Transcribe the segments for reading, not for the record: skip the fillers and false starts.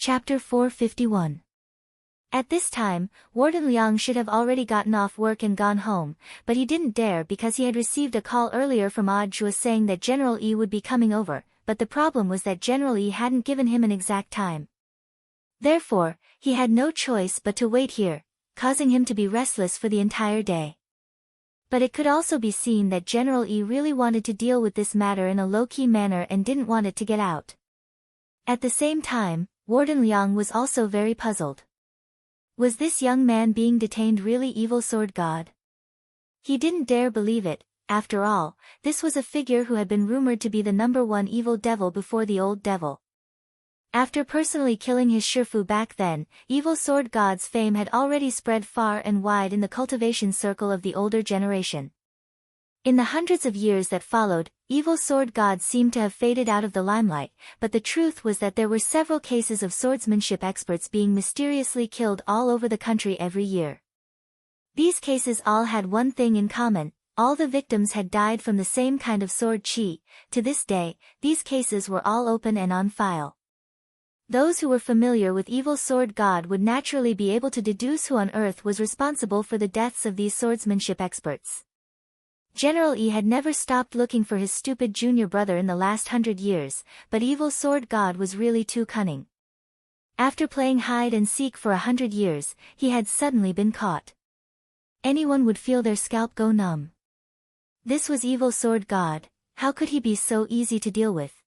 Chapter 451. At this time, Warden Liang should have already gotten off work and gone home, but he didn't dare because he had received a call earlier from Audiobook saying that General Yi would be coming over, but the problem was that General Yi hadn't given him an exact time. Therefore, he had no choice but to wait here, causing him to be restless for the entire day. But it could also be seen that General Yi really wanted to deal with this matter in a low-key manner and didn't want it to get out. At the same time, Warden Liang was also very puzzled. Was this young man being detained really evil sword god? He didn't dare believe it. After all, this was a figure who had been rumored to be the #1 evil devil before the old devil. After personally killing his Shifu back then, evil sword god's fame had already spread far and wide in the cultivation circle of the older generation. In the hundreds of years that followed, evil sword gods seemed to have faded out of the limelight, but the truth was that there were several cases of swordsmanship experts being mysteriously killed all over the country every year. These cases all had one thing in common: all the victims had died from the same kind of sword qi. To this day, these cases were all open and on file. Those who were familiar with evil sword god would naturally be able to deduce who on earth was responsible for the deaths of these swordsmanship experts. General Yi had never stopped looking for his stupid junior brother in the last 100 years, but evil sword god was really too cunning. After playing hide and seek for 100 years, he had suddenly been caught. Anyone would feel their scalp go numb. This was evil sword god. How could he be so easy to deal with?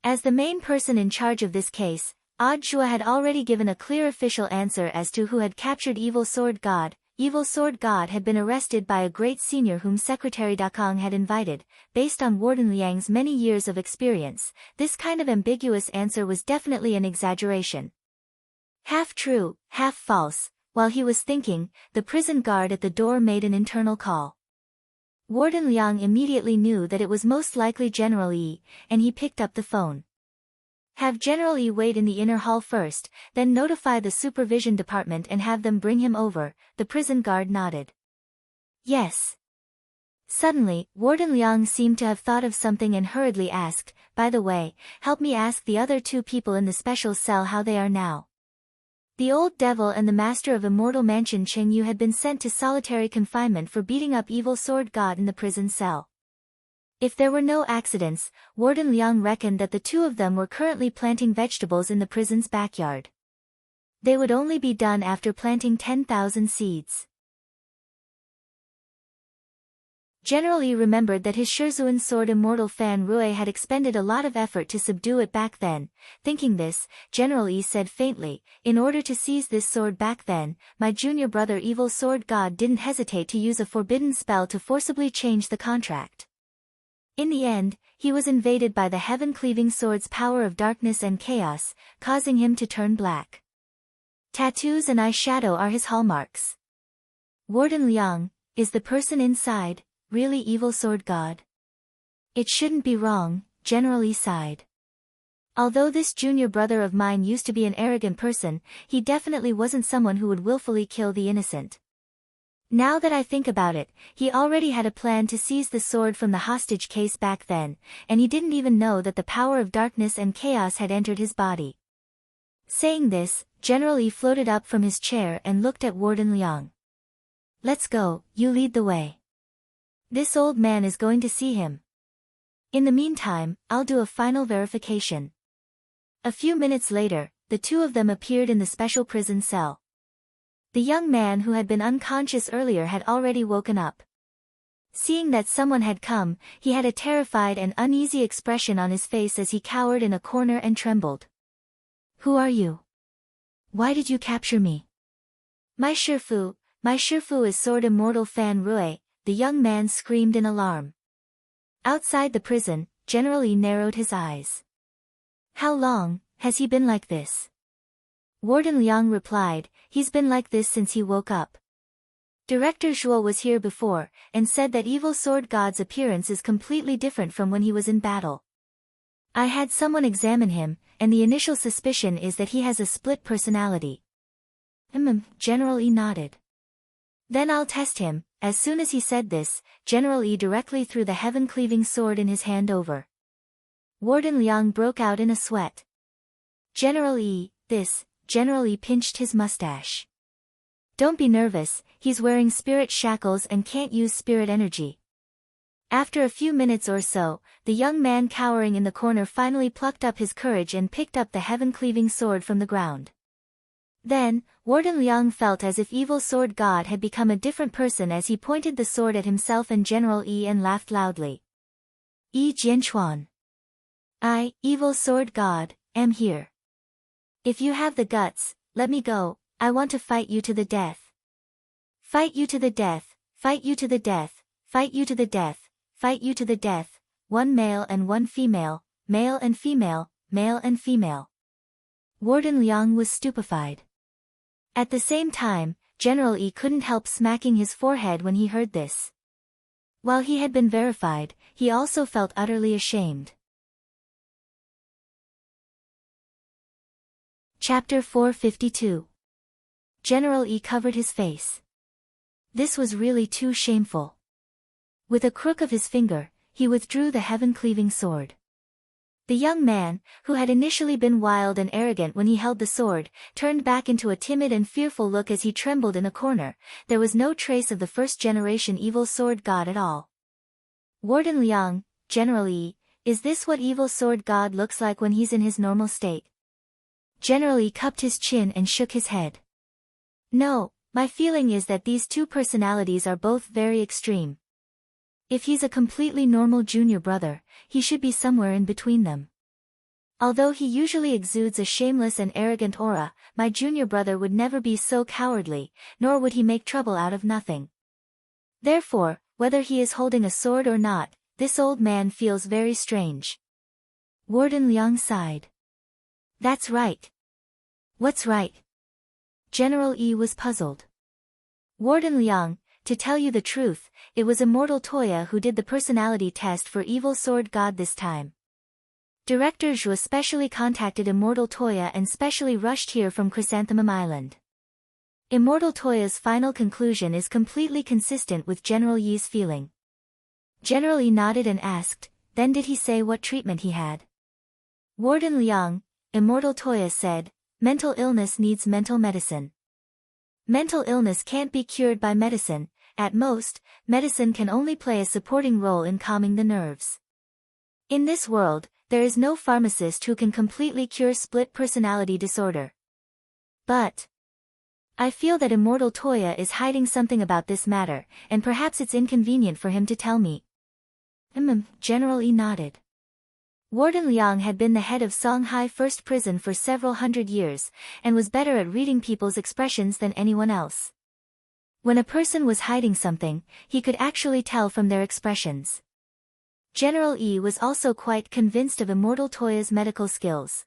As the main person in charge of this case, Audiobook had already given a clear official answer as to who had captured evil sword god. Evil sword god had been arrested by a great senior whom Secretary Dakong had invited. Based on Warden Liang's many years of experience, this kind of ambiguous answer was definitely an exaggeration. Half true, half false. While he was thinking, the prison guard at the door made an internal call. Warden Liang immediately knew that it was most likely General Yi, and he picked up the phone. Have General Yi wait in the inner hall first, then notify the supervision department and have them bring him over. The prison guard nodded. Yes. Suddenly, Warden Liang seemed to have thought of something and hurriedly asked, by the way, help me ask the other 2 people in the special cell how they are now. The old devil and the master of Immortal Mansion Cheng Yu had been sent to solitary confinement for beating up evil sword god in the prison cell. If there were no accidents, Warden Liang reckoned that the 2 of them were currently planting vegetables in the prison's backyard. They would only be done after planting 10,000 seeds. General Yi remembered that his Shizuan sword Immortal Fan Rui had expended a lot of effort to subdue it back then. Thinking this, General Yi said faintly, in order to seize this sword back then, my junior brother evil sword god didn't hesitate to use a forbidden spell to forcibly change the contract. In the end, he was invaded by the heaven-cleaving sword's power of darkness and chaos, causing him to turn black. Tattoos and eyeshadow are his hallmarks. Warden Liang, is the person inside really evil sword god? It shouldn't be wrong, General Yi sighed. Although this junior brother of mine used to be an arrogant person, he definitely wasn't someone who would willfully kill the innocent. Now that I think about it, he already had a plan to seize the sword from the hostage case back then, and he didn't even know that the power of darkness and chaos had entered his body. Saying this, General Yi floated up from his chair and looked at Warden Liang. Let's go, you lead the way. This old man is going to see him. In the meantime, I'll do a final verification. A few minutes later, the 2 of them appeared in the special prison cell. The young man who had been unconscious earlier had already woken up. Seeing that someone had come, he had a terrified and uneasy expression on his face as he cowered in a corner and trembled. Who are you? Why did you capture me? My Shifu is Sword Immortal Fan Rui, the young man screamed in alarm. Outside the prison, General Yi narrowed his eyes. How long has he been like this? Warden Liang replied, he's been like this since he woke up. Director Zhuo was here before, and said that evil sword god's appearance is completely different from when he was in battle. I had someone examine him, and the initial suspicion is that he has a split personality. General Yi nodded. Then I'll test him. As soon as he said this, General Yi directly threw the heaven-cleaving sword in his hand over. Warden Liang broke out in a sweat. General Yi, this, General Yi pinched his mustache. Don't be nervous, he's wearing spirit shackles and can't use spirit energy. After a few minutes or so, the young man cowering in the corner finally plucked up his courage and picked up the heaven-cleaving sword from the ground. Then, Warden Liang felt as if Evil Sword God had become a different person as he pointed the sword at himself and General Yi and laughed loudly. Yi Jianchuan. I, Evil Sword God, am here. If you have the guts, let me go, I want to fight you to the death. Fight you to the death, fight you to the death, fight you to the death, fight you to the death, one male and one female, male and female, male and female. Warden Liang was stupefied. At the same time, General Yi couldn't help smacking his forehead when he heard this. While he had been verified, he also felt utterly ashamed. Chapter 452. General Yi covered his face. This was really too shameful. With a crook of his finger, he withdrew the heaven-cleaving sword. The young man, who had initially been wild and arrogant when he held the sword, turned back into a timid and fearful look as he trembled in a corner. There was no trace of the first-generation Evil Sword God at all. Warden Liang, General Yi, is this what Evil Sword God looks like when he's in his normal state? General Yi cupped his chin and shook his head. No, my feeling is that these two personalities are both very extreme. If he's a completely normal junior brother, he should be somewhere in between them. Although he usually exudes a shameless and arrogant aura, my junior brother would never be so cowardly, nor would he make trouble out of nothing. Therefore, whether he is holding a sword or not, this old man feels very strange. Warden Liang sighed. That's right. What's right? General Yi was puzzled. Warden Liang, to tell you the truth, it was Immortal Toya who did the personality test for Evil Sword God this time. Director Zhuo specially contacted Immortal Toya and specially rushed here from Chrysanthemum Island. Immortal Toya's final conclusion is completely consistent with General Yi's feeling. General Yi nodded and asked, then did he say what treatment he had? Warden Liang, Immortal Toya said, mental illness needs mental medicine. Mental illness can't be cured by medicine. At most, medicine can only play a supporting role in calming the nerves. In this world, there is no pharmacist who can completely cure split personality disorder. But I feel that Immortal Toya is hiding something about this matter, and perhaps it's inconvenient for him to tell me. General Yi nodded. Warden Liang had been the head of Songhai First Prison for several hundred years, and was better at reading people's expressions than anyone else. When a person was hiding something, he could actually tell from their expressions. General Yi was also quite convinced of Immortal Toya's medical skills.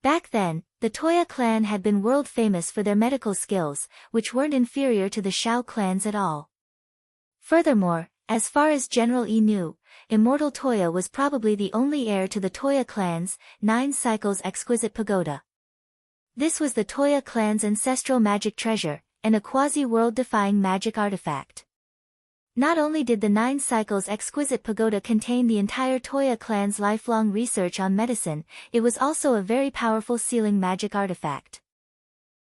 Back then, the Toya clan had been world famous for their medical skills, which weren't inferior to the Shao clans at all. Furthermore, as far as General Yi knew, Immortal Toya was probably the only heir to the Toya clan's 9 cycles exquisite pagoda. This was the Toya clan's ancestral magic treasure, and a quasi-world-defying magic artifact. Not only did the 9 cycles exquisite pagoda contain the entire Toya clan's lifelong research on medicine, it was also a very powerful sealing magic artifact.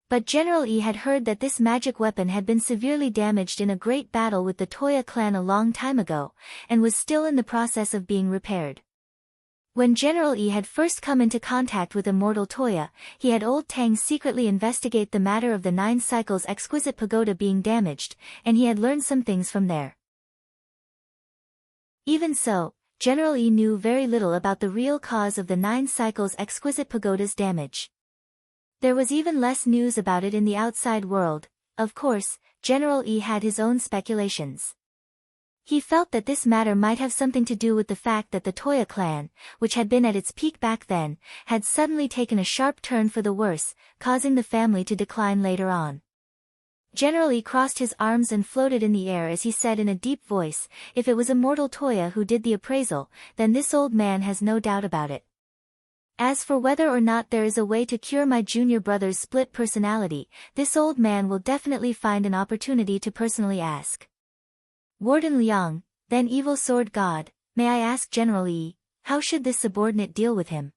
But General Yi had heard that this magic weapon had been severely damaged in a great battle with the Toya clan a long time ago, and was still in the process of being repaired. When General Yi had first come into contact with Immortal Toya, he had old Tang secretly investigate the matter of the 9 cycles exquisite pagoda being damaged, and he had learned some things from there. Even so, General Yi knew very little about the real cause of the 9 cycles exquisite pagoda's damage. There was even less news about it in the outside world. Of course, General Yi had his own speculations. He felt that this matter might have something to do with the fact that the Toya clan, which had been at its peak back then, had suddenly taken a sharp turn for the worse, causing the family to decline later on. General Yi crossed his arms and floated in the air as he said in a deep voice, if it was Immortal Toya who did the appraisal, then this old man has no doubt about it. As for whether or not there is a way to cure my junior brother's split personality, this old man will definitely find an opportunity to personally ask. Warden Liang, then Evil Sword God, may I ask General Yi, how should this subordinate deal with him?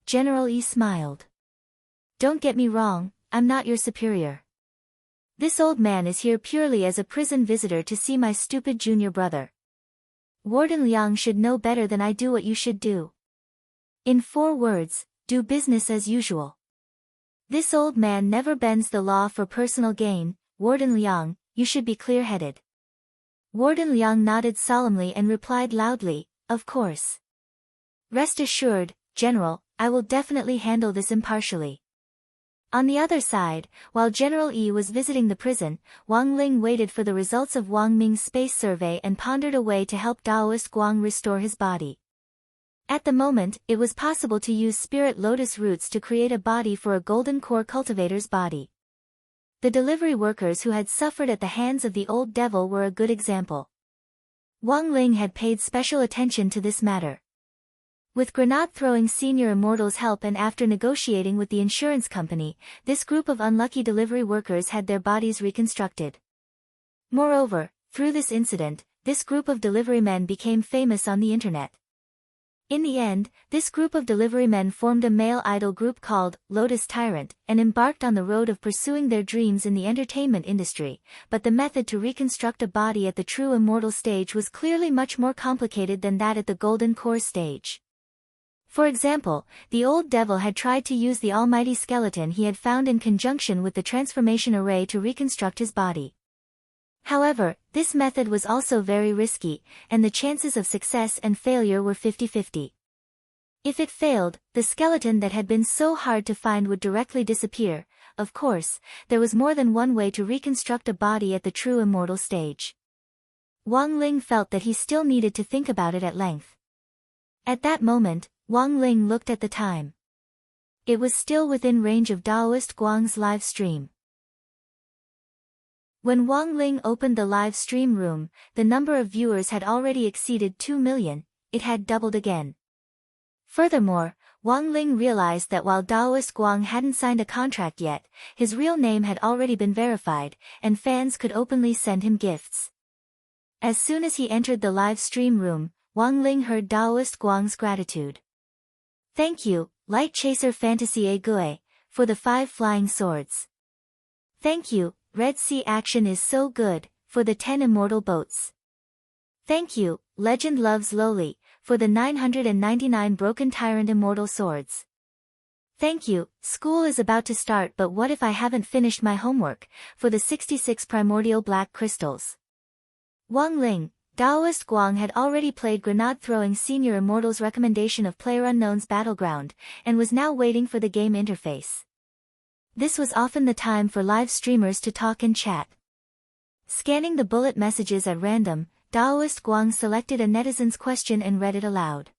General Yi smiled. don't get me wrong, I'm not your superior. This old man is here purely as a prison visitor to see my stupid junior brother. Warden Liang should know better than I do what you should do. In 4 words, do business as usual. This old man never bends the law for personal gain. Warden Liang, you should be clear-headed. Warden Liang nodded solemnly and replied loudly, of course. Rest assured, General, I will definitely handle this impartially. On the other side, while General Yi was visiting the prison, Wang Ling waited for the results of Wang Ming's space survey and pondered a way to help Daoist Guang restore his body. At the moment, it was possible to use spirit lotus roots to create a body for a golden core cultivator's body. The delivery workers who had suffered at the hands of the old devil were a good example. Wang Ling had paid special attention to this matter. With grenade-throwing senior immortal's help and after negotiating with the insurance company, this group of unlucky delivery workers had their bodies reconstructed. Moreover, through this incident, this group of delivery men became famous on the internet. In the end, this group of delivery men formed a male idol group called Lotus Tyrant and embarked on the road of pursuing their dreams in the entertainment industry, but the method to reconstruct a body at the true immortal stage was clearly much more complicated than that at the golden core stage. For example, the old devil had tried to use the almighty skeleton he had found in conjunction with the transformation array to reconstruct his body. However, this method was also very risky, and the chances of success and failure were 50-50. If it failed, the skeleton that had been so hard to find would directly disappear. Of course, there was more than one way to reconstruct a body at the true immortal stage. Wang Ling felt that he still needed to think about it at length. At that moment, Wang Ling looked at the time. It was still within range of Daoist Guang's live stream. When Wang Ling opened the live stream room, the number of viewers had already exceeded 2 million, it had doubled again. Furthermore, Wang Ling realized that while Daoist Guang hadn't signed a contract yet, his real name had already been verified, and fans could openly send him gifts. As soon as he entered the live stream room, Wang Ling heard Daoist Guang's gratitude. Thank you, Light Chaser Fantasy Ague, for the 5 flying swords. Thank you, Red Sea Action is so good, for the 10 immortal boats. Thank you, Legend Loves Lowly, for the 999 Broken Tyrant immortal swords. Thank you, School is about to start but what if I haven't finished my homework, for the 66 primordial black crystals. Wang Ling, Daoist Guang had already played grenade-throwing senior immortal's recommendation of PlayerUnknown's Battleground, and was now waiting for the game interface. This was often the time for live streamers to talk and chat. Scanning the bullet messages at random, Daoist Guang selected a netizen's question and read it aloud.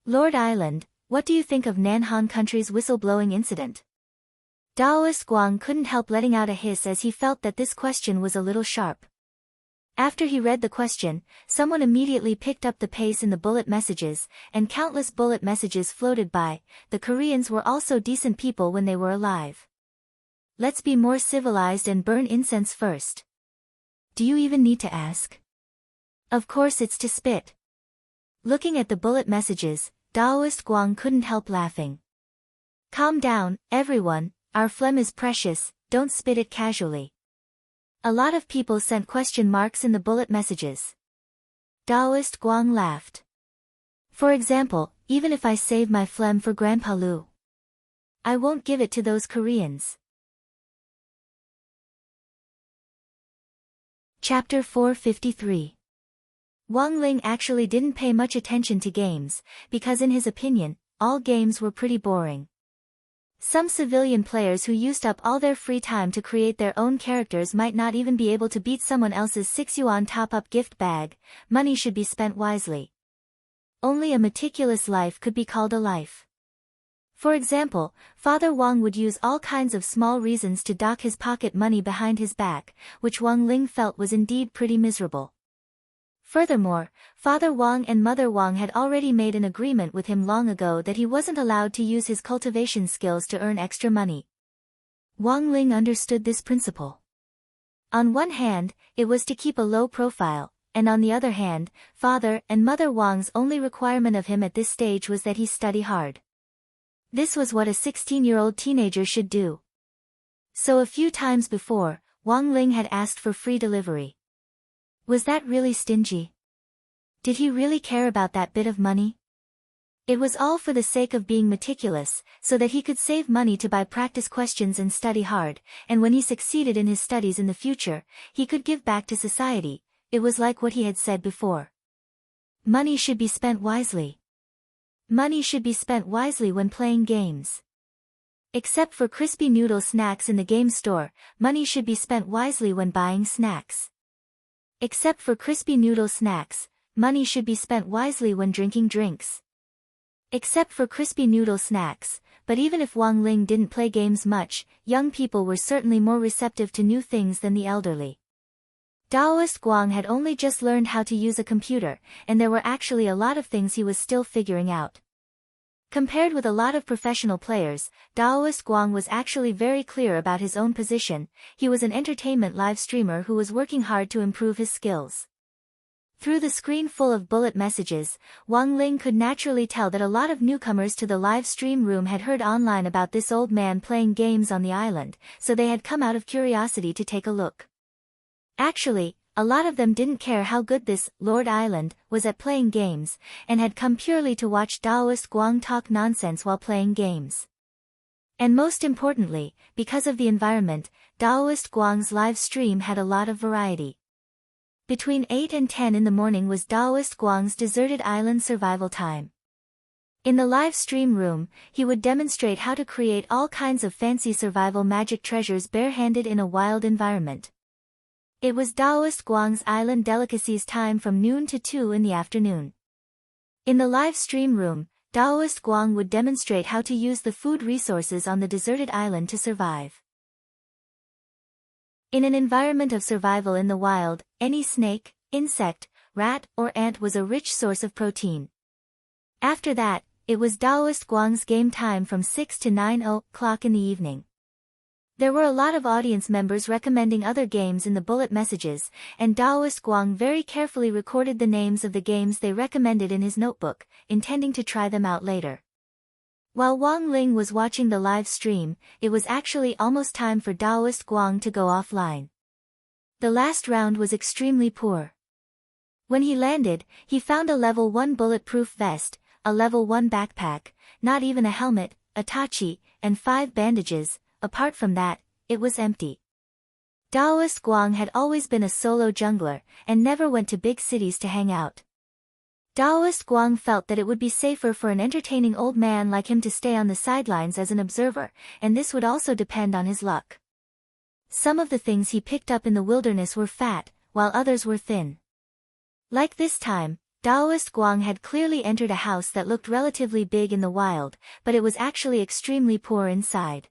Lord Island, what do you think of Nanhan Country's whistleblowing incident? Daoist Guang couldn't help letting out a hiss as he felt that this question was a little sharp. After he read the question, someone immediately picked up the pace in the bullet messages, and countless bullet messages floated by. The Koreans were also decent people when they were alive. Let's be more civilized and burn incense first. Do you even need to ask? Of course it's to spit. Looking at the bullet messages, Daoist Guang couldn't help laughing. Calm down, everyone, our phlegm is precious, don't spit it casually. A lot of people sent question marks in the bullet messages. Daoist Guang laughed. For example, even if I save my phlegm for Grandpa Lu, I won't give it to those Koreans. Chapter 453. Wang Ling actually didn't pay much attention to games, because in his opinion, all games were pretty boring. Some civilian players who used up all their free time to create their own characters might not even be able to beat someone else's 6 yuan top-up gift bag. Money should be spent wisely. Only a meticulous life could be called a life. For example, Father Wang would use all kinds of small reasons to dock his pocket money behind his back, which Wang Ling felt was indeed pretty miserable. Furthermore, Father Wang and Mother Wang had already made an agreement with him long ago that he wasn't allowed to use his cultivation skills to earn extra money. Wang Ling understood this principle. On one hand, it was to keep a low profile, and on the other hand, Father and Mother Wang's only requirement of him at this stage was that he study hard. This was what a 16-year-old teenager should do. So a few times before, Wang Ling had asked for free delivery. Was that really stingy? Did he really care about that bit of money? It was all for the sake of being meticulous, so that he could save money to buy practice questions and study hard, and when he succeeded in his studies in the future, he could give back to society. It was like what he had said before. Money should be spent wisely. Money should be spent wisely when playing games. Except for crispy noodle snacks in the game store, money should be spent wisely when buying snacks. Except for crispy noodle snacks, money should be spent wisely when drinking drinks. Except for crispy noodle snacks, but even if Wang Ling didn't play games much, young people were certainly more receptive to new things than the elderly. Daoist Guang had only just learned how to use a computer, and there were actually a lot of things he was still figuring out. Compared with a lot of professional players, Daoist Guang was actually very clear about his own position. He was an entertainment live streamer who was working hard to improve his skills. Through the screen full of bullet messages, Wang Ling could naturally tell that a lot of newcomers to the live stream room had heard online about this old man playing games on the island, so they had come out of curiosity to take a look. Actually, a lot of them didn't care how good this Lord Island was at playing games, and had come purely to watch Daoist Guang talk nonsense while playing games. And most importantly, because of the environment, Daoist Guang's live stream had a lot of variety. Between 8 and 10 in the morning was Daoist Guang's deserted island survival time. In the live stream room, he would demonstrate how to create all kinds of fancy survival magic treasures barehanded in a wild environment. It was Daoist Guang's island delicacies time from noon to 2 in the afternoon. In the live stream room, Daoist Guang would demonstrate how to use the food resources on the deserted island to survive. In an environment of survival in the wild, any snake, insect, rat, or ant was a rich source of protein. After that, it was Daoist Guang's game time from 6 to 9 o'clock in the evening. There were a lot of audience members recommending other games in the bullet messages, and Daoist Guang very carefully recorded the names of the games they recommended in his notebook, intending to try them out later. While Wang Ling was watching the live stream, it was actually almost time for Daoist Guang to go offline. The last round was extremely poor. When he landed, he found a level 1 bulletproof vest, a level 1 backpack, not even a helmet, a tachi, and 5 bandages. Apart from that, it was empty. Daoist Guang had always been a solo jungler, and never went to big cities to hang out. Daoist Guang felt that it would be safer for an entertaining old man like him to stay on the sidelines as an observer, and this would also depend on his luck. Some of the things he picked up in the wilderness were fat, while others were thin. Like this time, Daoist Guang had clearly entered a house that looked relatively big in the wild, but it was actually extremely poor inside.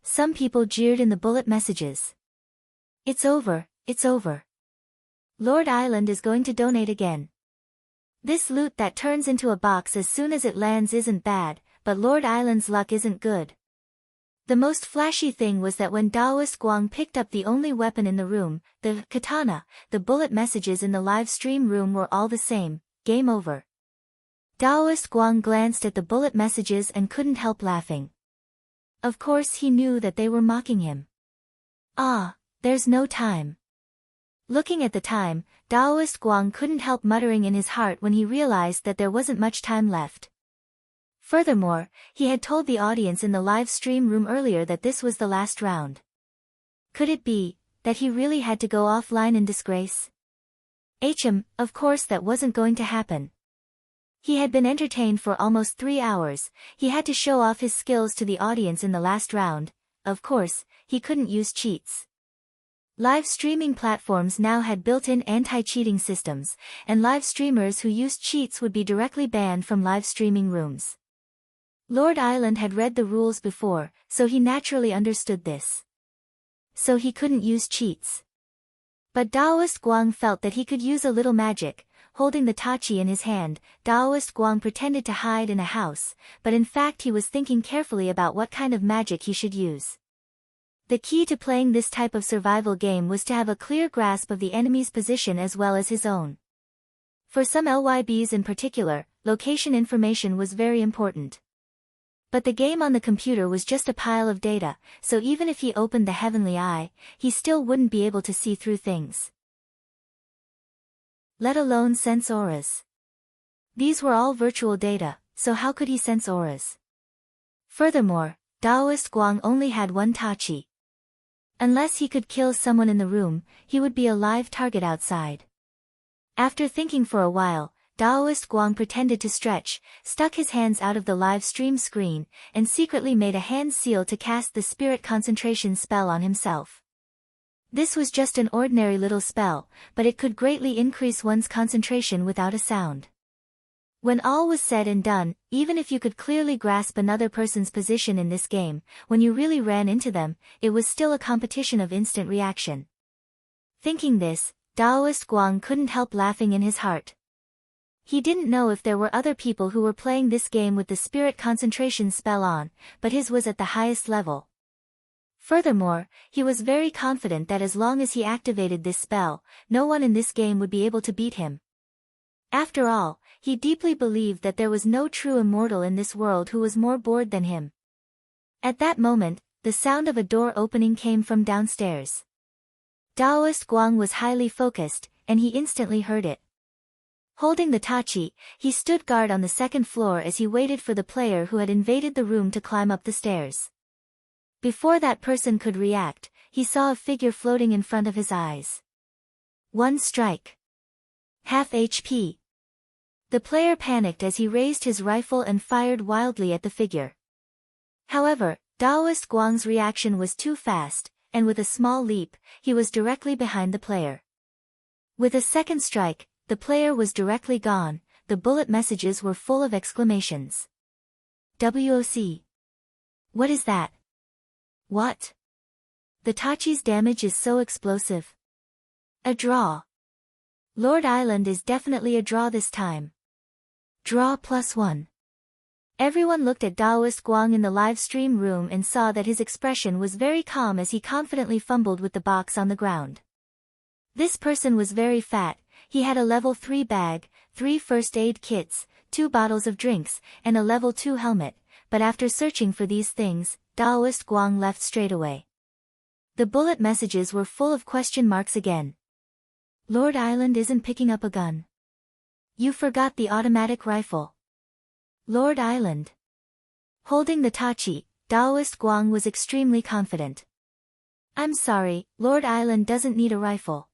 Some people jeered in the bullet messages. "It's over, it's over. Lord Island is going to donate again. This loot that turns into a box as soon as it lands isn't bad, but Lord Island's luck isn't good." The most flashy thing was that when Daoist Guang picked up the only weapon in the room, the katana, the bullet messages in the live stream room were all the same: "Game over." Daoist Guang glanced at the bullet messages and couldn't help laughing. Of course he knew that they were mocking him. "Ah, there's no time." Looking at the time, Daoist Guang couldn't help muttering in his heart when he realized that there wasn't much time left. Furthermore, he had told the audience in the live stream room earlier that this was the last round. Could it be that he really had to go offline in disgrace? Of course that wasn't going to happen. He had been entertained for almost 3 hours, he had to show off his skills to the audience in the last round. Of course, he couldn't use cheats. Live streaming platforms now had built-in anti-cheating systems, and live streamers who used cheats would be directly banned from live streaming rooms. Lord Island had read the rules before, so he naturally understood this. So he couldn't use cheats. But Daoist Guang felt that he could use a little magic. Holding the tachi in his hand, Daoist Guang pretended to hide in a house, but in fact he was thinking carefully about what kind of magic he should use. The key to playing this type of survival game was to have a clear grasp of the enemy's position as well as his own. For some LYBs in particular, location information was very important. But the game on the computer was just a pile of data, so even if he opened the heavenly eye, he still wouldn't be able to see through things. Let alone sense auras. These were all virtual data, so how could he sense auras? Furthermore, Taoist Guang only had one tachi. Unless he could kill someone in the room, he would be a live target outside. After thinking for a while, Taoist Guang pretended to stretch, stuck his hands out of the live stream screen, and secretly made a hand seal to cast the spirit concentration spell on himself. This was just an ordinary little spell, but it could greatly increase one's concentration without a sound. When all was said and done, even if you could clearly grasp another person's position in this game, when you really ran into them, it was still a competition of instant reaction. Thinking this, Taoist Guang couldn't help laughing in his heart. He didn't know if there were other people who were playing this game with the spirit concentration spell on, but his was at the highest level. Furthermore, he was very confident that as long as he activated this spell, no one in this game would be able to beat him. After all, he deeply believed that there was no true immortal in this world who was more bored than him. At that moment, the sound of a door opening came from downstairs. Taoist Guang was highly focused, and he instantly heard it. Holding the tachi, he stood guard on the second floor as he waited for the player who had invaded the room to climb up the stairs. Before that person could react, he saw a figure floating in front of his eyes. One strike. Half HP. The player panicked as he raised his rifle and fired wildly at the figure. However, Taoist Guang's reaction was too fast, and with a small leap, he was directly behind the player. With a second strike, the player was directly gone. The bullet messages were full of exclamations. WOC. What is that? What? The tachi's damage is so explosive. A draw. Lord Island is definitely a draw this time. Draw +1. Everyone looked at Taoist Guang in the live stream room and saw that his expression was very calm as he confidently fumbled with the box on the ground. This person was very fat. He had a level 3 bag, 3 first aid kits, 2 bottles of drinks, and a level 2 helmet, but after searching for these things, Taoist Guang left straight away. The bullet messages were full of question marks again. Lord Island isn't picking up a gun. You forgot the automatic rifle. Lord Island. Holding the tachi, Taoist Guang was extremely confident. I'm sorry, Lord Island doesn't need a rifle.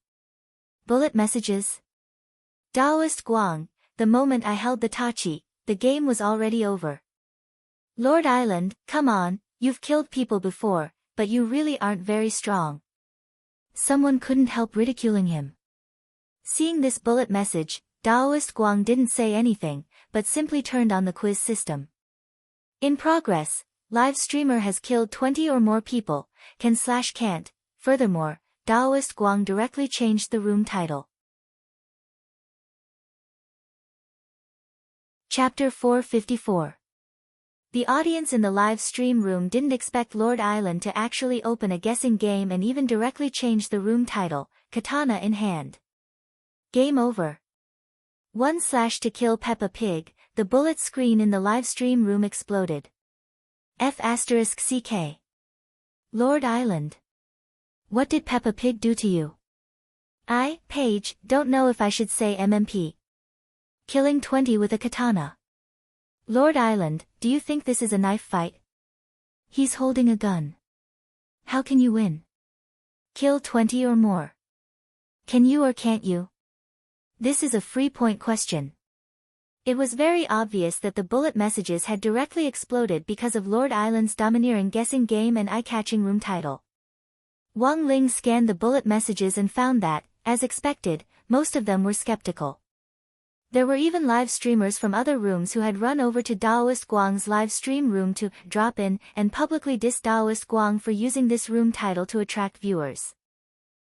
Bullet messages. Taoist Guang, the moment I held the tachi, the game was already over. Lord Island, come on, you've killed people before, but you really aren't very strong. Someone couldn't help ridiculing him. Seeing this bullet message, Taoist Guang didn't say anything, but simply turned on the quiz system. In progress, live streamer has killed 20 or more people, can/can't. Furthermore, Taoist Guang directly changed the room title. Chapter 454. The audience in the live stream room didn't expect Lord Island to actually open a guessing game and even directly change the room title, katana in hand. Game over. 1/ to kill Peppa Pig, the bullet screen in the live stream room exploded. F***CK. Lord Island. What did Peppa Pig do to you? I, Paige, don't know if I should say MMP. Killing 20 with a katana. Lord Island, do you think this is a knife fight? He's holding a gun. How can you win? Kill 20 or more. Can you or can't you? This is a free point question. It was very obvious that the bullet messages had directly exploded because of Lord Island's domineering guessing game and eye-catching room title. Wang Ling scanned the bullet messages and found that, as expected, most of them were skeptical. There were even live streamers from other rooms who had run over to Taoist Guang's live stream room to drop in and publicly diss Taoist Guang for using this room title to attract viewers.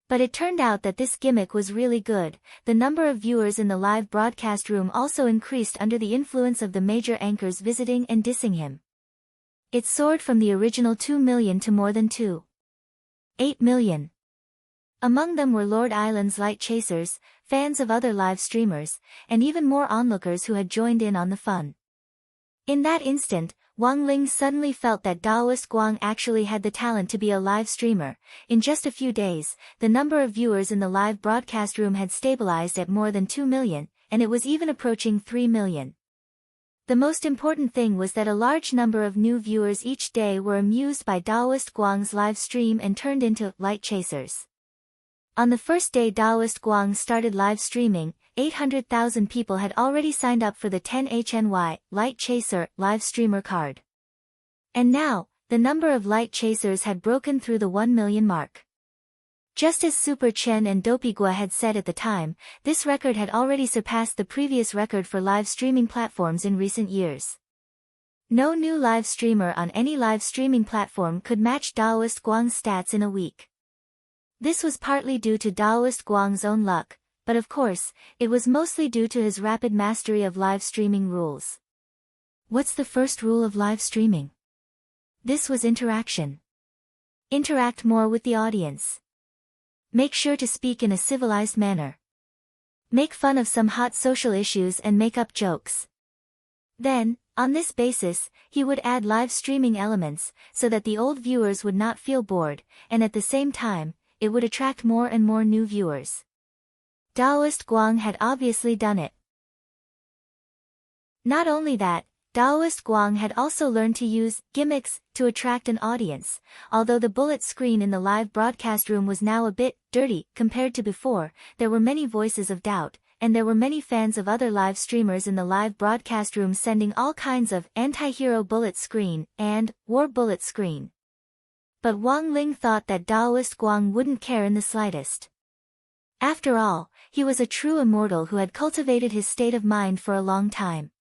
But it turned out that this gimmick was really good. The number of viewers in the live broadcast room also increased under the influence of the major anchors visiting and dissing him. It soared from the original 2 million to more than 2.8 million. Among them were Lord Island's light chasers, fans of other live streamers, and even more onlookers who had joined in on the fun. In that instant, Wang Ling suddenly felt that Daoist Guang actually had the talent to be a live streamer. In just a few days, the number of viewers in the live broadcast room had stabilized at more than 2 million, and it was even approaching 3 million. The most important thing was that a large number of new viewers each day were amused by Daoist Guang's live stream and turned into light chasers. On the first day Daoist Guang started live streaming, 800,000 people had already signed up for the 10HNY Light Chaser live streamer card. And now, the number of light chasers had broken through the 1 million mark. Just as Super Chen and Dopigua had said at the time, this record had already surpassed the previous record for live streaming platforms in recent years. No new live streamer on any live streaming platform could match Daoist Guang's stats in a week. This was partly due to Daoist Guang's own luck, but of course, it was mostly due to his rapid mastery of live streaming rules. What's the first rule of live streaming? This was interaction. Interact more with the audience. Make sure to speak in a civilized manner. Make fun of some hot social issues and make up jokes. Then, on this basis, he would add live streaming elements, so that the old viewers would not feel bored, and at the same time, it would attract more and more new viewers. Daoist Guang had obviously done it. Not only that, Daoist Guang had also learned to use gimmicks to attract an audience. Although the bullet screen in the live broadcast room was now a bit dirty compared to before, there were many voices of doubt, and there were many fans of other live streamers in the live broadcast room sending all kinds of anti-hero bullet screen and war bullet screen. But Wang Ling thought that Daoist Guang wouldn't care in the slightest. After all, he was a true immortal who had cultivated his state of mind for a long time.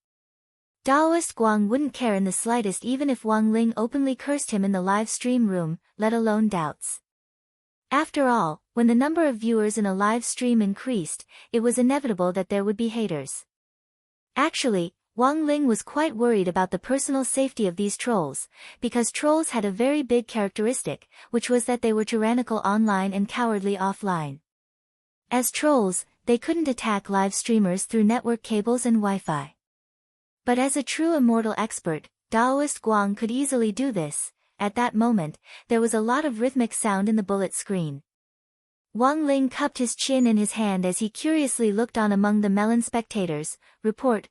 Daoist Guang wouldn't care in the slightest even if Wang Ling openly cursed him in the live stream room, let alone doubts. After all, when the number of viewers in a live stream increased, it was inevitable that there would be haters. Actually, Wang Ling was quite worried about the personal safety of these trolls, because trolls had a very big characteristic, which was that they were tyrannical online and cowardly offline. As trolls, they couldn't attack live streamers through network cables and Wi-Fi. But as a true immortal expert, Daoist Guang could easily do this. At that moment, there was a lot of rhythmic sound in the bullet screen. Wang Ling cupped his chin in his hand as he curiously looked on among the melon spectators. Report.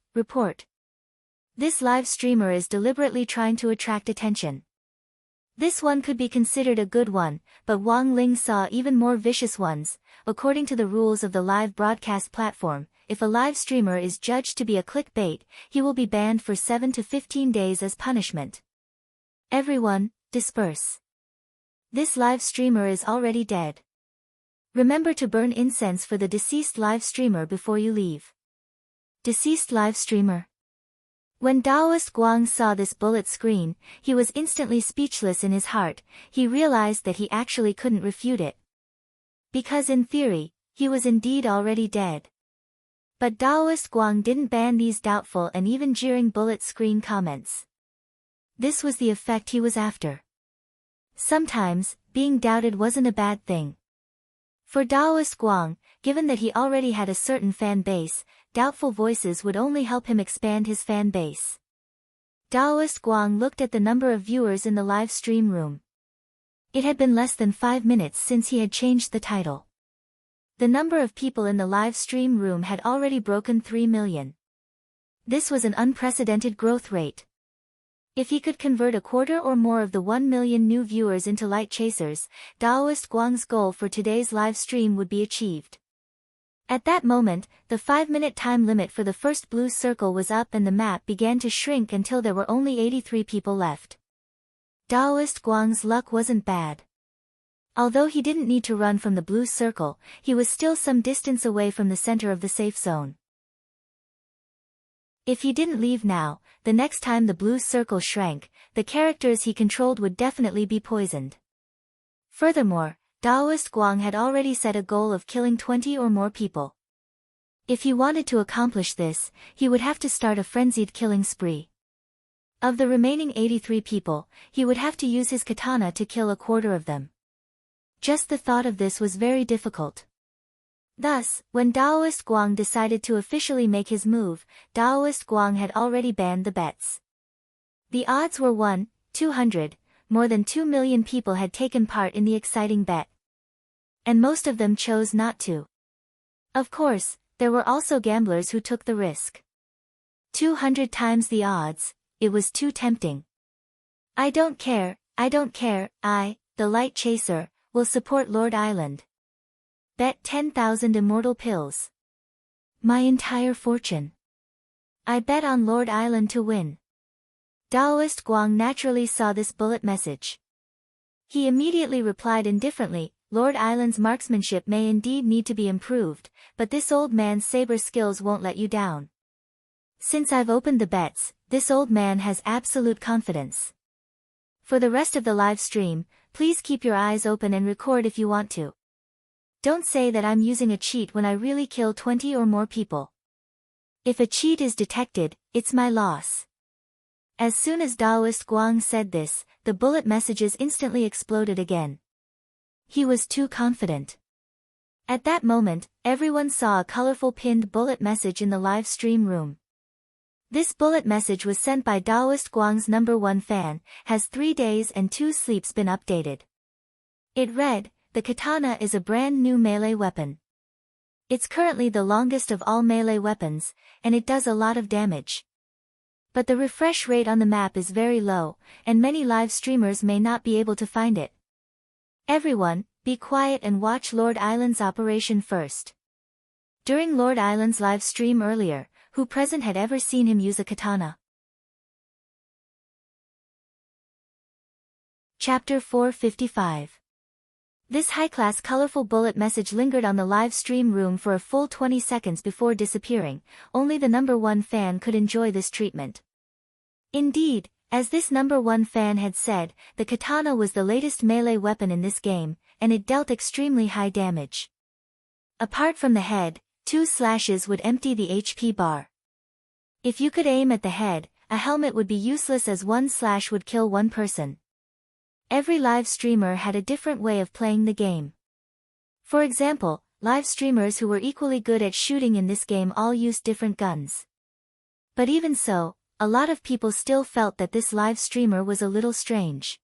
This live streamer is deliberately trying to attract attention. This one could be considered a good one, but Wang Ling saw even more vicious ones. According to the rules of the live broadcast platform, if a live streamer is judged to be a clickbait, he will be banned for 7 to 15 days as punishment. Everyone, disperse. This live streamer is already dead. Remember to burn incense for the deceased live streamer before you leave. Deceased live streamer. When Daoist Guang saw this bullet screen, he was instantly speechless in his heart. He realized that he actually couldn't refute it. Because in theory, he was indeed already dead. But Daoist Guang didn't ban these doubtful and even jeering bullet screen comments. This was the effect he was after. Sometimes, being doubted wasn't a bad thing. For Daoist Guang, given that he already had a certain fan base, doubtful voices would only help him expand his fan base. Daoist Guang looked at the number of viewers in the live stream room. It had been less than 5 minutes since he had changed the title. The number of people in the live stream room had already broken 3 million. This was an unprecedented growth rate. If he could convert a quarter or more of the 1 million new viewers into light chasers, Daoist Guang's goal for today's live stream would be achieved. At that moment, the 5-minute time limit for the first blue circle was up and the map began to shrink until there were only 83 people left. Daoist Guang's luck wasn't bad. Although he didn't need to run from the blue circle, he was still some distance away from the center of the safe zone. If he didn't leave now, the next time the blue circle shrank, the characters he controlled would definitely be poisoned. Furthermore, Daoist Guang had already set a goal of killing 20 or more people. If he wanted to accomplish this, he would have to start a frenzied killing spree. Of the remaining 83 people, he would have to use his katana to kill a quarter of them. Just the thought of this was very difficult. Thus, when Daoist Guang decided to officially make his move, Daoist Guang had already banned the bets. The odds were 1/200, more than 2 million people had taken part in the exciting bet. And most of them chose not to. Of course, there were also gamblers who took the risk. 200 times the odds, it was too tempting. I don't care, the light chaser, will support Lord Island. Bet 10,000 immortal pills. My entire fortune. I bet on Lord Island to win. Daoist Guang naturally saw this bullet message. He immediately replied indifferently, Lord Island's marksmanship may indeed need to be improved, but this old man's saber skills won't let you down. Since I've opened the bets, this old man has absolute confidence. For the rest of the live stream, please keep your eyes open and record if you want to. Don't say that I'm using a cheat when I really kill 20 or more people. If a cheat is detected, it's my loss. As soon as Daoist Guang said this, the bullet messages instantly exploded again. He was too confident. At that moment, everyone saw a colorful pinned bullet message in the live stream room. This bullet message was sent by Daoist Guang's #1 fan, has 3 days and 2 sleeps been updated. It read, the katana is a brand new melee weapon. It's currently the longest of all melee weapons, and it does a lot of damage. But the refresh rate on the map is very low, and many live streamers may not be able to find it. Everyone, be quiet and watch Lord Island's operation first. During Lord Island's live stream earlier, who present had ever seen him use a katana? Chapter 455. This high-class colorful bullet message lingered on the live stream room for a full 20 seconds before disappearing. Only the #1 fan could enjoy this treatment. Indeed, as this #1 fan had said, the katana was the latest melee weapon in this game, and it dealt extremely high damage. Apart from the head, 2 slashes would empty the HP bar. If you could aim at the head, a helmet would be useless as 1 slash would kill 1 person. Every live streamer had a different way of playing the game. For example, live streamers who were equally good at shooting in this game all used different guns. But even so, a lot of people still felt that this live streamer was a little strange.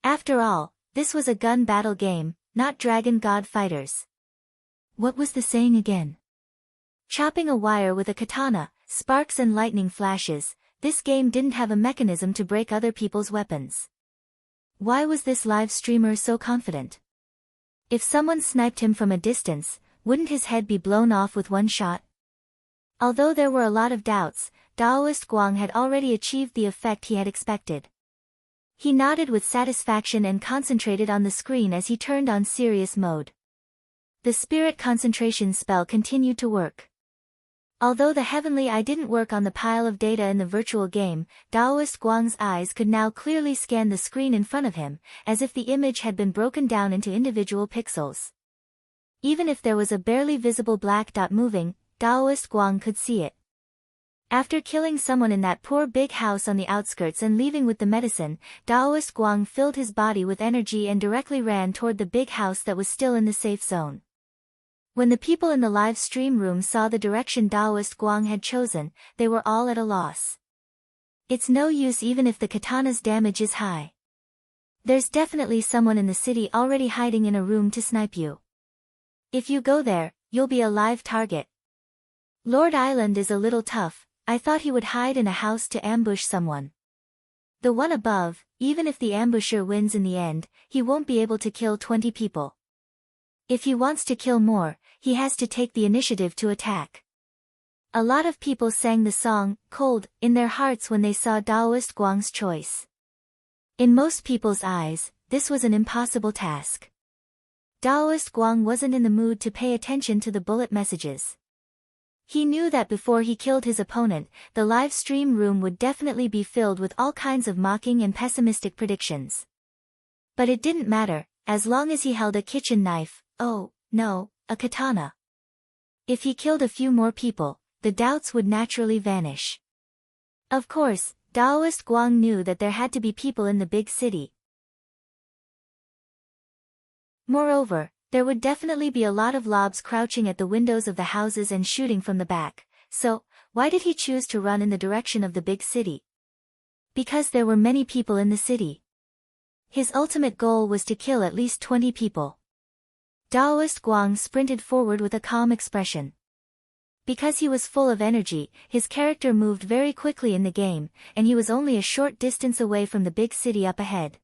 After all, this was a gun battle game, not Dragon God fighters. What was the saying again? Chopping a wire with a katana, sparks and lightning flashes, this game didn't have a mechanism to break other people's weapons. Why was this live streamer so confident? If someone sniped him from a distance, wouldn't his head be blown off with 1 shot? Although there were a lot of doubts, Daoist Guang had already achieved the effect he had expected. He nodded with satisfaction and concentrated on the screen as he turned on serious mode. The spirit concentration spell continued to work. Although the heavenly eye didn't work on the pile of data in the virtual game, Daoist Guang's eyes could now clearly scan the screen in front of him, as if the image had been broken down into individual pixels. Even if there was a barely visible black dot moving, Daoist Guang could see it. After killing someone in that poor big house on the outskirts and leaving with the medicine, Daoist Guang filled his body with energy and directly ran toward the big house that was still in the safe zone. When the people in the live stream room saw the direction Daoist Guang had chosen, they were all at a loss. It's no use even if the katana's damage is high. There's definitely someone in the city already hiding in a room to snipe you. If you go there, you'll be a live target. Lord Island is a little tough. I thought he would hide in a house to ambush someone. The one above, even if the ambusher wins in the end, he won't be able to kill 20 people. If he wants to kill more, he has to take the initiative to attack. A lot of people sang the song, Cold, in their hearts when they saw Daoist Guang's choice. In most people's eyes, this was an impossible task. Daoist Guang wasn't in the mood to pay attention to the bullet messages. He knew that before he killed his opponent, the live stream room would definitely be filled with all kinds of mocking and pessimistic predictions. But it didn't matter, as long as he held a kitchen knife, oh, no, a katana. If he killed a few more people, the doubts would naturally vanish. Of course, Daoist Guang knew that there had to be people in the big city. Moreover, there would definitely be a lot of lobs crouching at the windows of the houses and shooting from the back, so, why did he choose to run in the direction of the big city? Because there were many people in the city. His ultimate goal was to kill at least 20 people. Daoist Guang sprinted forward with a calm expression. Because he was full of energy, his character moved very quickly in the game, and he was only a short distance away from the big city up ahead.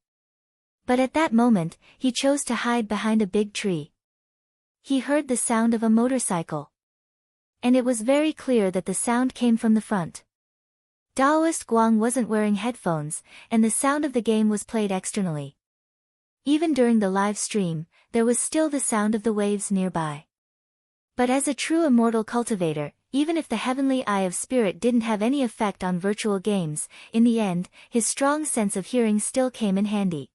But at that moment, he chose to hide behind a big tree. He heard the sound of a motorcycle. And it was very clear that the sound came from the front. Daoist Guang wasn't wearing headphones, and the sound of the game was played externally. Even during the live stream, there was still the sound of the waves nearby. But as a true immortal cultivator, even if the heavenly eye of spirit didn't have any effect on virtual games, in the end, his strong sense of hearing still came in handy.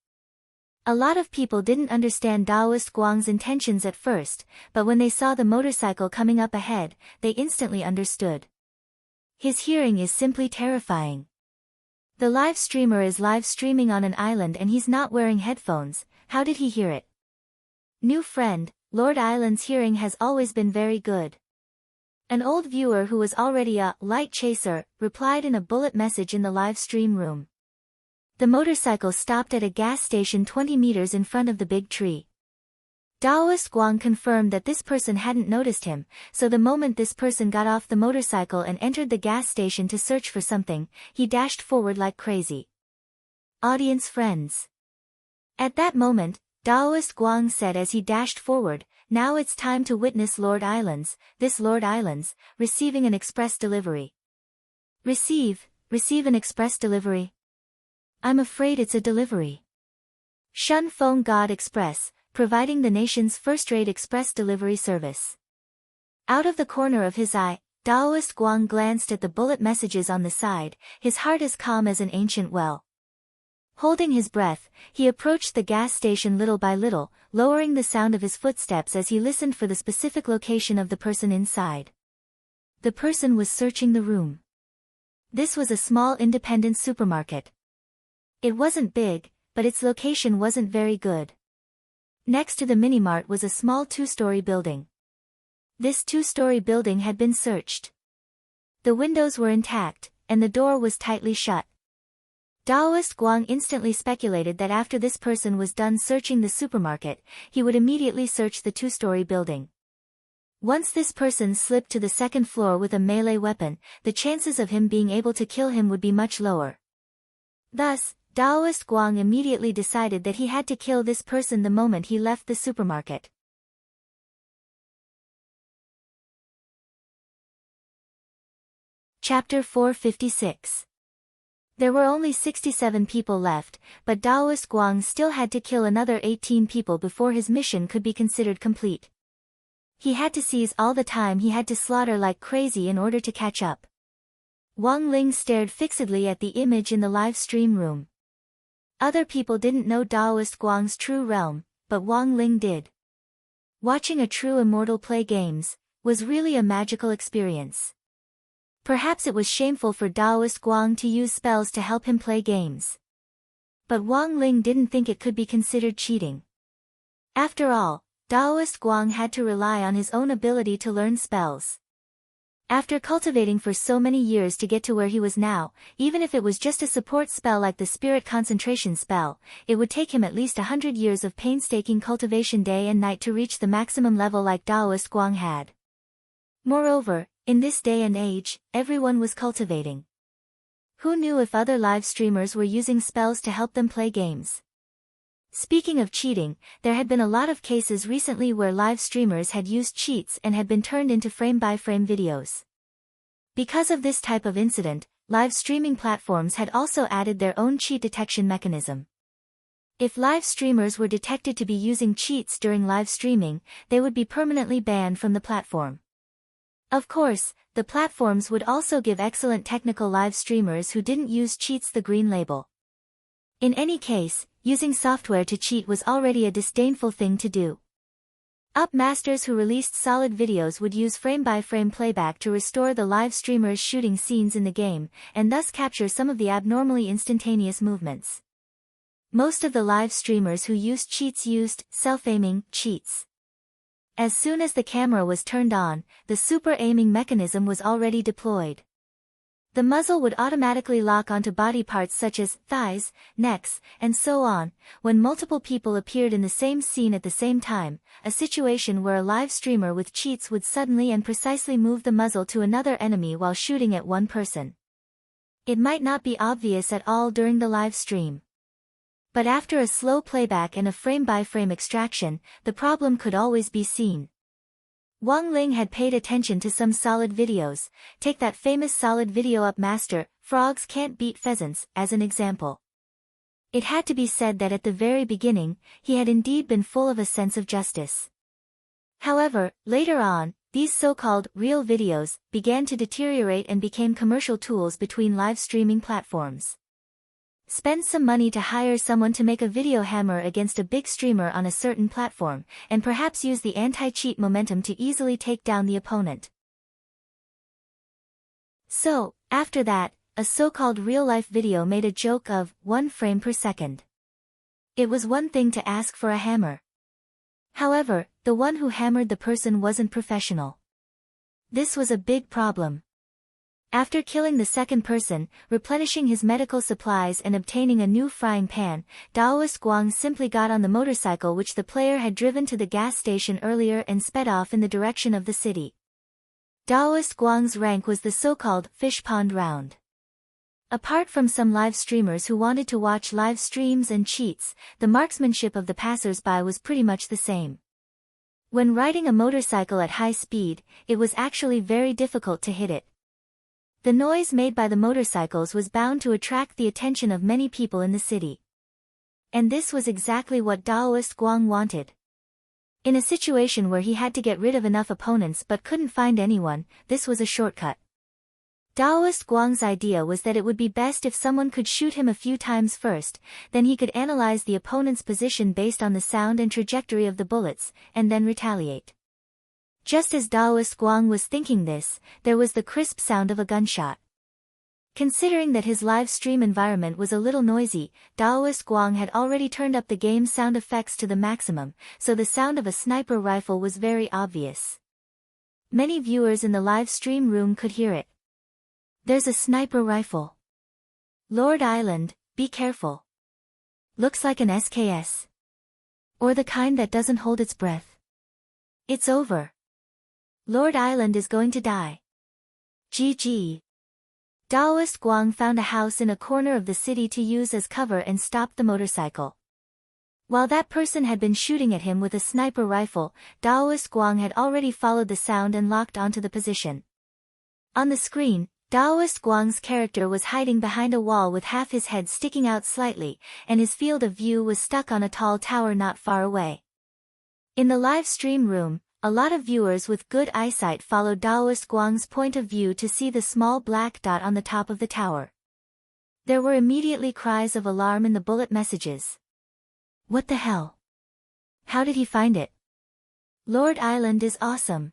A lot of people didn't understand Daoist Guang's intentions at first, but when they saw the motorcycle coming up ahead, they instantly understood. His hearing is simply terrifying. The live streamer is live streaming on an island and he's not wearing headphones. How did he hear it? New friend, Lord Island's hearing has always been very good. An old viewer who was already a light chaser replied in a bullet message in the live stream room. The motorcycle stopped at a gas station 20 meters in front of the big tree. Daoist Guang confirmed that this person hadn't noticed him, so the moment this person got off the motorcycle and entered the gas station to search for something, he dashed forward like crazy. Audience friends. At that moment, Daoist Guang said as he dashed forward, "Now it's time to witness Lord Islands, this Lord Islands, receiving an express delivery." Receive an express delivery? I'm afraid it's a delivery. Shun Feng God Express, providing the nation's first-rate express delivery service. Out of the corner of his eye, Daoist Guang glanced at the bullet messages on the side, his heart as calm as an ancient well. Holding his breath, he approached the gas station little by little, lowering the sound of his footsteps as he listened for the specific location of the person inside. The person was searching the room. This was a small independent supermarket. It wasn't big, but its location wasn't very good. Next to the minimart was a small two-story building. This two-story building had been searched. The windows were intact, and the door was tightly shut. Daoist Guang instantly speculated that after this person was done searching the supermarket, he would immediately search the two-story building. Once this person slipped to the second floor with a melee weapon, the chances of him being able to kill him would be much lower. Thus, Daoist Guang immediately decided that he had to kill this person the moment he left the supermarket. Chapter 456. There were only 67 people left, but Daoist Guang still had to kill another 18 people before his mission could be considered complete. He had to seize all the time he had to slaughter like crazy in order to catch up. Wang Ling stared fixedly at the image in the live stream room. Other people didn't know Daoist Guang's true realm, but Wang Ling did. Watching a true immortal play games was really a magical experience. Perhaps it was shameful for Daoist Guang to use spells to help him play games. But Wang Ling didn't think it could be considered cheating. After all, Daoist Guang had to rely on his own ability to learn spells. After cultivating for so many years to get to where he was now, even if it was just a support spell like the Spirit Concentration spell, it would take him at least 100 years of painstaking cultivation day and night to reach the maximum level like Daoist Guang had. Moreover, in this day and age, everyone was cultivating. Who knew if other live streamers were using spells to help them play games? Speaking of cheating, there had been a lot of cases recently where live streamers had used cheats and had been turned into frame-by-frame videos. Because of this type of incident, live streaming platforms had also added their own cheat detection mechanism. If live streamers were detected to be using cheats during live streaming, they would be permanently banned from the platform. Of course, the platforms would also give excellent technical live streamers who didn't use cheats the green label. In any case, using software to cheat was already a disdainful thing to do. Up masters who released solid videos would use frame-by-frame playback to restore the live streamer's shooting scenes in the game, and thus capture some of the abnormally instantaneous movements. Most of the live streamers who used cheats used self-aiming cheats. As soon as the camera was turned on, the super aiming mechanism was already deployed. The muzzle would automatically lock onto body parts such as thighs, necks, and so on, when multiple people appeared in the same scene at the same time, a situation where a live streamer with cheats would suddenly and precisely move the muzzle to another enemy while shooting at one person. It might not be obvious at all during the live stream. But after a slow playback and a frame-by-frame extraction, the problem could always be seen. Wang Ling had paid attention to some solid videos. Take that famous solid video up master, Frogs Can't Beat Pheasants, as an example. It had to be said that at the very beginning, he had indeed been full of a sense of justice. However, later on, these so-called real videos began to deteriorate and became commercial tools between live streaming platforms. Spend some money to hire someone to make a video hammer against a big streamer on a certain platform, and perhaps use the anti-cheat momentum to easily take down the opponent. So, after that, a so-called real-life video made a joke of 1 frame per second. It was one thing to ask for a hammer. However, the one who hammered the person wasn't professional. This was a big problem. After killing the second person, replenishing his medical supplies and obtaining a new frying pan, Daoist Guang simply got on the motorcycle which the player had driven to the gas station earlier and sped off in the direction of the city. Daoist Guang's rank was the so-called fish pond round. Apart from some live streamers who wanted to watch live streams and cheats, the marksmanship of the passers-by was pretty much the same. When riding a motorcycle at high speed, it was actually very difficult to hit it. The noise made by the motorcycles was bound to attract the attention of many people in the city. And this was exactly what Daoist Guang wanted. In a situation where he had to get rid of enough opponents but couldn't find anyone, this was a shortcut. Daoist Guang's idea was that it would be best if someone could shoot him a few times first, then he could analyze the opponent's position based on the sound and trajectory of the bullets, and then retaliate. Just as Daoist Guang was thinking this, there was the crisp sound of a gunshot. Considering that his live stream environment was a little noisy, Daoist Guang had already turned up the game's sound effects to the maximum, so the sound of a sniper rifle was very obvious. Many viewers in the live stream room could hear it. There's a sniper rifle. Lord Island, be careful. Looks like an SKS. Or the kind that doesn't hold its breath. It's over. Lord Island is going to die. GG. Daoist Guang found a house in a corner of the city to use as cover and stopped the motorcycle. While that person had been shooting at him with a sniper rifle, Daoist Guang had already followed the sound and locked onto the position. On the screen, Daoist Guang's character was hiding behind a wall with half his head sticking out slightly, and his field of view was stuck on a tall tower not far away. In the live stream room, a lot of viewers with good eyesight followed Daoist Guang's point of view to see the small black dot on the top of the tower. There were immediately cries of alarm in the bullet messages. What the hell? How did he find it? Lord Island is awesome.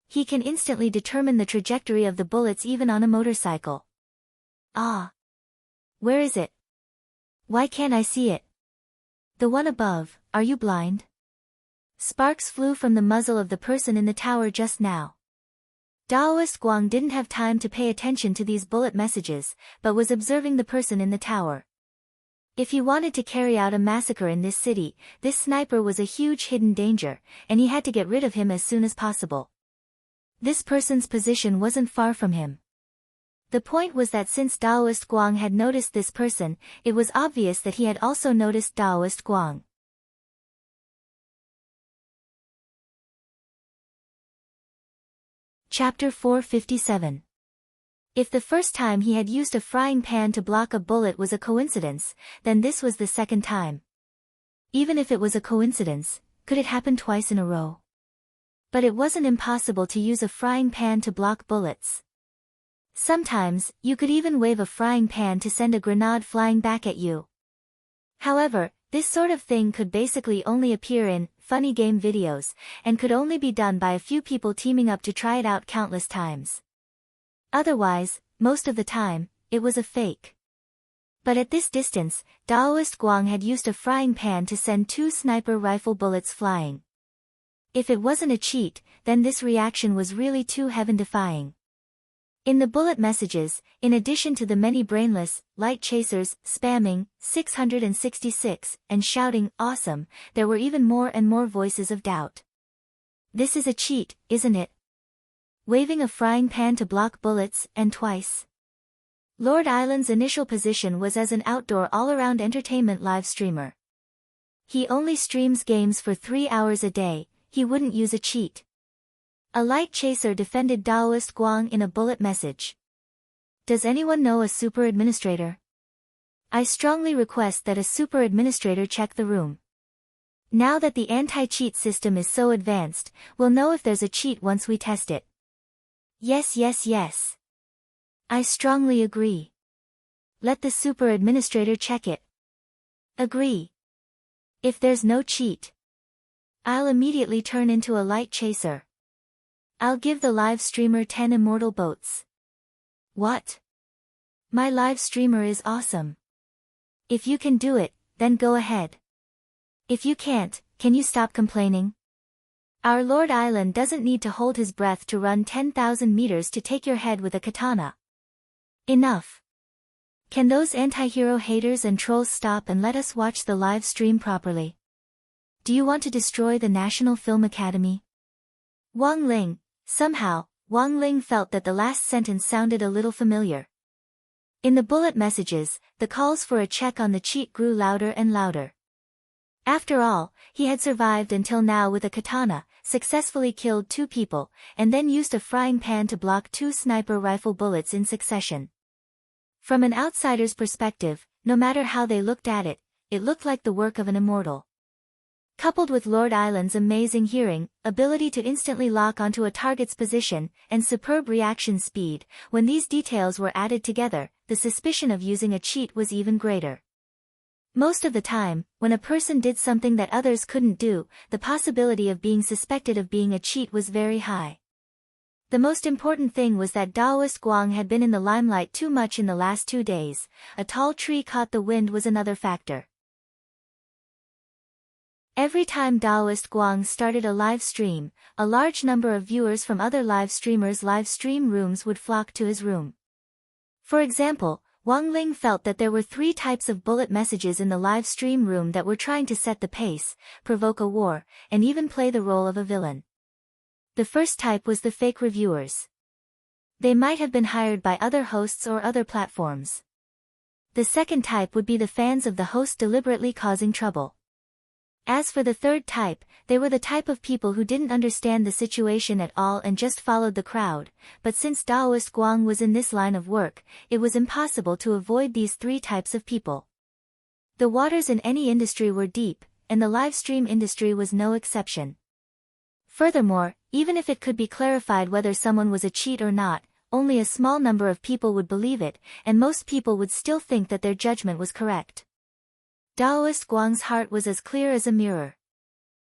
He can instantly determine the trajectory of the bullets even on a motorcycle. Ah. Where is it? Why can't I see it? The one above, are you blind? Sparks flew from the muzzle of the person in the tower just now. Daoist Guang didn't have time to pay attention to these bullet messages, but was observing the person in the tower. If he wanted to carry out a massacre in this city, this sniper was a huge hidden danger, and he had to get rid of him as soon as possible. This person's position wasn't far from him. The point was that since Daoist Guang had noticed this person, it was obvious that he had also noticed Daoist Guang. Chapter 457. If the first time he had used a frying pan to block a bullet was a coincidence, then this was the second time. Even if it was a coincidence, could it happen twice in a row? But it wasn't impossible to use a frying pan to block bullets. Sometimes, you could even wave a frying pan to send a grenade flying back at you. However, this sort of thing could basically only appear in funny game videos, and could only be done by a few people teaming up to try it out countless times. Otherwise, most of the time, it was a fake. But at this distance, Daoist Guang had used a frying pan to send 2 sniper rifle bullets flying. If it wasn't a cheat, then this reaction was really too heaven-defying. In the bullet messages, in addition to the many brainless, light chasers, spamming, 666, and shouting, awesome, there were even more and more voices of doubt. This is a cheat, isn't it? Waving a frying pan to block bullets, and twice. Lord Island's initial position was as an outdoor all-around entertainment live streamer. He only streams games for 3 hours a day, he wouldn't use a cheat. A light chaser defended Daoist Guang in a bullet message. Does anyone know a super administrator? I strongly request that a super administrator check the room. Now that the anti-cheat system is so advanced, we'll know if there's a cheat once we test it. Yes, yes, yes. I strongly agree. Let the super administrator check it. Agree. If there's no cheat, I'll immediately turn into a light chaser. I'll give the live streamer 10 immortal boats. What? My live streamer is awesome. If you can do it, then go ahead. If you can't, can you stop complaining? Our Lord Island doesn't need to hold his breath to run 10,000 meters to take your head with a katana. Enough. Can those anti-hero haters and trolls stop and let us watch the live stream properly? Do you want to destroy the National Film Academy? Wang Ling. Somehow, Wang Ling felt that the last sentence sounded a little familiar. In the bullet messages, the calls for a check on the cheat grew louder and louder. After all, he had survived until now with a katana, successfully killed 2 people, and then used a frying pan to block 2 sniper rifle bullets in succession. From an outsider's perspective, no matter how they looked at it, it looked like the work of an immortal. Coupled with Lord Island's amazing hearing, ability to instantly lock onto a target's position, and superb reaction speed, when these details were added together, the suspicion of using a cheat was even greater. Most of the time, when a person did something that others couldn't do, the possibility of being suspected of being a cheat was very high. The most important thing was that Daoist Guang had been in the limelight too much in the last 2 days. A tall tree caught the wind was another factor. Every time Daoist Guang started a live stream, a large number of viewers from other live streamers' live stream rooms would flock to his room. For example, Wang Ling felt that there were 3 types of bullet messages in the live stream room that were trying to set the pace, provoke a war, and even play the role of a villain. The first type was the fake reviewers. They might have been hired by other hosts or other platforms. The second type would be the fans of the host deliberately causing trouble. As for the third type, they were the type of people who didn't understand the situation at all and just followed the crowd, but since Daoist Guang was in this line of work, it was impossible to avoid these 3 types of people. The waters in any industry were deep, and the live stream industry was no exception. Furthermore, even if it could be clarified whether someone was a cheat or not, only a small number of people would believe it, and most people would still think that their judgment was correct. Daoist Guang's heart was as clear as a mirror.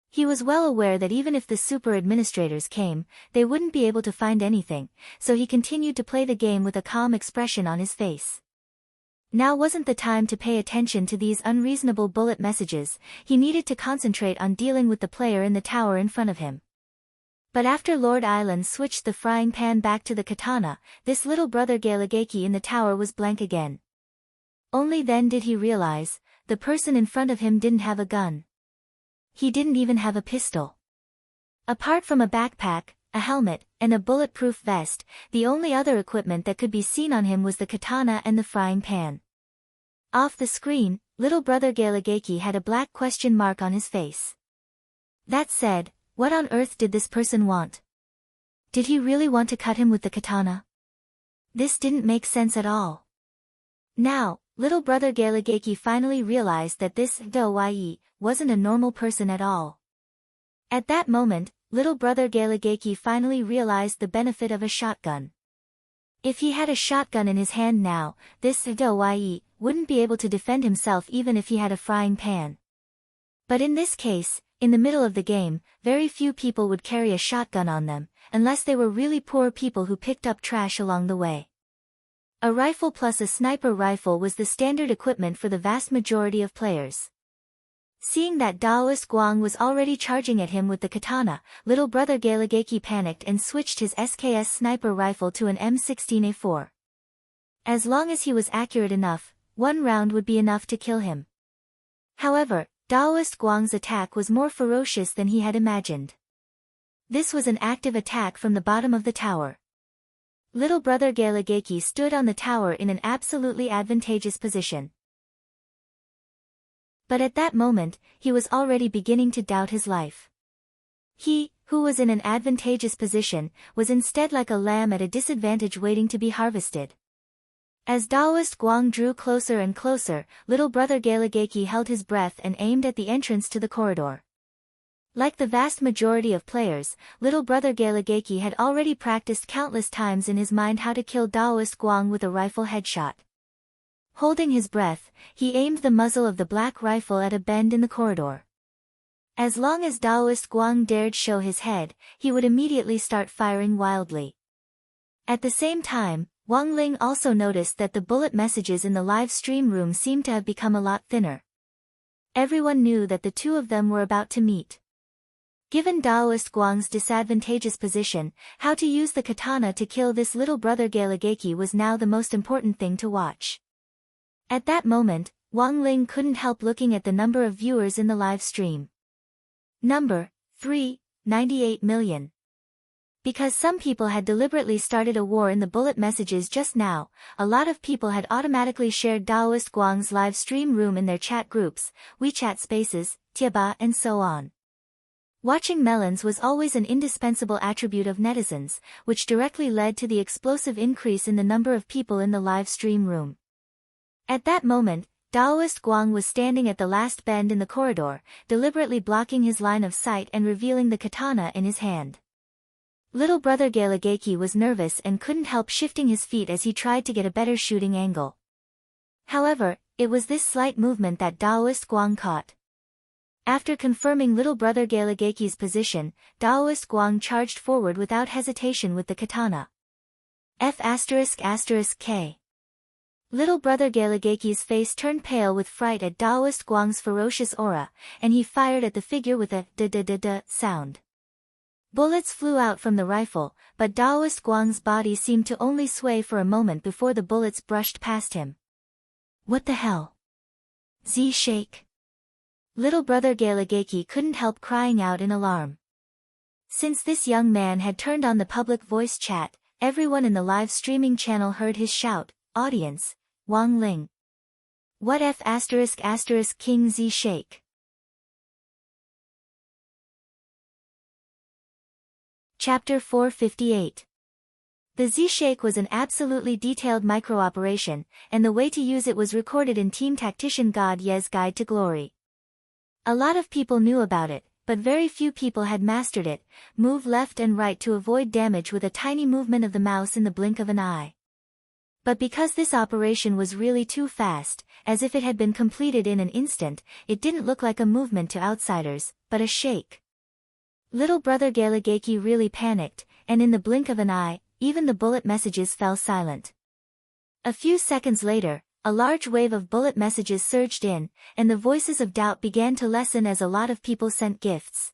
He was well aware that even if the super administrators came, they wouldn't be able to find anything, so he continued to play the game with a calm expression on his face. Now wasn't the time to pay attention to these unreasonable bullet messages, he needed to concentrate on dealing with the player in the tower in front of him. But after Lord Island switched the frying pan back to the katana, this little brother Galagaki in the tower was blank again. Only then did he realize, the person in front of him didn't have a gun. He didn't even have a pistol. Apart from a backpack, a helmet, and a bulletproof vest, the only other equipment that could be seen on him was the katana and the frying pan. Off the screen, little brother Galagaki had a black question mark on his face. That said, what on earth did this person want? Did he really want to cut him with the katana? This didn't make sense at all. Now, little brother Galagaki finally realized that this Doi wasn't a normal person at all. At that moment, little brother Galagaki finally realized the benefit of a shotgun. If he had a shotgun in his hand now, this Doi wouldn't be able to defend himself even if he had a frying pan. But in this case, in the middle of the game, very few people would carry a shotgun on them, unless they were really poor people who picked up trash along the way. A rifle plus a sniper rifle was the standard equipment for the vast majority of players. Seeing that Daoist Guang was already charging at him with the katana, little brother Galageki panicked and switched his SKS sniper rifle to an M16A4. As long as he was accurate enough, one round would be enough to kill him. However, Daoist Guang's attack was more ferocious than he had imagined. This was an active attack from the bottom of the tower. Little brother Galageki stood on the tower in an absolutely advantageous position. But at that moment, he was already beginning to doubt his life. He, who was in an advantageous position, was instead like a lamb at a disadvantage waiting to be harvested. As Daoist Guang drew closer and closer, little brother Galageki held his breath and aimed at the entrance to the corridor. Like the vast majority of players, little brother Galageki had already practiced countless times in his mind how to kill Daoist Guang with a rifle headshot. Holding his breath, he aimed the muzzle of the black rifle at a bend in the corridor. As long as Daoist Guang dared show his head, he would immediately start firing wildly. At the same time, Wang Ling also noticed that the bullet messages in the live stream room seemed to have become a lot thinner. Everyone knew that the two of them were about to meet. Given Daoist Guang's disadvantageous position, how to use the katana to kill this little brother Galageki was now the most important thing to watch. At that moment, Wang Ling couldn't help looking at the number of viewers in the live stream. Number 398 million. Because some people had deliberately started a war in the bullet messages just now, a lot of people had automatically shared Daoist Guang's live stream room in their chat groups, WeChat spaces, Tieba and so on. Watching melons was always an indispensable attribute of netizens, which directly led to the explosive increase in the number of people in the live stream room. At that moment, Daoist Guang was standing at the last bend in the corridor, deliberately blocking his line of sight and revealing the katana in his hand. Little brother Galageki was nervous and couldn't help shifting his feet as he tried to get a better shooting angle. However, it was this slight movement that Daoist Guang caught. After confirming little brother Galageki's position, Daoist Guang charged forward without hesitation with the katana. F***K. Little brother Galageki's face turned pale with fright at Daoist Guang's ferocious aura, and he fired at the figure with a d-d-d-d sound. Bullets flew out from the rifle, but Daoist Guang's body seemed to only sway for a moment before the bullets brushed past him. What the hell? Z-shake. Little brother Galageki couldn't help crying out in alarm. Since this young man had turned on the public voice chat, everyone in the live streaming channel heard his shout, "Audience, Wang Ling. What F*** King Z-shake?" Chapter 458. The Z-shake was an absolutely detailed micro-operation, and the way to use it was recorded in Team Tactician God Ye's Guide to Glory. A lot of people knew about it, but very few people had mastered it. Move left and right to avoid damage with a tiny movement of the mouse in the blink of an eye. But because this operation was really too fast, as if it had been completed in an instant, it didn't look like a movement to outsiders, but a shake. Little brother Galageki really panicked, and in the blink of an eye, even the bullet messages fell silent. A few seconds later, a large wave of bullet messages surged in, and the voices of doubt began to lessen as a lot of people sent gifts.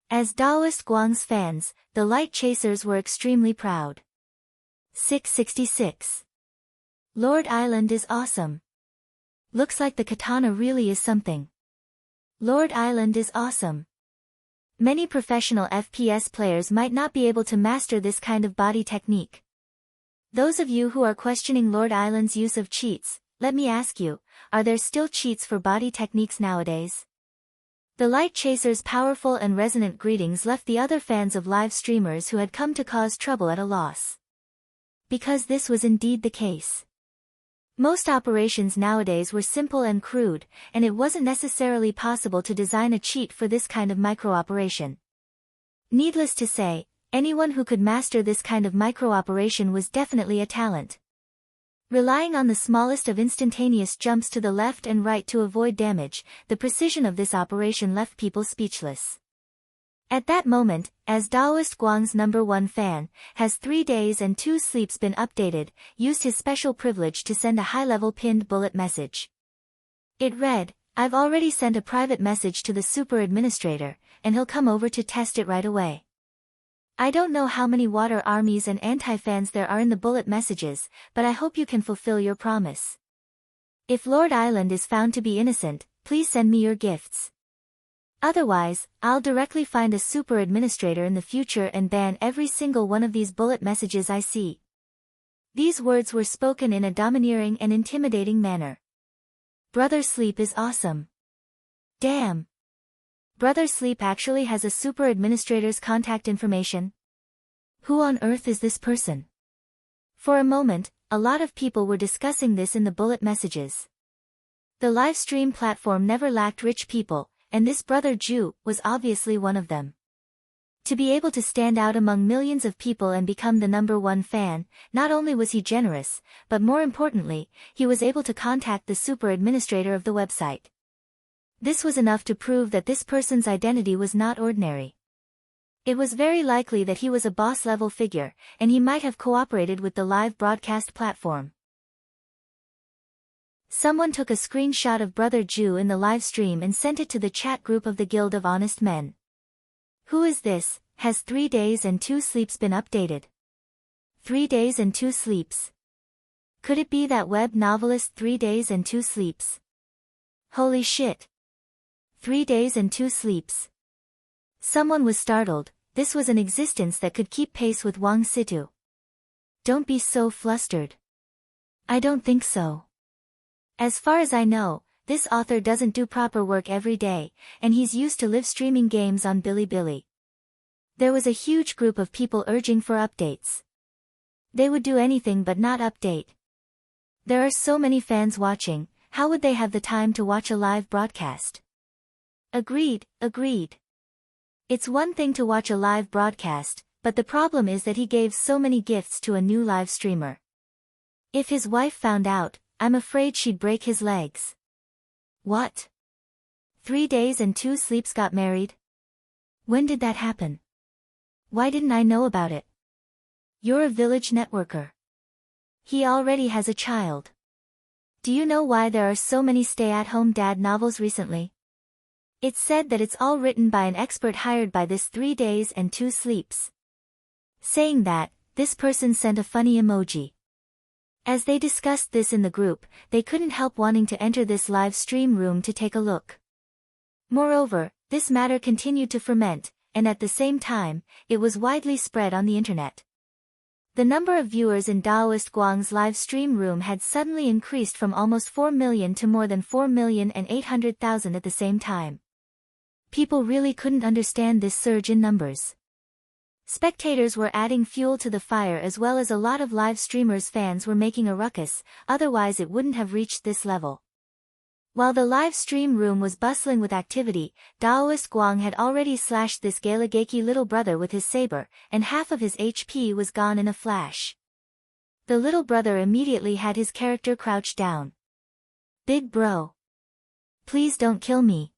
As Daoist Guang's fans, the light chasers were extremely proud. 666. Lord Island is awesome. Looks like the katana really is something. Lord Island is awesome. Many professional FPS players might not be able to master this kind of body technique. Those of you who are questioning Lord Island's use of cheats, let me ask you, are there still cheats for body techniques nowadays? The light chaser's powerful and resonant greetings left the other fans of live streamers who had come to cause trouble at a loss. Because this was indeed the case. Most operations nowadays were simple and crude, and it wasn't necessarily possible to design a cheat for this kind of micro-operation. Needless to say, anyone who could master this kind of micro-operation was definitely a talent. Relying on the smallest of instantaneous jumps to the left and right to avoid damage, the precision of this operation left people speechless. At that moment, as Daoist Guang's #1 fan, has 3 days and 2 sleeps been updated, used his special privilege to send a high-level pinned bullet message. It read, I've already sent a private message to the super administrator, and he'll come over to test it right away. I don't know how many water armies and anti-fans there are in the bullet messages, but I hope you can fulfill your promise. If Lord Island is found to be innocent, please send me your gifts. Otherwise, I'll directly find a super administrator in the future and ban every single one of these bullet messages I see. These words were spoken in a domineering and intimidating manner. Brother Sleep is awesome. Damn. Brother Sleep actually has a super administrator's contact information? Who on earth is this person? For a moment, a lot of people were discussing this in the bullet messages. The live stream platform never lacked rich people, and this brother Jew was obviously one of them. To be able to stand out among millions of people and become the #1 fan, not only was he generous, but more importantly, he was able to contact the super administrator of the website. This was enough to prove that this person's identity was not ordinary. It was very likely that he was a boss-level figure, and he might have cooperated with the live broadcast platform. Someone took a screenshot of Brother Jew in the live stream and sent it to the chat group of the Guild of Honest Men. Who is this? Has 3 days and 2 sleeps been updated? 3 days and 2 sleeps. Could it be that web novelist 3 days and 2 sleeps? Holy shit. 3 days and 2 sleeps. Someone was startled. This was an existence that could keep pace with Wang Situ. Don't be so flustered. I don't think so. As far as I know, this author doesn't do proper work every day, and he's used to live streaming games on Bilibili. There was a huge group of people urging for updates. They would do anything but not update. There are so many fans watching, how would they have the time to watch a live broadcast? Agreed. It's one thing to watch a live broadcast, but the problem is that he gave so many gifts to a new live streamer. If his wife found out, I'm afraid she'd break his legs. What? 3 days and 2 sleeps got married? When did that happen? Why didn't I know about it? You're a village networker. He already has a child. Do you know why there are so many stay-at-home dad novels recently? It's said that it's all written by an expert hired by this 3 days and 2 sleeps. Saying that, this person sent a funny emoji. As they discussed this in the group, they couldn't help wanting to enter this live stream room to take a look. Moreover, this matter continued to ferment, and at the same time, it was widely spread on the internet. The number of viewers in Daoist Guang's live stream room had suddenly increased from almost 4 million to more than 4,800,000 at the same time. People really couldn't understand this surge in numbers. Spectators were adding fuel to the fire as well as a lot of live streamers' fans were making a ruckus, otherwise it wouldn't have reached this level. While the live stream room was bustling with activity, Daoist Guang had already slashed this Galageki little brother with his saber, and half of his HP was gone in a flash. The little brother immediately had his character crouched down. Big bro. Please don't kill me.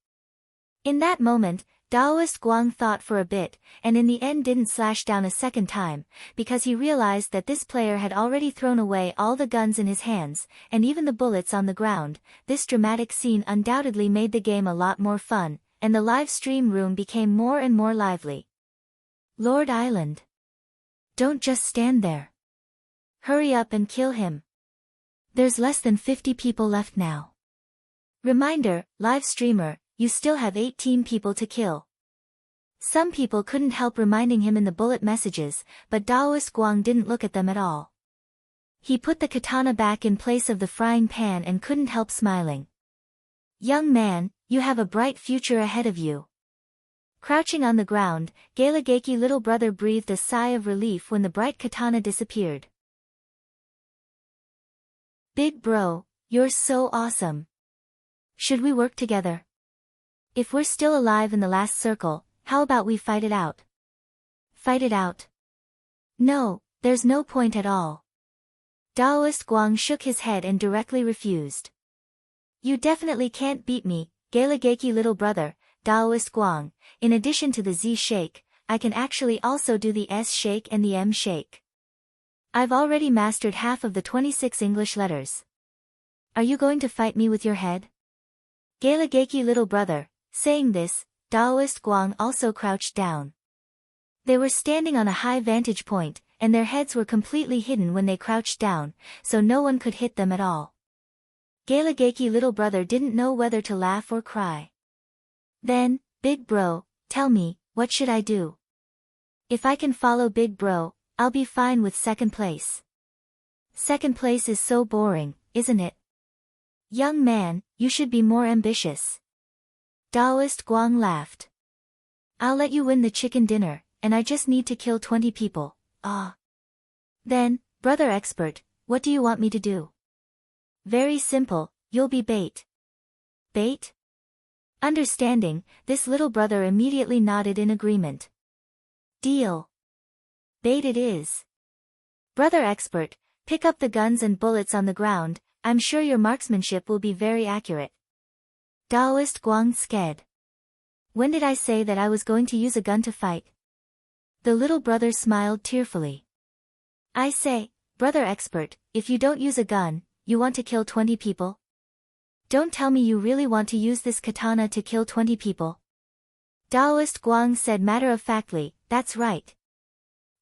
In that moment, Daoist Guang thought for a bit, and in the end didn't slash down a second time, because he realized that this player had already thrown away all the guns in his hands, and even the bullets on the ground. This dramatic scene undoubtedly made the game a lot more fun, and the live stream room became more and more lively. Lord Island. Don't just stand there. Hurry up and kill him. There's less than 50 people left now. Reminder, live streamer, you still have 18 people to kill. Some people couldn't help reminding him in the bullet messages, but Daoist Guang didn't look at them at all. He put the katana back in place of the frying pan and couldn't help smiling. Young man, you have a bright future ahead of you. Crouching on the ground, Galageki little brother breathed a sigh of relief when the bright katana disappeared. Big bro, you're so awesome. Should we work together? If we're still alive in the last circle, how about we fight it out? Fight it out? No, there's no point at all. Daoist Guang shook his head and directly refused. You definitely can't beat me, Galageki little brother, Daoist Guang. In addition to the Z shake, I can actually also do the S shake and the M shake. I've already mastered half of the 26 English letters. Are you going to fight me with your head? Galagaki little brother. Saying this, Daoist Guang also crouched down. They were standing on a high vantage point, and their heads were completely hidden when they crouched down, so no one could hit them at all. Galagaki little brother didn't know whether to laugh or cry. Then, Big Bro, tell me, what should I do? If I can follow Big Bro, I'll be fine with second place. Second place is so boring, isn't it? Young man, you should be more ambitious. Daoist Guang laughed. I'll let you win the chicken dinner, and I just need to kill 20 people. Ah. Then, brother expert, what do you want me to do? Very simple, you'll be bait. Bait? Understanding, this little brother immediately nodded in agreement. Deal. Bait it is. Brother expert, pick up the guns and bullets on the ground, I'm sure your marksmanship will be very accurate. Daoist Guang sked. When did I say that I was going to use a gun to fight? The little brother smiled tearfully. I say, brother expert, if you don't use a gun, you want to kill 20 people? Don't tell me you really want to use this katana to kill 20 people. Daoist Guang said matter-of-factly, that's right.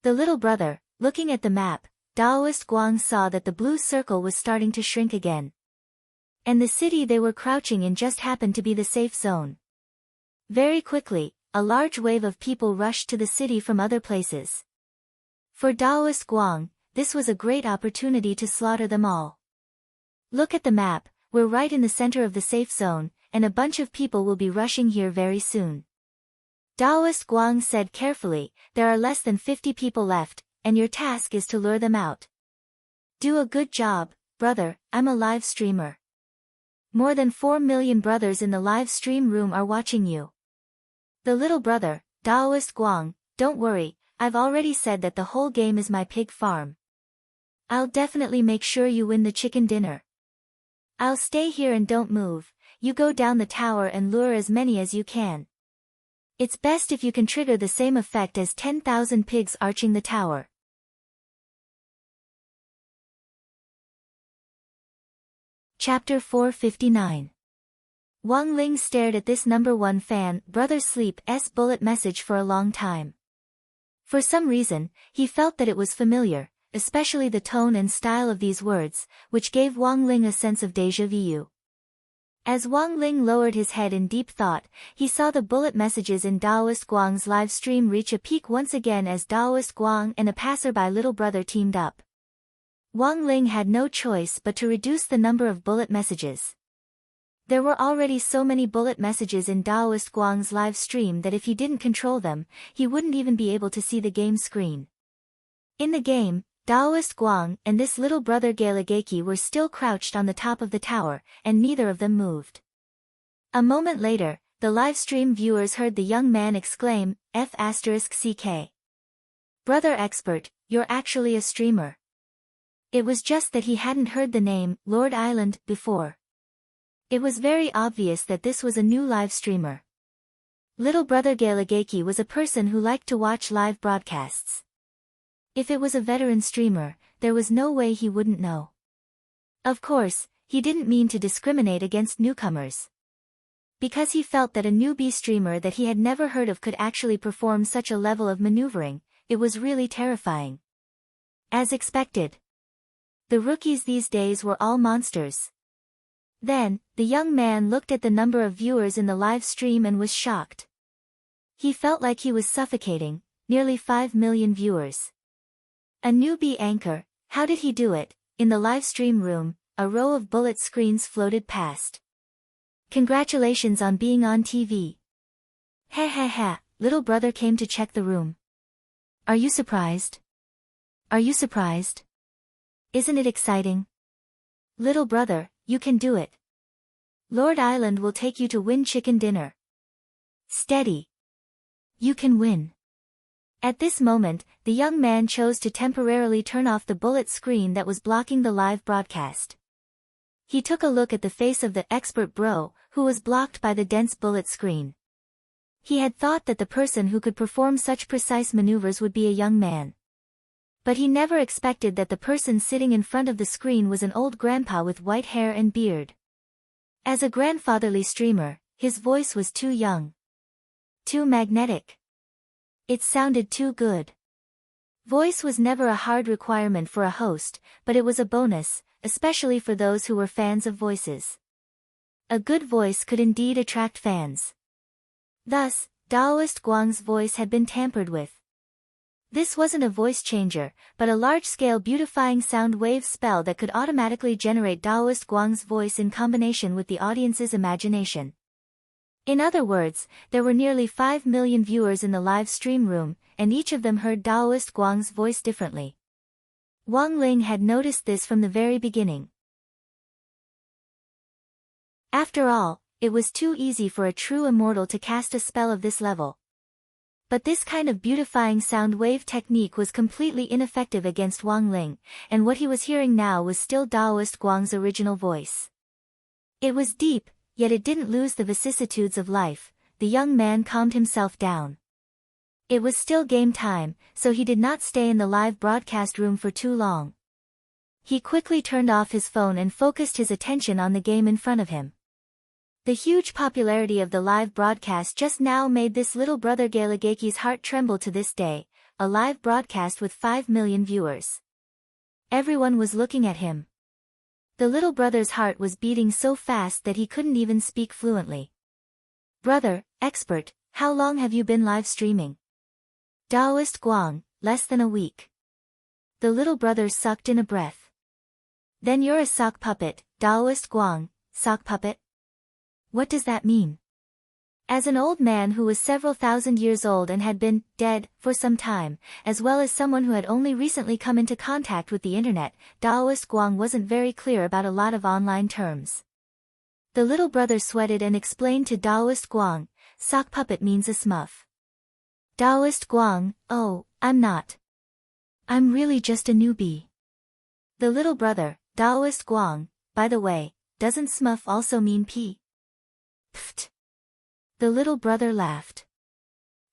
The little brother, looking at the map, Daoist Guang saw that the blue circle was starting to shrink again. And the city they were crouching in just happened to be the safe zone. Very quickly, a large wave of people rushed to the city from other places. For Daoist Guang, this was a great opportunity to slaughter them all. Look at the map, we're right in the center of the safe zone, and a bunch of people will be rushing here very soon. Daoist Guang said carefully, there are less than 50 people left, and your task is to lure them out. Do a good job, brother, I'm a live streamer. More than 4 million brothers in the live stream room are watching you. The little brother, Daoist Guang, don't worry, I've already said that the whole game is my pig farm. I'll definitely make sure you win the chicken dinner. I'll stay here and don't move, you go down the tower and lure as many as you can. It's best if you can trigger the same effect as 10,000 pigs arching the tower. Chapter 459. Wang Ling stared at this number 1 fan, Brother Sleep's bullet message for a long time. For some reason, he felt that it was familiar, especially the tone and style of these words, which gave Wang Ling a sense of déjà vu. As Wang Ling lowered his head in deep thought, he saw the bullet messages in Daoist Guang's live stream reach a peak once again as Daoist Guang and a passerby little brother teamed up. Wang Ling had no choice but to reduce the number of bullet messages. There were already so many bullet messages in Daoist Guang's live stream that if he didn't control them, he wouldn't even be able to see the game screen. In the game, Daoist Guang and this little brother Galagaki were still crouched on the top of the tower, and neither of them moved. A moment later, the live stream viewers heard the young man exclaim, F***CK. Brother expert, you're actually a streamer. It was just that he hadn't heard the name, Lord Island, before. It was very obvious that this was a new live streamer. Little brother Galagaki was a person who liked to watch live broadcasts. If it was a veteran streamer, there was no way he wouldn't know. Of course, he didn't mean to discriminate against newcomers. Because he felt that a newbie streamer that he had never heard of could actually perform such a level of maneuvering, it was really terrifying. As expected. The rookies these days were all monsters. Then, the young man looked at the number of viewers in the live stream and was shocked. He felt like he was suffocating, nearly 5 million viewers. A newbie anchor, how did he do it? In the live stream room, a row of bullet screens floated past. Congratulations on being on TV. Ha ha ha, little brother came to check the room. Are you surprised? Are you surprised? Isn't it exciting? Little brother, you can do it. Lord Island will take you to win chicken dinner. Steady. You can win. At this moment, the young man chose to temporarily turn off the bullet screen that was blocking the live broadcast. He took a look at the face of the expert bro, who was blocked by the dense bullet screen. He had thought that the person who could perform such precise maneuvers would be a young man. But he never expected that the person sitting in front of the screen was an old grandpa with white hair and beard. As a grandfatherly streamer, his voice was too young. Too magnetic. It sounded too good. Voice was never a hard requirement for a host, but it was a bonus, especially for those who were fans of voices. A good voice could indeed attract fans. Thus, Daoist Guang's voice had been tampered with. This wasn't a voice changer, but a large-scale beautifying sound wave spell that could automatically generate Daoist Guang's voice in combination with the audience's imagination. In other words, there were nearly 5 million viewers in the live stream room, and each of them heard Daoist Guang's voice differently. Wang Ling had noticed this from the very beginning. After all, it was too easy for a true immortal to cast a spell of this level. But this kind of beautifying sound wave technique was completely ineffective against Wang Ling, and what he was hearing now was still Daoist Guang's original voice. It was deep, yet it didn't lose the vicissitudes of life. The young man calmed himself down. It was still game time, so he did not stay in the live broadcast room for too long. He quickly turned off his phone and focused his attention on the game in front of him. The huge popularity of the live broadcast just now made this little brother Galegaki's heart tremble to this day, a live broadcast with 5 million viewers. Everyone was looking at him. The little brother's heart was beating so fast that he couldn't even speak fluently. Brother, expert, how long have you been live streaming? Daoist Guang, less than a week. The little brother sucked in a breath. Then you're a sock puppet, Daoist Guang, sock puppet? What does that mean? As an old man who was several thousand years old and had been dead for some time, as well as someone who had only recently come into contact with the internet, Daoist Guang wasn't very clear about a lot of online terms. The little brother sweated and explained to Daoist Guang, sock puppet means a smurf. Daoist Guang, oh, I'm not. I'm really just a newbie. The little brother, Daoist Guang, by the way, doesn't smurf also mean pee? Pfft. The little brother laughed.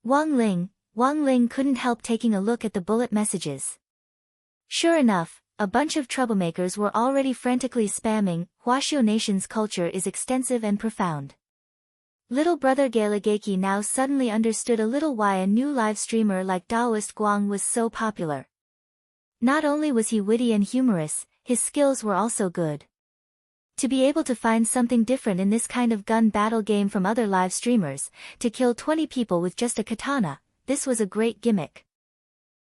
Wang Ling couldn't help taking a look at the bullet messages. Sure enough, a bunch of troublemakers were already frantically spamming, Huaxiu Nation's culture is extensive and profound. Little brother Galegaki now suddenly understood a little why a new live streamer like Daoist Guang was so popular. Not only was he witty and humorous, his skills were also good. To be able to find something different in this kind of gun battle game from other live streamers, to kill 20 people with just a katana, this was a great gimmick.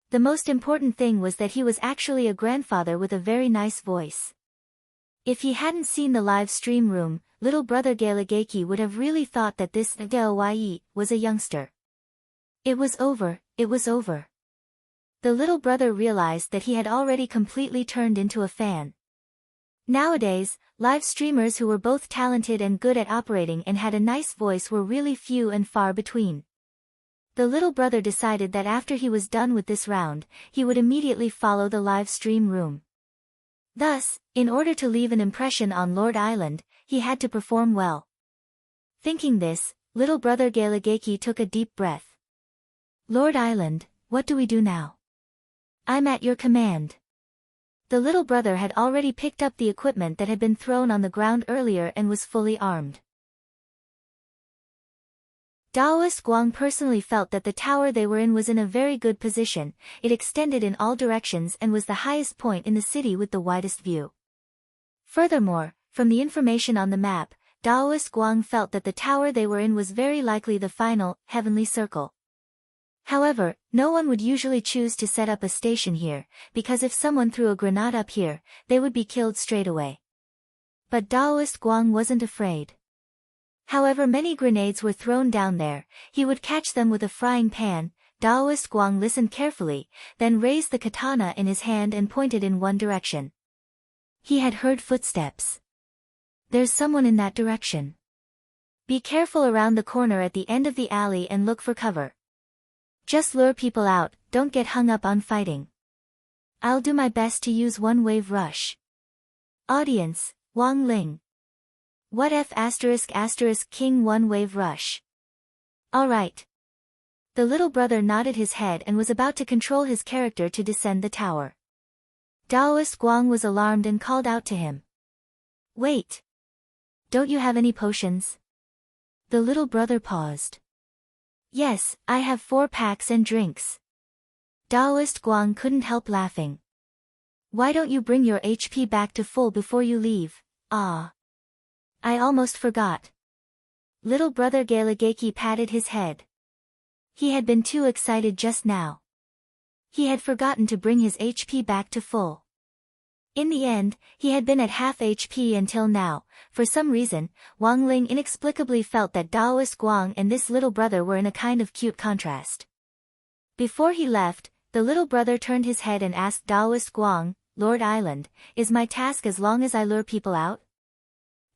The most important thing was that he was actually a grandfather with a very nice voice. If he hadn't seen the live stream room, little brother Galegaki would have really thought that this Daoyi was a youngster. It was over. The little brother realized that he had already completely turned into a fan. Nowadays, live streamers who were both talented and good at operating and had a nice voice were really few and far between. The little brother decided that after he was done with this round, he would immediately follow the live stream room. Thus, in order to leave an impression on Lord Island, he had to perform well. Thinking this, little brother Galegaki took a deep breath. Lord Island, what do we do now? I'm at your command. The little brother had already picked up the equipment that had been thrown on the ground earlier and was fully armed. Daoist Guang personally felt that the tower they were in was in a very good position. It extended in all directions and was the highest point in the city with the widest view. Furthermore, from the information on the map, Daoist Guang felt that the tower they were in was very likely the final, heavenly circle. However, no one would usually choose to set up a station here, because if someone threw a grenade up here, they would be killed straight away. But Daoist Guang wasn't afraid. However many grenades were thrown down there, he would catch them with a frying pan. Daoist Guang listened carefully, then raised the katana in his hand and pointed in one direction. He had heard footsteps. There's someone in that direction. Be careful around the corner at the end of the alley and look for cover. Just lure people out, don't get hung up on fighting. I'll do my best to use one-wave rush. Audience, Wang Ling. What F*** King one-wave rush? Alright. The little brother nodded his head and was about to control his character to descend the tower. Daoist Guang was alarmed and called out to him. Wait. don't you have any potions? The little brother paused. Yes, I have 4 packs and drinks. Taoist Guang couldn't help laughing. Why don't you bring your HP back to full before you leave? Ah. I almost forgot. Little brother Galageki patted his head. He had been too excited just now. He had forgotten to bring his HP back to full. In the end, he had been at half HP until now. For some reason, Wang Ling inexplicably felt that Taoist Guang and this little brother were in a kind of cute contrast. Before he left, the little brother turned his head and asked Taoist Guang, Lord Island, is my task as long as I lure people out?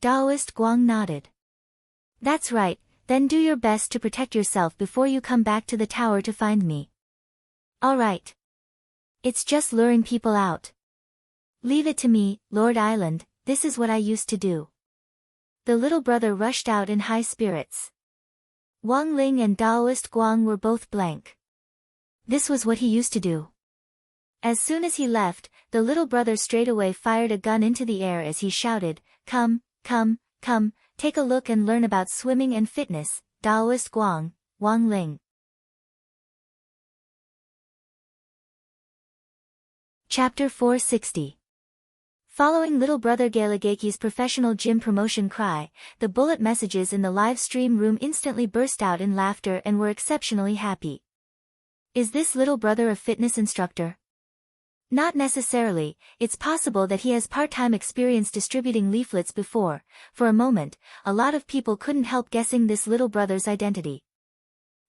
Taoist Guang nodded. That's right, then do your best to protect yourself before you come back to the tower to find me. Alright. It's just luring people out. Leave it to me, Lord Island, this is what I used to do. The little brother rushed out in high spirits. Wang Ling and Taoist Guang were both blank. This was what he used to do. As soon as he left, the little brother straightaway fired a gun into the air as he shouted, Come, come, come, take a look and learn about swimming and fitness, Taoist Guang, Wang Ling. Chapter 460. Following little brother Galageki's professional gym promotion cry, the bullet messages in the live stream room instantly burst out in laughter and were exceptionally happy. Is this little brother a fitness instructor? Not necessarily, it's possible that he has part-time experience distributing leaflets before. For a moment, a lot of people couldn't help guessing this little brother's identity.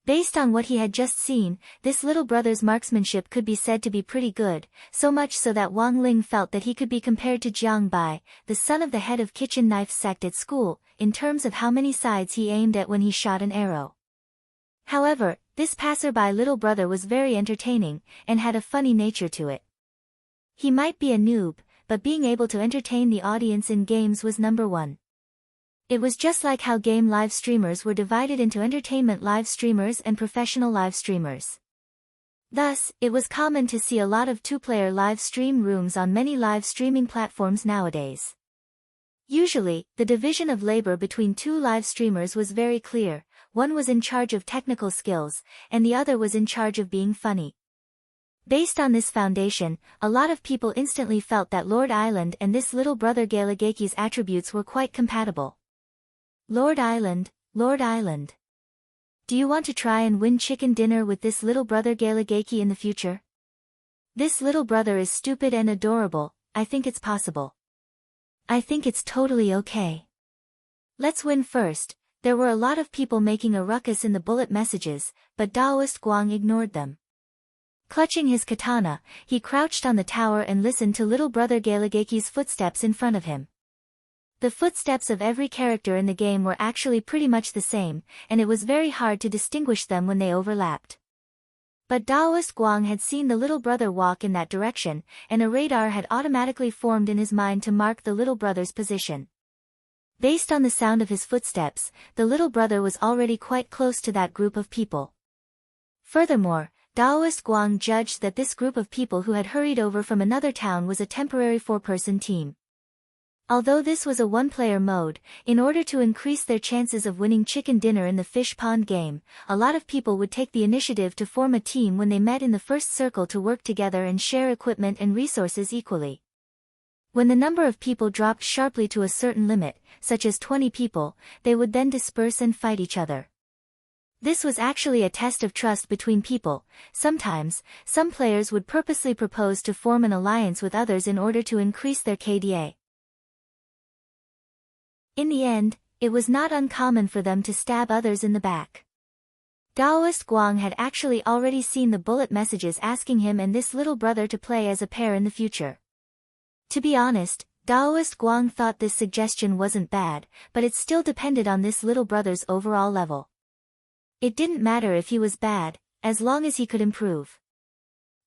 Based on what he had just seen, this little brother's marksmanship could be said to be pretty good, so much so that Wang Ling felt that he could be compared to Jiang Bai, the son of the head of kitchen knife sect at school, in terms of how many sides he aimed at when he shot an arrow. However, this passerby little brother was very entertaining, and had a funny nature to it. He might be a noob, but being able to entertain the audience in games was number one. It was just like how game live streamers were divided into entertainment live streamers and professional live streamers. Thus, it was common to see a lot of two-player live stream rooms on many live streaming platforms nowadays. Usually, the division of labor between two live streamers was very clear. One was in charge of technical skills, and the other was in charge of being funny. Based on this foundation, a lot of people instantly felt that Lord Island and this little brother Galageki's attributes were quite compatible. Lord Island, Lord Island. Do you want to try and win chicken dinner with this little brother Galageki in the future? This little brother is stupid and adorable, I think it's possible. I think it's totally okay. Let's win first. There were a lot of people making a ruckus in the bullet messages, but Taoist Guang ignored them. Clutching his katana, he crouched on the tower and listened to little brother Galageki's footsteps in front of him. The footsteps of every character in the game were actually pretty much the same, and it was very hard to distinguish them when they overlapped. But Taoist Guang had seen the little brother walk in that direction, and a radar had automatically formed in his mind to mark the little brother's position. Based on the sound of his footsteps, the little brother was already quite close to that group of people. Furthermore, Taoist Guang judged that this group of people who had hurried over from another town was a temporary 4-person team. Although this was a one-player mode, in order to increase their chances of winning chicken dinner in the fish pond game, a lot of people would take the initiative to form a team when they met in the first circle to work together and share equipment and resources equally. When the number of people dropped sharply to a certain limit, such as 20 people, they would then disperse and fight each other. This was actually a test of trust between people. Sometimes, some players would purposely propose to form an alliance with others in order to increase their KDA. In the end, it was not uncommon for them to stab others in the back. Taoist Guang had actually already seen the bullet messages asking him and this little brother to play as a pair in the future. To be honest, Taoist Guang thought this suggestion wasn't bad, but it still depended on this little brother's overall level. It didn't matter if he was bad, as long as he could improve.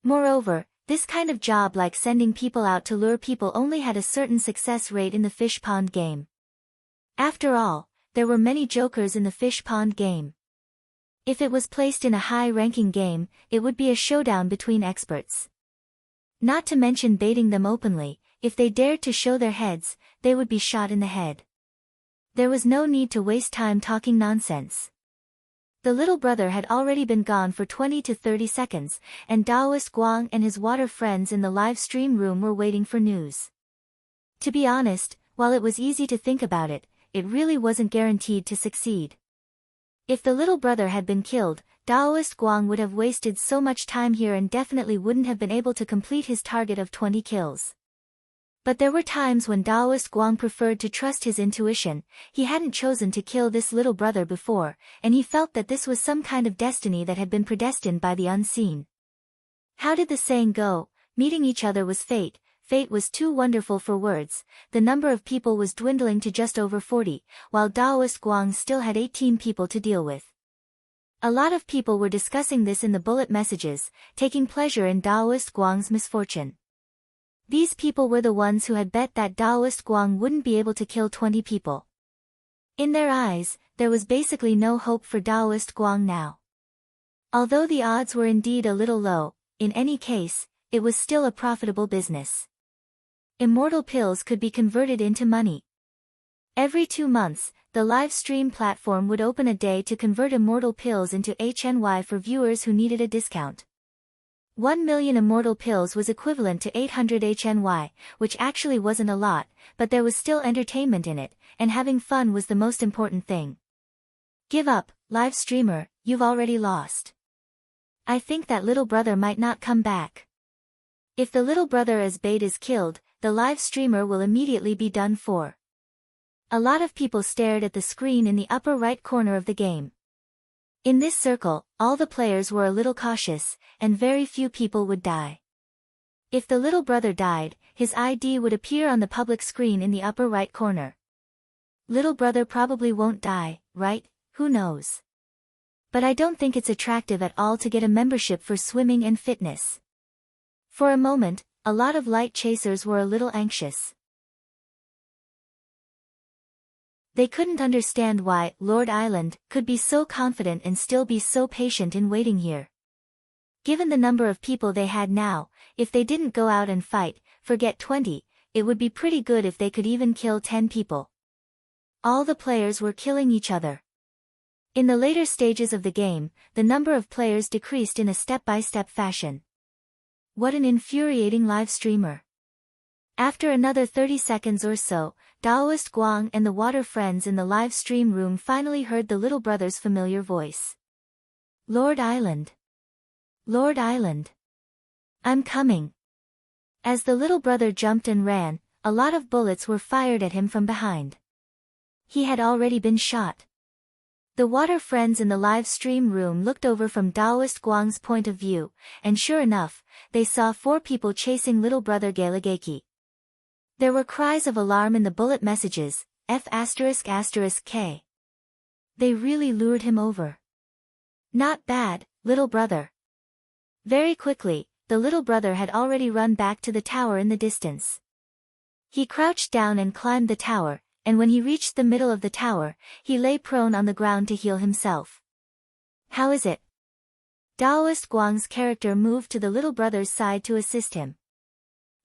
Moreover, this kind of job like sending people out to lure people only had a certain success rate in the fish pond game. After all, there were many jokers in the fish pond game. If it was placed in a high-ranking game, it would be a showdown between experts. Not to mention baiting them openly, if they dared to show their heads, they would be shot in the head. There was no need to waste time talking nonsense. The little brother had already been gone for 20 to 30 seconds, and Taoist Guang and his water friends in the live stream room were waiting for news. To be honest, while it was easy to think about it, it really wasn't guaranteed to succeed. If the little brother had been killed, Taoist Guang would have wasted so much time here and definitely wouldn't have been able to complete his target of 20 kills. But there were times when Taoist Guang preferred to trust his intuition. He hadn't chosen to kill this little brother before, and he felt that this was some kind of destiny that had been predestined by the unseen. How did the saying go? Meeting each other was fate. Fate was too wonderful for words. The number of people was dwindling to just over 40, while Taoist Guang still had 18 people to deal with. A lot of people were discussing this in the bullet messages, taking pleasure in Taoist Guang's misfortune. These people were the ones who had bet that Taoist Guang wouldn't be able to kill 20 people. In their eyes, there was basically no hope for Taoist Guang now. Although the odds were indeed a little low, in any case, it was still a profitable business. Immortal pills could be converted into money. Every 2 months, the live stream platform would open a day to convert immortal pills into HNY for viewers who needed a discount. 1 million immortal pills was equivalent to 800 HNY, which actually wasn't a lot, but there was still entertainment in it, and having fun was the most important thing. Give up, live streamer, you've already lost. I think that little brother might not come back. If the little brother as bait is killed, the live streamer will immediately be done for. A lot of people stared at the screen in the upper right corner of the game. In this circle, all the players were a little cautious, and very few people would die. If the little brother died, his ID would appear on the public screen in the upper right corner. Little brother probably won't die, right? Who knows? But I don't think it's attractive at all to get a membership for swimming and fitness. For a moment, a lot of light chasers were a little anxious. They couldn't understand why Lord Island could be so confident and still be so patient in waiting here. Given the number of people they had now, if they didn't go out and fight, forget 20, it would be pretty good if they could even kill 10 people. All the players were killing each other. In the later stages of the game, the number of players decreased in a step-by-step fashion. What an infuriating live streamer. After another 30 seconds or so, Taoist Guang and the water friends in the live stream room finally heard the little brother's familiar voice. Lord Island. Lord Island. I'm coming. As the little brother jumped and ran, a lot of bullets were fired at him from behind. He had already been shot. The water friends in the live stream room looked over from Taoist Guang's point of view, and sure enough, they saw 4 people chasing little brother Galagaki. There were cries of alarm in the bullet messages, F***K. They really lured him over. Not bad, little brother. Very quickly, the little brother had already run back to the tower in the distance. He crouched down and climbed the tower, and when he reached the middle of the tower, he lay prone on the ground to heal himself. How is it? Taoist Guang's character moved to the little brother's side to assist him.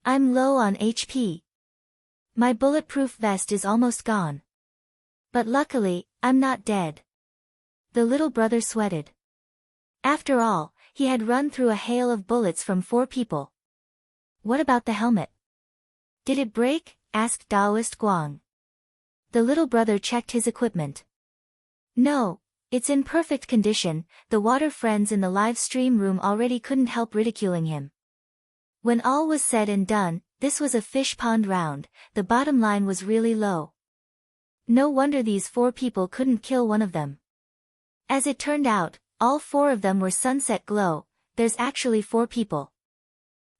I'm low on HP. My bulletproof vest is almost gone. But luckily, I'm not dead. The little brother sweated. After all, he had run through a hail of bullets from 4 people. What about the helmet? Did it break? Asked Taoist Guang. The little brother checked his equipment. No, it's in perfect condition. The water friends in the live stream room already couldn't help ridiculing him. When all was said and done, this was a fish pond round. The bottom line was really low. No wonder these 4 people couldn't kill one of them. As it turned out, all 4 of them were Sunset Glow. There's actually 4 people.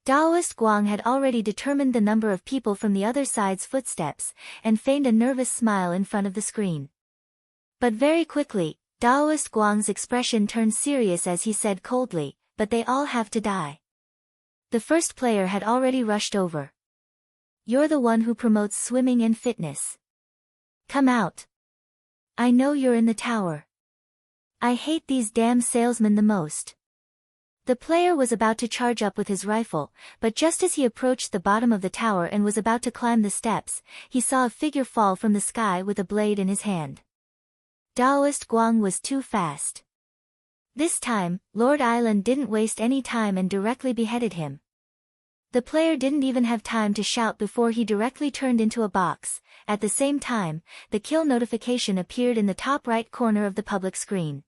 Taoist Guang had already determined the number of people from the other side's footsteps, and feigned a nervous smile in front of the screen. But very quickly, Taoist Guang's expression turned serious as he said coldly, but they all have to die. The first player had already rushed over. You're the one who promotes swimming and fitness. Come out. I know you're in the tower. I hate these damn salesmen the most. The player was about to charge up with his rifle, but just as he approached the bottom of the tower and was about to climb the steps, he saw a figure fall from the sky with a blade in his hand. Daoist Guang was too fast. This time, Lord Island didn't waste any time and directly beheaded him. The player didn't even have time to shout before he directly turned into a box. At the same time, the kill notification appeared in the top right corner of the public screen.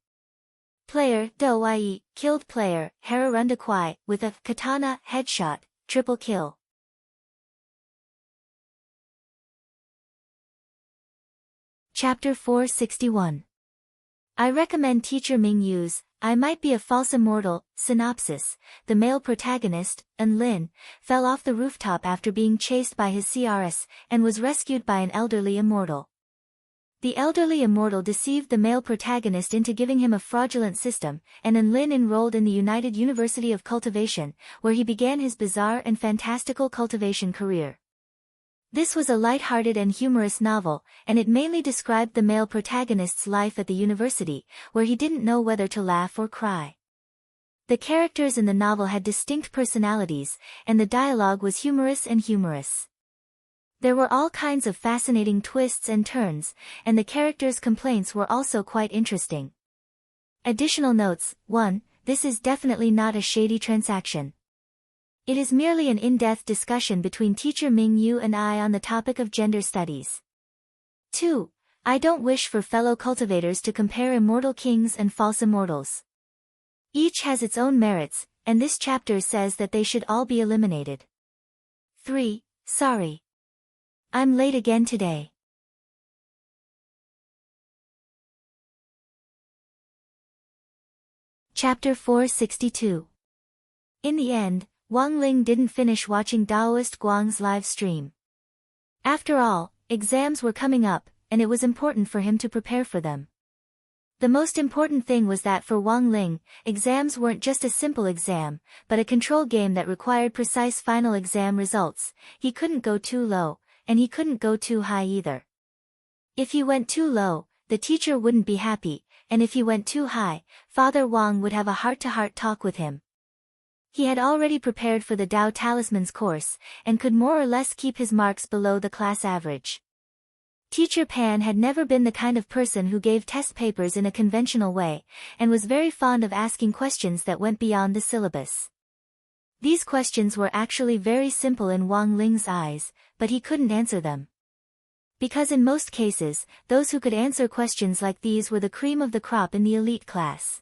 Player, Do Yi, killed player, Hera Runda Kwai, with a katana headshot, triple kill. Chapter 461. I recommend teacher Ming Yu's I Might Be a False Immortal. Synopsis: the male protagonist, Lin, fell off the rooftop after being chased by his CRS, and was rescued by an elderly immortal. The elderly immortal deceived the male protagonist into giving him a fraudulent system, and Lin enrolled in the United University of Cultivation, where he began his bizarre and fantastical cultivation career. This was a light-hearted and humorous novel, and it mainly described the male protagonist's life at the university, where he didn't know whether to laugh or cry. The characters in the novel had distinct personalities, and the dialogue was humorous. There were all kinds of fascinating twists and turns, and the characters' complaints were also quite interesting. Additional notes: 1. This is definitely not a shady transaction. It is merely an in-depth discussion between teacher Ming Yu and I on the topic of gender studies. 2. I don't wish for fellow cultivators to compare immortal kings and false immortals. Each has its own merits, and this chapter says that they should all be eliminated. 3. Sorry. I'm late again today. Chapter 462. In the end, Wang Ling didn't finish watching Daoist Guang's live stream. After all, exams were coming up, and it was important for him to prepare for them. The most important thing was that for Wang Ling, exams weren't just a simple exam, but a control game that required precise final exam results. He couldn't go too low, and he couldn't go too high either. If he went too low, the teacher wouldn't be happy, and if he went too high, Father Wang would have a heart-to-heart talk with him. He had already prepared for the Dao Talismans course, and could more or less keep his marks below the class average. Teacher Pan had never been the kind of person who gave test papers in a conventional way, and was very fond of asking questions that went beyond the syllabus. These questions were actually very simple in Wang Ling's eyes, but he couldn't answer them. Because in most cases, those who could answer questions like these were the cream of the crop in the elite class.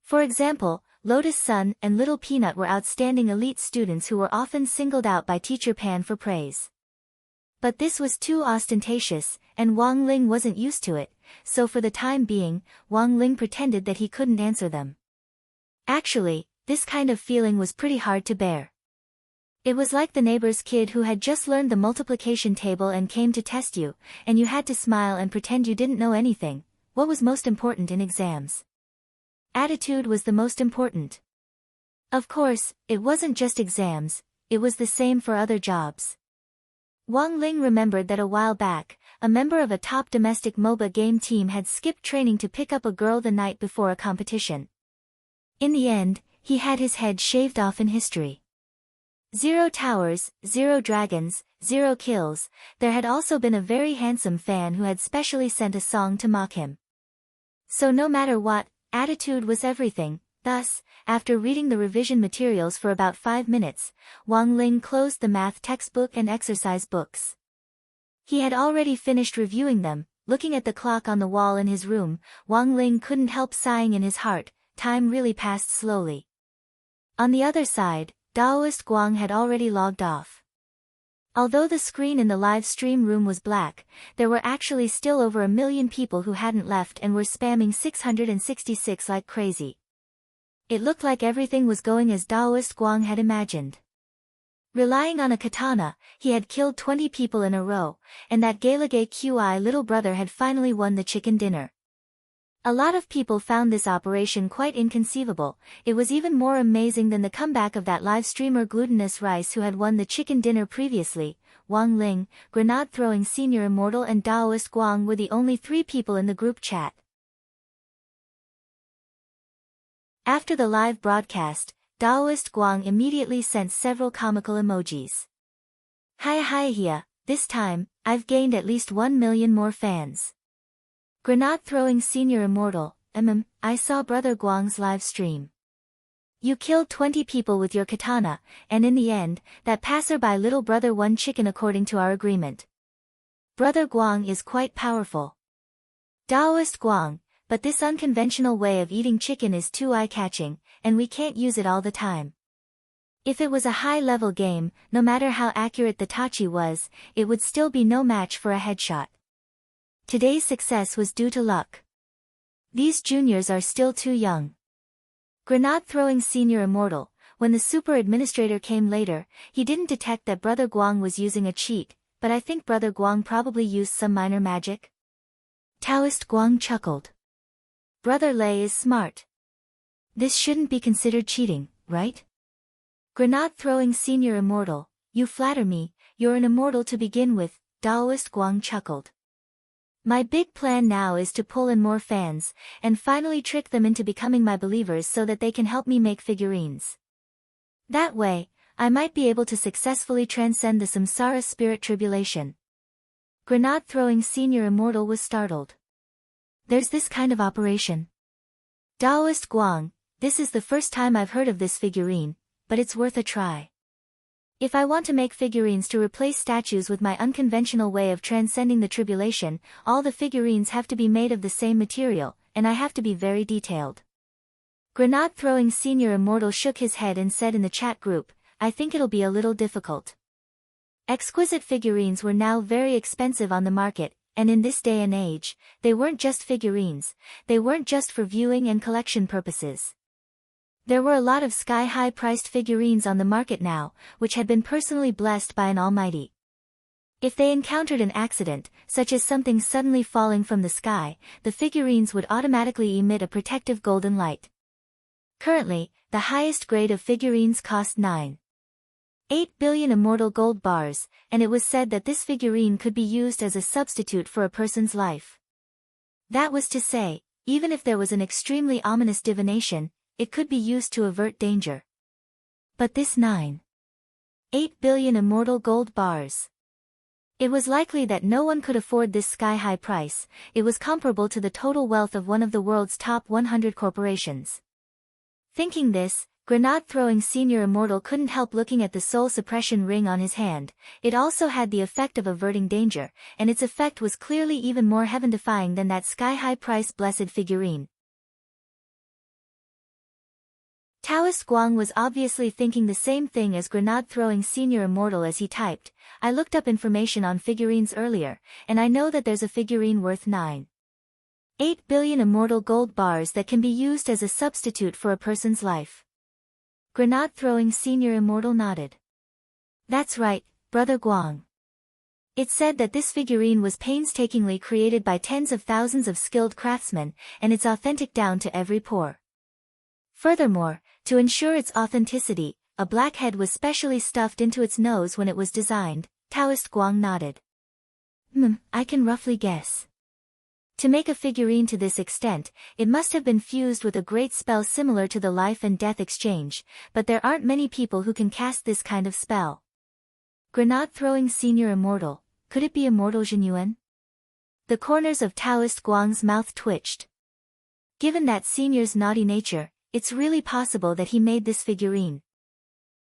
For example, Lotus Sun and Little Peanut were outstanding elite students who were often singled out by Teacher Pan for praise. But this was too ostentatious, and Wang Ling wasn't used to it, so for the time being, Wang Ling pretended that he couldn't answer them. Actually, this kind of feeling was pretty hard to bear. It was like the neighbor's kid who had just learned the multiplication table and came to test you, and you had to smile and pretend you didn't know anything. What was most important in exams? Attitude was the most important. Of course, it wasn't just exams, it was the same for other jobs. Wang Ling remembered that a while back, a member of a top domestic MOBA game team had skipped training to pick up a girl the night before a competition. In the end, he had his head shaved off in history. 0 towers, 0 dragons, 0 kills. There had also been a very handsome fan who had specially sent a song to mock him. So no matter what, attitude was everything. Thus, after reading the revision materials for about 5 minutes, Wang Ling closed the math textbook and exercise books. He had already finished reviewing them. Looking at the clock on the wall in his room, Wang Ling couldn't help sighing in his heart. Time really passed slowly. On the other side, Daoist Guang had already logged off. Although the screen in the live stream room was black, there were actually still over 1 million people who hadn't left and were spamming 666 like crazy. It looked like everything was going as Daoist Guang had imagined. Relying on a katana, he had killed 20 people in a row, and that Gailage QI little brother had finally won the chicken dinner. A lot of people found this operation quite inconceivable. It was even more amazing than the comeback of that live streamer Glutinous Rice who had won the chicken dinner previously. Wang Ling, grenade-throwing senior immortal and Daoist Guang were the only 3 people in the group chat. After the live broadcast, Daoist Guang immediately sent several comical emojis. Hiya, this time, I've gained at least 1 million more fans. Grenade-throwing senior immortal, I saw Brother Guang's live stream. You killed 20 people with your katana, and in the end, that passerby little brother won chicken according to our agreement. Brother Guang is quite powerful. Daoist Guang, but this unconventional way of eating chicken is too eye-catching, and we can't use it all the time. If it was a high-level game, no matter how accurate the tachi was, it would still be no match for a headshot. Today's success was due to luck. These juniors are still too young. Grenade-throwing senior immortal, when the super administrator came later, he didn't detect that Brother Guang was using a cheat, but I think Brother Guang probably used some minor magic. Taoist Guang chuckled. Brother Lei is smart. This shouldn't be considered cheating, right? Grenade-throwing senior immortal, you flatter me, you're an immortal to begin with, Daoist Guang chuckled. My big plan now is to pull in more fans, and finally trick them into becoming my believers so that they can help me make figurines. That way, I might be able to successfully transcend the samsara spirit tribulation. Grenade-throwing senior immortal was startled. There's this kind of operation. Daoist Guang, this is the first time I've heard of this figurine, but it's worth a try. If I want to make figurines to replace statues with my unconventional way of transcending the tribulation, all the figurines have to be made of the same material, and I have to be very detailed. Grenade-throwing senior immortal shook his head and said in the chat group, I think it'll be a little difficult. Exquisite figurines were now very expensive on the market, and in this day and age, they weren't just figurines, they weren't just for viewing and collection purposes. There were a lot of sky-high priced figurines on the market now, which had been personally blessed by an almighty. If they encountered an accident, such as something suddenly falling from the sky, the figurines would automatically emit a protective golden light. Currently, the highest grade of figurines cost 9.8 billion immortal gold bars, and it was said that this figurine could be used as a substitute for a person's life. That was to say, even if there was an extremely ominous divination, it could be used to avert danger. But this 9.8 billion immortal gold bars. It was likely that no one could afford this sky-high price. It was comparable to the total wealth of one of the world's top 100 corporations. Thinking this, Grenade-throwing senior immortal couldn't help looking at the soul suppression ring on his hand. It also had the effect of averting danger, and its effect was clearly even more heaven-defying than that sky-high price blessed figurine. Taoist Guang was obviously thinking the same thing as Grenade-throwing senior immortal as he typed. I looked up information on figurines earlier, and I know that there's a figurine worth 9.8 billion immortal gold bars that can be used as a substitute for a person's life. Grenade-throwing senior immortal nodded. That's right, Brother Guang. It said that this figurine was painstakingly created by tens of thousands of skilled craftsmen, and it's authentic down to every pore. Furthermore, to ensure its authenticity, a black head was specially stuffed into its nose when it was designed. Taoist Guang nodded. I can roughly guess. To make a figurine to this extent, it must have been fused with a great spell similar to the life and death exchange, but there aren't many people who can cast this kind of spell. Grenade-throwing senior immortal, could it be Immortal Zhenyuan? The corners of Taoist Guang's mouth twitched. Given that senior's naughty nature, it's really possible that he made this figurine.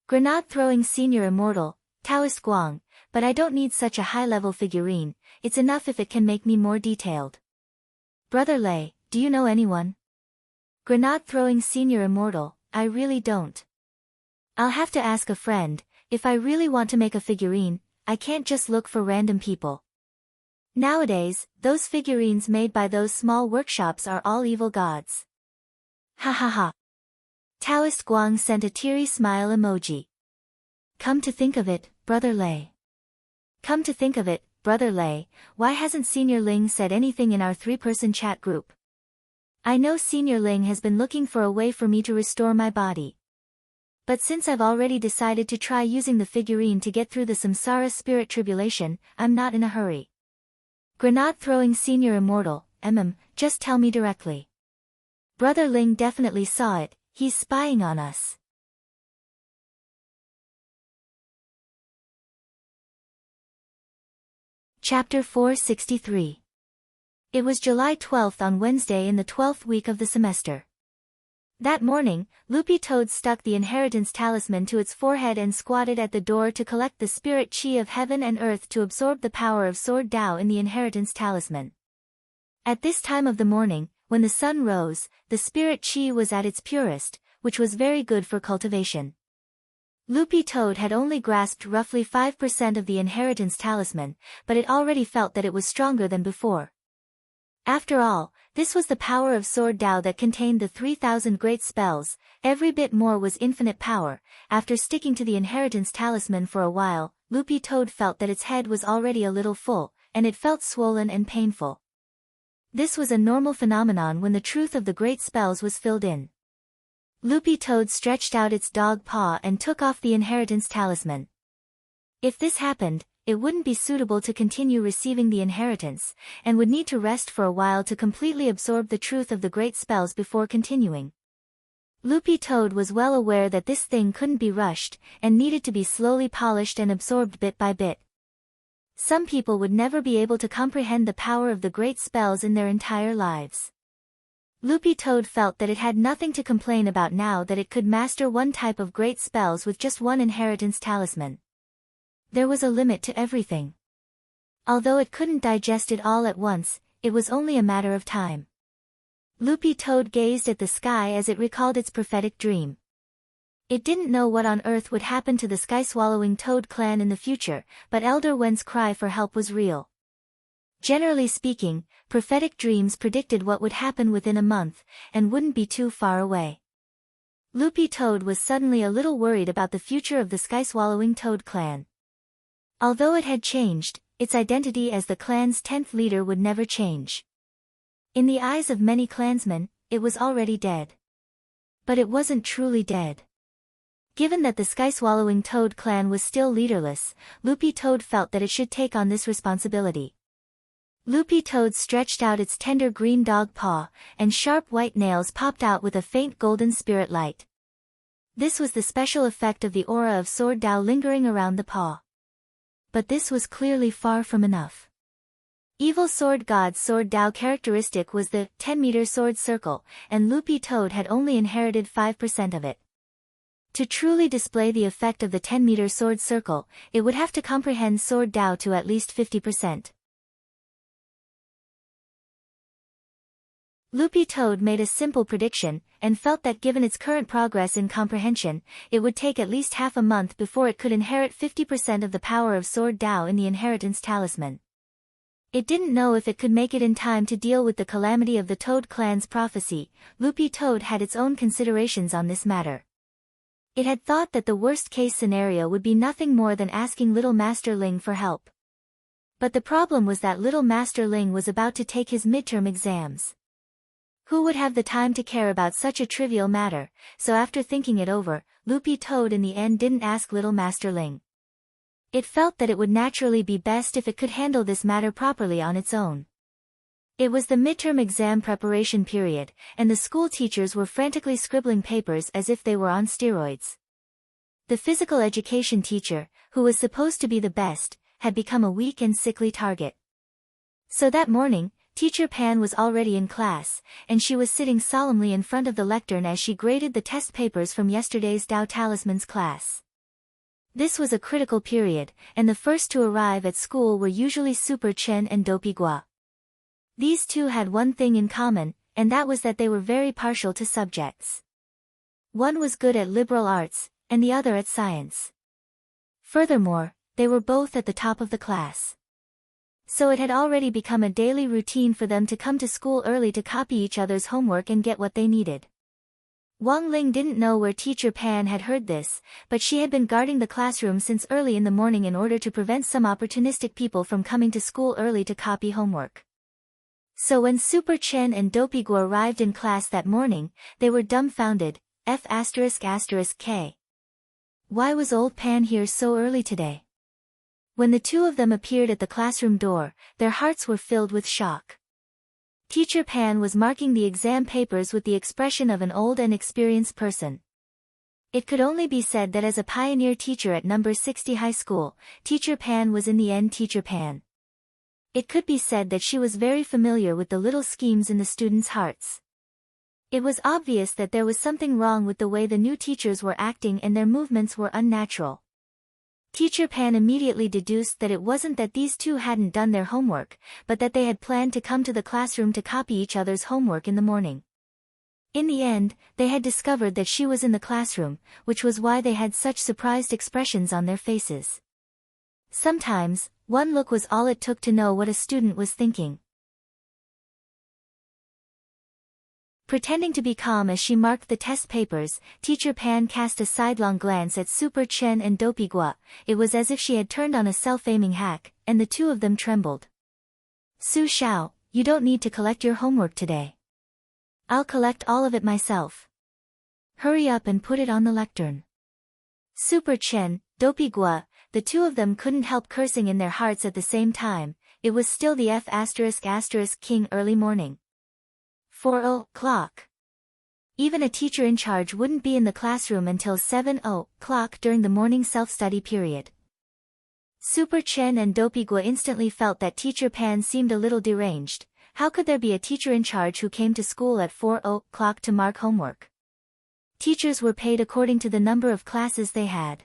Grenade-throwing senior immortal, Taoist Guang, but I don't need such a high-level figurine, it's enough if it can make me more detailed. Brother Lei, do you know anyone? Grenade-throwing senior immortal, I really don't. I'll have to ask a friend. If I really want to make a figurine, I can't just look for random people. Nowadays, those figurines made by those small workshops are all evil gods. Ha ha ha. Taoist Guang sent a teary smile emoji. Come to think of it, Brother Lei. Come to think of it, Brother Lei, why hasn't Senior Ling said anything in our 3-person chat group? I know Senior Ling has been looking for a way for me to restore my body. But since I've already decided to try using the figurine to get through the samsara spirit tribulation, I'm not in a hurry. Grenade-throwing senior immortal, just tell me directly. Brother Ling definitely saw it, He's spying on us. Chapter 463. It was July 12th on Wednesday in the 12th week of the semester. That morning, Loopy Toad stuck the inheritance talisman to its forehead and squatted at the door to collect the spirit chi of heaven and earth to absorb the power of Sword Tao in the inheritance talisman. At this time of the morning, when the sun rose, the spirit chi was at its purest, which was very good for cultivation. Loopy Toad had only grasped roughly 5% of the inheritance talisman, but it already felt that it was stronger than before. After all, this was the power of Sword Tao that contained the 3,000 great spells. Every bit more was infinite power. After sticking to the inheritance talisman for a while, Loopy Toad felt that its head was already a little full, and it felt swollen and painful. This was a normal phenomenon when the truth of the great spells was filled in. Loopy Toad stretched out its dog paw and took off the inheritance talisman. If this happened, it wouldn't be suitable to continue receiving the inheritance, and would need to rest for a while to completely absorb the truth of the great spells before continuing. Loopy Toad was well aware that this thing couldn't be rushed, and needed to be slowly polished and absorbed bit by bit. Some people would never be able to comprehend the power of the great spells in their entire lives. Loopy Toad felt that it had nothing to complain about now that it could master one type of great spells with just one inheritance talisman. There was a limit to everything. Although it couldn't digest it all at once, it was only a matter of time. Loopy Toad gazed at the sky as it recalled its prophetic dream. It didn't know what on earth would happen to the sky-swallowing Toad clan in the future, but Elder Wen's cry for help was real. Generally speaking, prophetic dreams predicted what would happen within a month, and wouldn't be too far away. Loopy Toad was suddenly a little worried about the future of the sky-swallowing Toad clan. Although it had changed, its identity as the clan's 10th leader would never change. In the eyes of many clansmen, it was already dead. But it wasn't truly dead. Given that the sky-swallowing Toad clan was still leaderless, Loopy Toad felt that it should take on this responsibility. Loopy Toad stretched out its tender green dog paw, and sharp white nails popped out with a faint golden spirit light. This was the special effect of the aura of Sword Tao lingering around the paw. But this was clearly far from enough. Evil Sword God's Sword Tao characteristic was the 10-meter sword circle, and Loopy Toad had only inherited 5% of it. To truly display the effect of the 10-meter sword circle, it would have to comprehend Sword Tao to at least 50%. Loopy Toad made a simple prediction, and felt that given its current progress in comprehension, it would take at least half a month before it could inherit 50% of the power of Sword Tao in the inheritance talisman. It didn't know if it could make it in time to deal with the calamity of the Toad clan's prophecy. Loopy Toad had its own considerations on this matter. It had thought that the worst-case scenario would be nothing more than asking Little Master Ling for help. But the problem was that Little Master Ling was about to take his midterm exams. Who would have the time to care about such a trivial matter? So after thinking it over, Loopy Toad in the end didn't ask Little Master Ling. It felt that it would naturally be best if it could handle this matter properly on its own. It was the midterm exam preparation period, and the school teachers were frantically scribbling papers as if they were on steroids. The physical education teacher, who was supposed to be the best, had become a weak and sickly target. So that morning, Teacher Pan was already in class, and she was sitting solemnly in front of the lectern as she graded the test papers from yesterday's Tao Talismans class. This was a critical period, and the first to arrive at school were usually Super Chen and Dopey Gua. These two had one thing in common, and that was that they were very partial to subjects. One was good at liberal arts, and the other at science. Furthermore, they were both at the top of the class. So it had already become a daily routine for them to come to school early to copy each other's homework and get what they needed. Wang Ling didn't know where Teacher Pan had heard this, but she had been guarding the classroom since early in the morning in order to prevent some opportunistic people from coming to school early to copy homework. So when Super Chen and Dopey Gua arrived in class that morning, they were dumbfounded. F***K. Why was old Pan here so early today? When the two of them appeared at the classroom door, their hearts were filled with shock. Teacher Pan was marking the exam papers with the expression of an old and experienced person. It could only be said that as a pioneer teacher at number 60 high school, Teacher Pan was in the end Teacher Pan. It could be said that she was very familiar with the little schemes in the students' hearts. It was obvious that there was something wrong with the way the new teachers were acting and their movements were unnatural. Teacher Pan immediately deduced that it wasn't that these two hadn't done their homework, but that they had planned to come to the classroom to copy each other's homework in the morning. In the end, they had discovered that she was in the classroom, which was why they had such surprised expressions on their faces. Sometimes, one look was all it took to know what a student was thinking. Pretending to be calm as she marked the test papers, Teacher Pan cast a sidelong glance at Super Chen and Dopey Gua. It was as if she had turned on a self-aiming hack, and the two of them trembled. "Su Xiao, you don't need to collect your homework today. I'll collect all of it myself. Hurry up and put it on the lectern." Super Chen, Dopey Gua, the two of them couldn't help cursing in their hearts at the same time. It was still the F***King early morning. 4:00. Even a teacher in charge wouldn't be in the classroom until 7:00 during the morning self-study period. Super Chen and Dopey Gua instantly felt that Teacher Pan seemed a little deranged. How could there be a teacher in charge who came to school at 4:00 to mark homework? Teachers were paid according to the number of classes they had.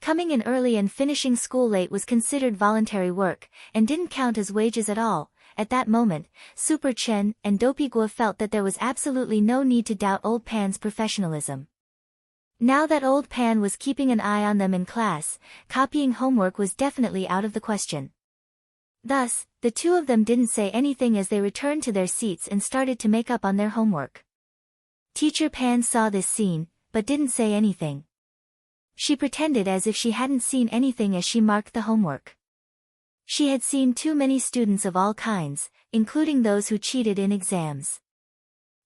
Coming in early and finishing school late was considered voluntary work, and didn't count as wages at all. At that moment, Super Chen and Dopey Gua felt that there was absolutely no need to doubt Old Pan's professionalism. Now that Old Pan was keeping an eye on them in class, copying homework was definitely out of the question. Thus, the two of them didn't say anything as they returned to their seats and started to make up on their homework. Teacher Pan saw this scene, but didn't say anything. She pretended as if she hadn't seen anything as she marked the homework. She had seen too many students of all kinds, including those who cheated in exams.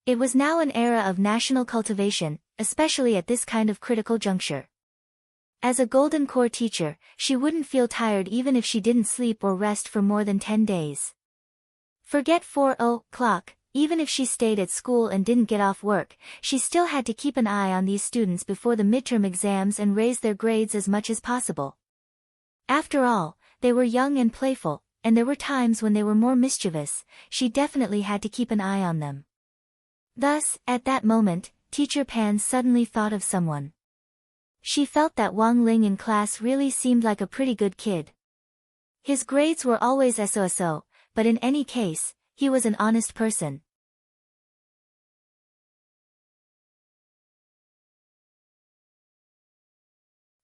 It was now an era of national cultivation, especially at this kind of critical juncture. As a Golden Core teacher, she wouldn't feel tired even if she didn't sleep or rest for more than 10 days. Forget 4:00, even if she stayed at school and didn't get off work, she still had to keep an eye on these students before the midterm exams and raise their grades as much as possible. After all, they were young and playful, and there were times when they were more mischievous. She definitely had to keep an eye on them. Thus, at that moment, Teacher Pan suddenly thought of someone. She felt that Wang Ling in class really seemed like a pretty good kid. His grades were always so-so, but in any case, he was an honest person.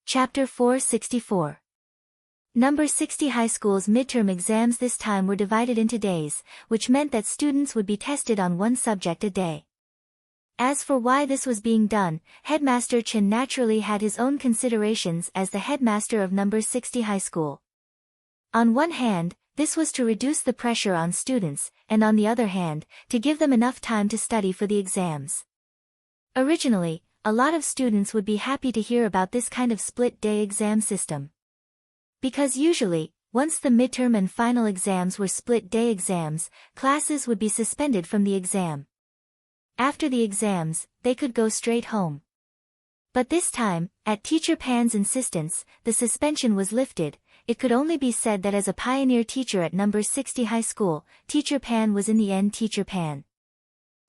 Chapter 464. Number 60 high school's midterm exams this time were divided into days, which meant that students would be tested on one subject a day. As for why this was being done, Headmaster Chen naturally had his own considerations as the headmaster of number 60 high school. On one hand, this was to reduce the pressure on students, and on the other hand, to give them enough time to study for the exams. Originally, a lot of students would be happy to hear about this kind of split-day exam system. Because usually, once the midterm and final exams were split-day exams, classes would be suspended from the exam. After the exams, they could go straight home. But this time, at Teacher Pan's insistence, the suspension was lifted. It could only be said that as a pioneer teacher at number 60 high school, Teacher Pan was in the end Teacher Pan.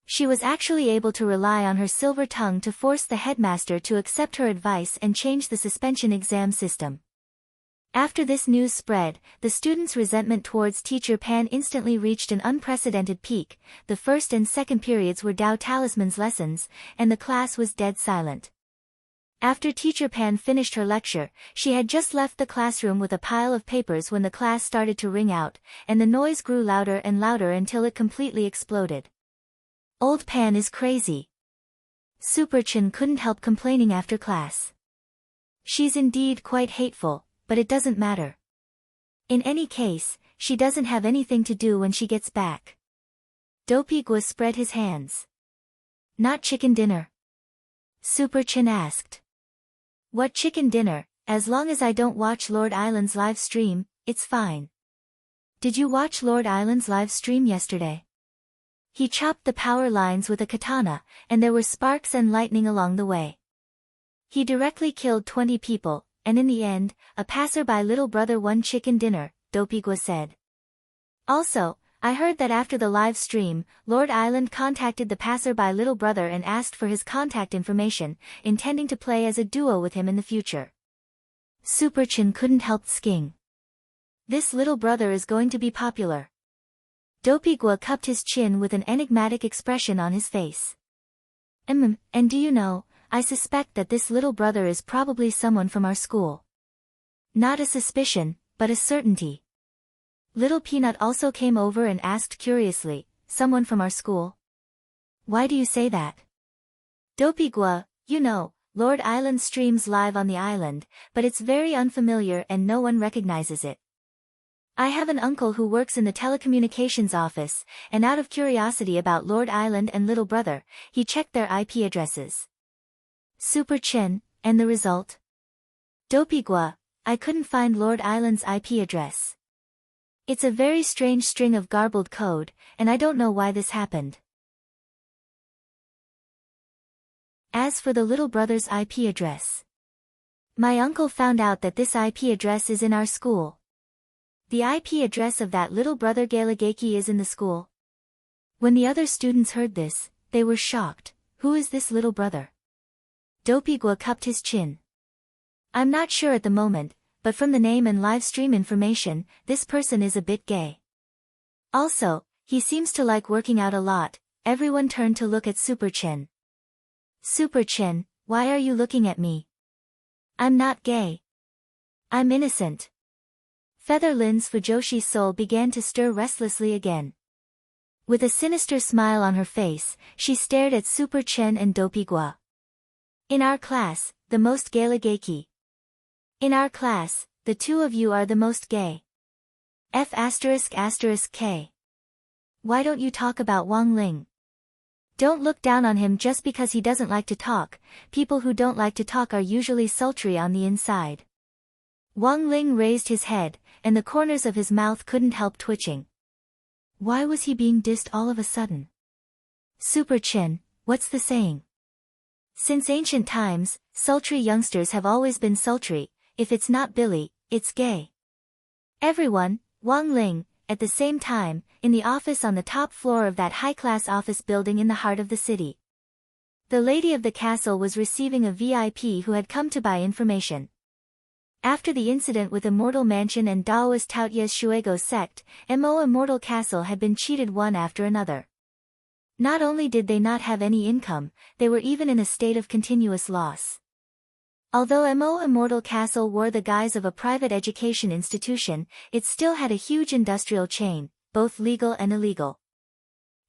She was actually able to rely on her silver tongue to force the headmaster to accept her advice and change the suspension exam system. After this news spread, the students' resentment towards Teacher Pan instantly reached an unprecedented peak. The first and second periods were Dao Talisman's lessons, and the class was dead silent. After Teacher Pan finished her lecture, she had just left the classroom with a pile of papers when the class started to ring out, and the noise grew louder and louder until it completely exploded. Old Pan is crazy. Super Chen couldn't help complaining after class. She's indeed quite hateful, but it doesn't matter. In any case, she doesn't have anything to do when she gets back. Dopey Gua spread his hands. Not chicken dinner? Super Chen asked. What chicken dinner? As long as I don't watch Lord Island's live stream, it's fine. Did you watch Lord Island's live stream yesterday? He chopped the power lines with a katana, and there were sparks and lightning along the way. He directly killed 20 people, and in the end, a passerby little brother won chicken dinner, Dopigwa said. Also, I heard that after the live stream, Lord Island contacted the passerby little brother and asked for his contact information, intending to play as a duo with him in the future. Superchin couldn't help sking. This little brother is going to be popular. Dopigwa cupped his chin with an enigmatic expression on his face. And do you know, I suspect that this little brother is probably someone from our school. Not a suspicion, but a certainty. Little Peanut also came over and asked curiously, someone from our school? Why do you say that? Dopigwa, you know, Lord Island streams live on the island, but it's very unfamiliar and no one recognizes it. I have an uncle who works in the telecommunications office, and out of curiosity about Lord Island and Little Brother, he checked their IP addresses. Superchin, and the result? Dopigwa, I couldn't find Lord Island's IP address. It's a very strange string of garbled code, and I don't know why this happened. As for the little brother's IP address, my uncle found out that this IP address is in our school. The IP address of that little brother Galagaki is in the school. When the other students heard this, they were shocked. Who is this little brother? Dopigwa cupped his chin. I'm not sure at the moment, but from the name and live stream information, this person is a bit gay. Also, he seems to like working out a lot. Everyone turned to look at Superchin. Superchin, why are you looking at me? I'm not gay. I'm innocent. Featherlin's Fujoshi's soul began to stir restlessly again. With a sinister smile on her face, she stared at Superchin and Dopigwa. In our class, the most Galagaki. In our class, the two of you are the most gay. F***K. Why don't you talk about Wang Ling? Don't look down on him just because he doesn't like to talk. People who don't like to talk are usually sultry on the inside. Wang Ling raised his head, and the corners of his mouth couldn't help twitching. Why was he being dissed all of a sudden? Superchin, what's the saying? Since ancient times, sultry youngsters have always been sultry. If it's not Billy, it's gay. Everyone, Wang Ling, at the same time, in the office on the top floor of that high-class office building in the heart of the city. The lady of the castle was receiving a VIP who had come to buy information. After the incident with Immortal Mansion and Daoist Taotia's Shuego sect, Mo Immortal Castle had been cheated one after another. Not only did they not have any income, they were even in a state of continuous loss. Although Mo Immortal Castle wore the guise of a private education institution, it still had a huge industrial chain, both legal and illegal.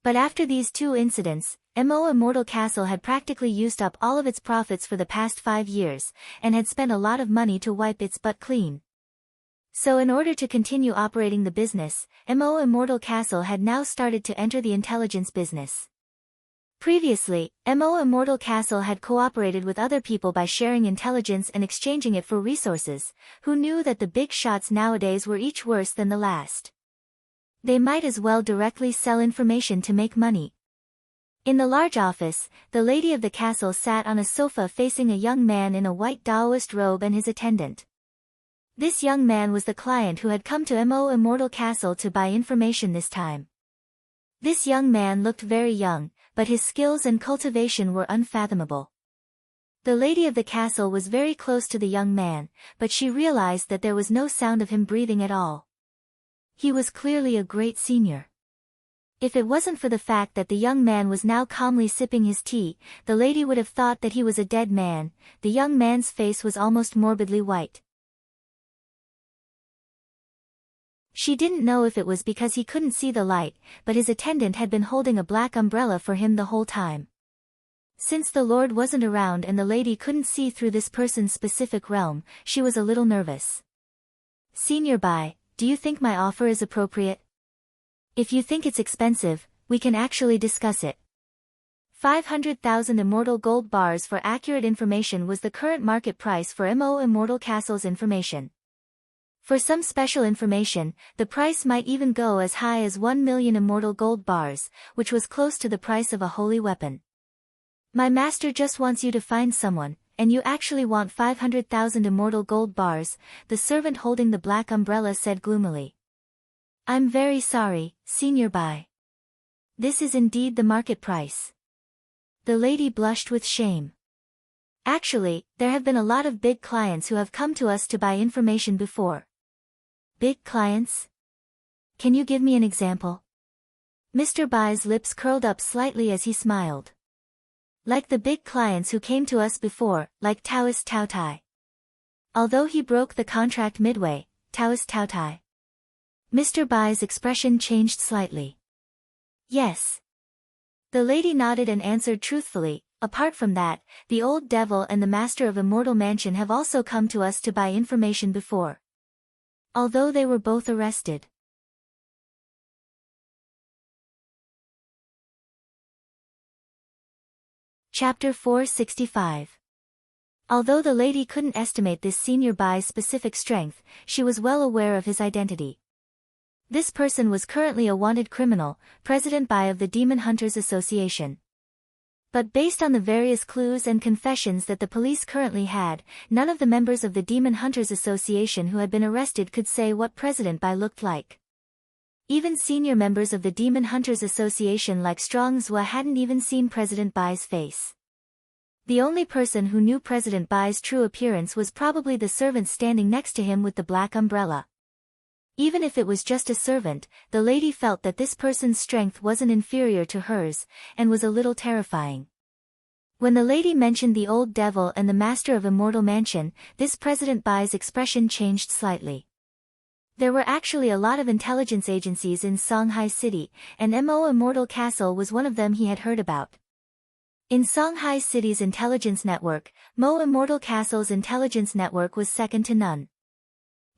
But after these two incidents, Mo Immortal Castle had practically used up all of its profits for the past 5 years, and had spent a lot of money to wipe its butt clean. So in order to continue operating the business, Mo Immortal Castle had now started to enter the intelligence business. Previously, Mo Immortal Castle had cooperated with other people by sharing intelligence and exchanging it for resources. Who knew that the big shots nowadays were each worse than the last? They might as well directly sell information to make money. In the large office, the lady of the castle sat on a sofa facing a young man in a white Daoist robe and his attendant. This young man was the client who had come to Mo Immortal Castle to buy information this time. This young man looked very young, but his skills and cultivation were unfathomable. The lady of the castle was very close to the young man, but she realized that there was no sound of him breathing at all. He was clearly a great senior. If it wasn't for the fact that the young man was now calmly sipping his tea, the lady would have thought that he was a dead man. The young man's face was almost morbidly white. She didn't know if it was because he couldn't see the light, but his attendant had been holding a black umbrella for him the whole time. Since the Lord wasn't around and the lady couldn't see through this person's specific realm, she was a little nervous. Senior Bai, do you think my offer is appropriate? If you think it's expensive, we can actually discuss it. 500,000 immortal gold bars for accurate information was the current market price for Mo Immortal Castle's information. For some special information, the price might even go as high as 1 million immortal gold bars, which was close to the price of a holy weapon. My master just wants you to find someone, and you actually want 500,000 immortal gold bars, the servant holding the black umbrella said gloomily. I'm very sorry, Senior Bai. This is indeed the market price. The lady blushed with shame. Actually, there have been a lot of big clients who have come to us to buy information before. Big clients? Can you give me an example? Mr. Bai's lips curled up slightly as he smiled. Like the big clients who came to us before, like Taoist Tao Tai. Although he broke the contract midway, Taoist Tao Tai. Mr. Bai's expression changed slightly. Yes. The lady nodded and answered truthfully, apart from that, the old devil and the master of Immortal Mansion have also come to us to buy information before. Although they were both arrested. Chapter 465. Although the lady couldn't estimate this Senior Bai's specific strength, she was well aware of his identity. This person was currently a wanted criminal, President Bai of the Demon Hunters Association. But based on the various clues and confessions that the police currently had, none of the members of the Demon Hunters Association who had been arrested could say what President Bai looked like. Even senior members of the Demon Hunters Association like Strong Zhua hadn't even seen President Bai's face. The only person who knew President Bai's true appearance was probably the servant standing next to him with the black umbrella. Even if it was just a servant, the lady felt that this person's strength wasn't inferior to hers, and was a little terrifying. When the lady mentioned the old devil and the master of Immortal Mansion, this President Bai's expression changed slightly. There were actually a lot of intelligence agencies in Songhai City, and Mo Immortal Castle was one of them he had heard about. In Songhai City's intelligence network, Mo Immortal Castle's intelligence network was second to none.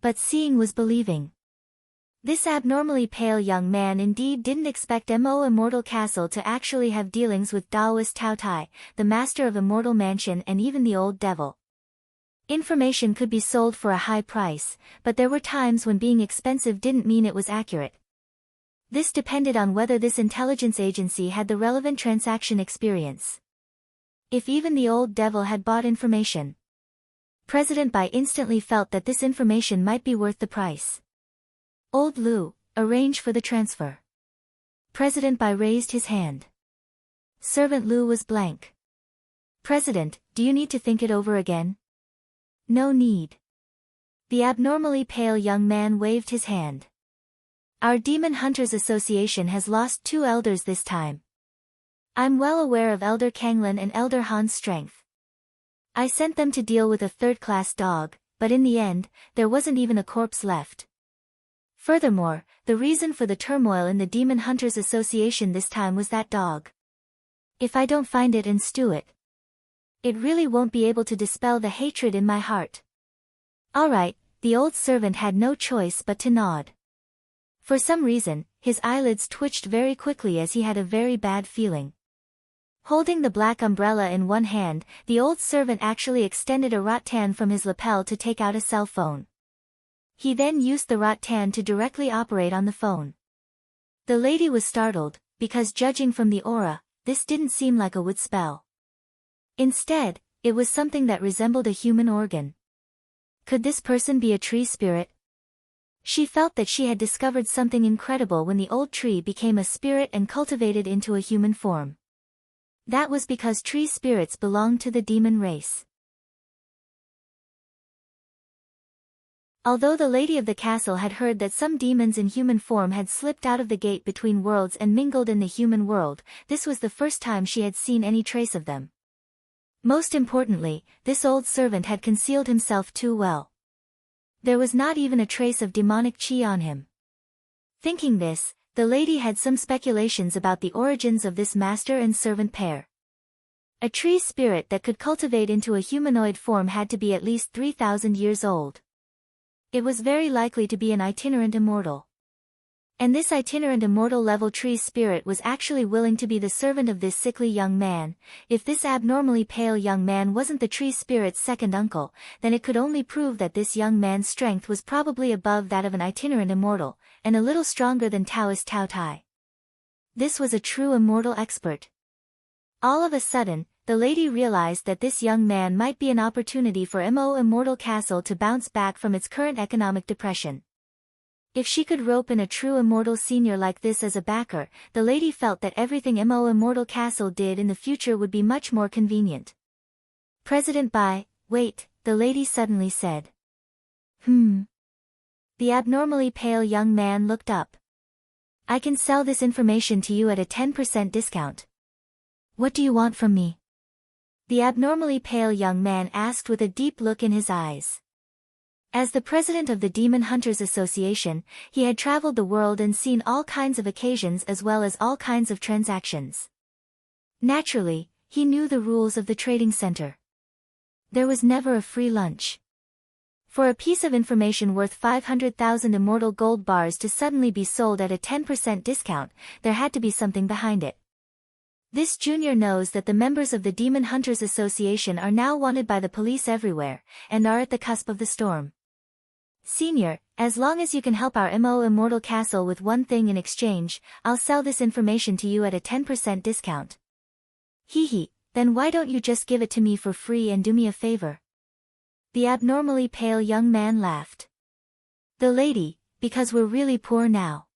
But seeing was believing. This abnormally pale young man indeed didn't expect Mo Immortal Castle to actually have dealings with Taoist Tao Tai, the master of Immortal Mansion and even the old devil. Information could be sold for a high price, but there were times when being expensive didn't mean it was accurate. This depended on whether this intelligence agency had the relevant transaction experience. If even the old devil had bought information, President Bai instantly felt that this information might be worth the price. Old Lu, arrange for the transfer. President Bai raised his hand. Servant Lu was blank. President, do you need to think it over again? No need. The abnormally pale young man waved his hand. Our Demon Hunters Association has lost 2 elders this time. I'm well aware of Elder Kanglin and Elder Han's strength. I sent them to deal with a third-class dog, but in the end, there wasn't even a corpse left. Furthermore, the reason for the turmoil in the Demon Hunters Association this time was that dog. If I don't find it and stew it, it really won't be able to dispel the hatred in my heart. Alright, the old servant had no choice but to nod. For some reason, his eyelids twitched very quickly as he had a very bad feeling. Holding the black umbrella in one hand, the old servant actually extended a rattan from his lapel to take out a cell phone. He then used the rattan to directly operate on the phone. The lady was startled, because judging from the aura, this didn't seem like a wood spell. Instead, it was something that resembled a human organ. Could this person be a tree spirit? She felt that she had discovered something incredible when the old tree became a spirit and cultivated into a human form. That was because tree spirits belonged to the demon race. Although the lady of the castle had heard that some demons in human form had slipped out of the gate between worlds and mingled in the human world, this was the first time she had seen any trace of them. Most importantly, this old servant had concealed himself too well. There was not even a trace of demonic chi on him. Thinking this, the lady had some speculations about the origins of this master and servant pair. A tree spirit that could cultivate into a humanoid form had to be at least 3,000 years old. It was very likely to be an itinerant immortal. And this itinerant immortal level tree spirit was actually willing to be the servant of this sickly young man. If this abnormally pale young man wasn't the tree spirit's second uncle, then it could only prove that this young man's strength was probably above that of an itinerant immortal, and a little stronger than Taoist Tao Tai. This was a true immortal expert. All of a sudden, the lady realized that this young man might be an opportunity for Mo Immortal Castle to bounce back from its current economic depression. If she could rope in a true immortal senior like this as a backer, the lady felt that everything Mo Immortal Castle did in the future would be much more convenient. President Bai, wait, the lady suddenly said. The abnormally pale young man looked up. I can sell this information to you at a 10% discount. What do you want from me? The abnormally pale young man asked with a deep look in his eyes. As the president of the Demon Hunters Association, he had traveled the world and seen all kinds of occasions as well as all kinds of transactions. Naturally, he knew the rules of the trading center. There was never a free lunch. For a piece of information worth 500,000 immortal gold bars to suddenly be sold at a 10% discount, there had to be something behind it. This junior knows that the members of the Demon Hunters Association are now wanted by the police everywhere, and are at the cusp of the storm. Senior, as long as you can help our Mo Immortal Castle with one thing in exchange, I'll sell this information to you at a 10% discount. Hee, then why don't you just give it to me for free and do me a favor? The abnormally pale young man laughed. The lady, because we're really poor now.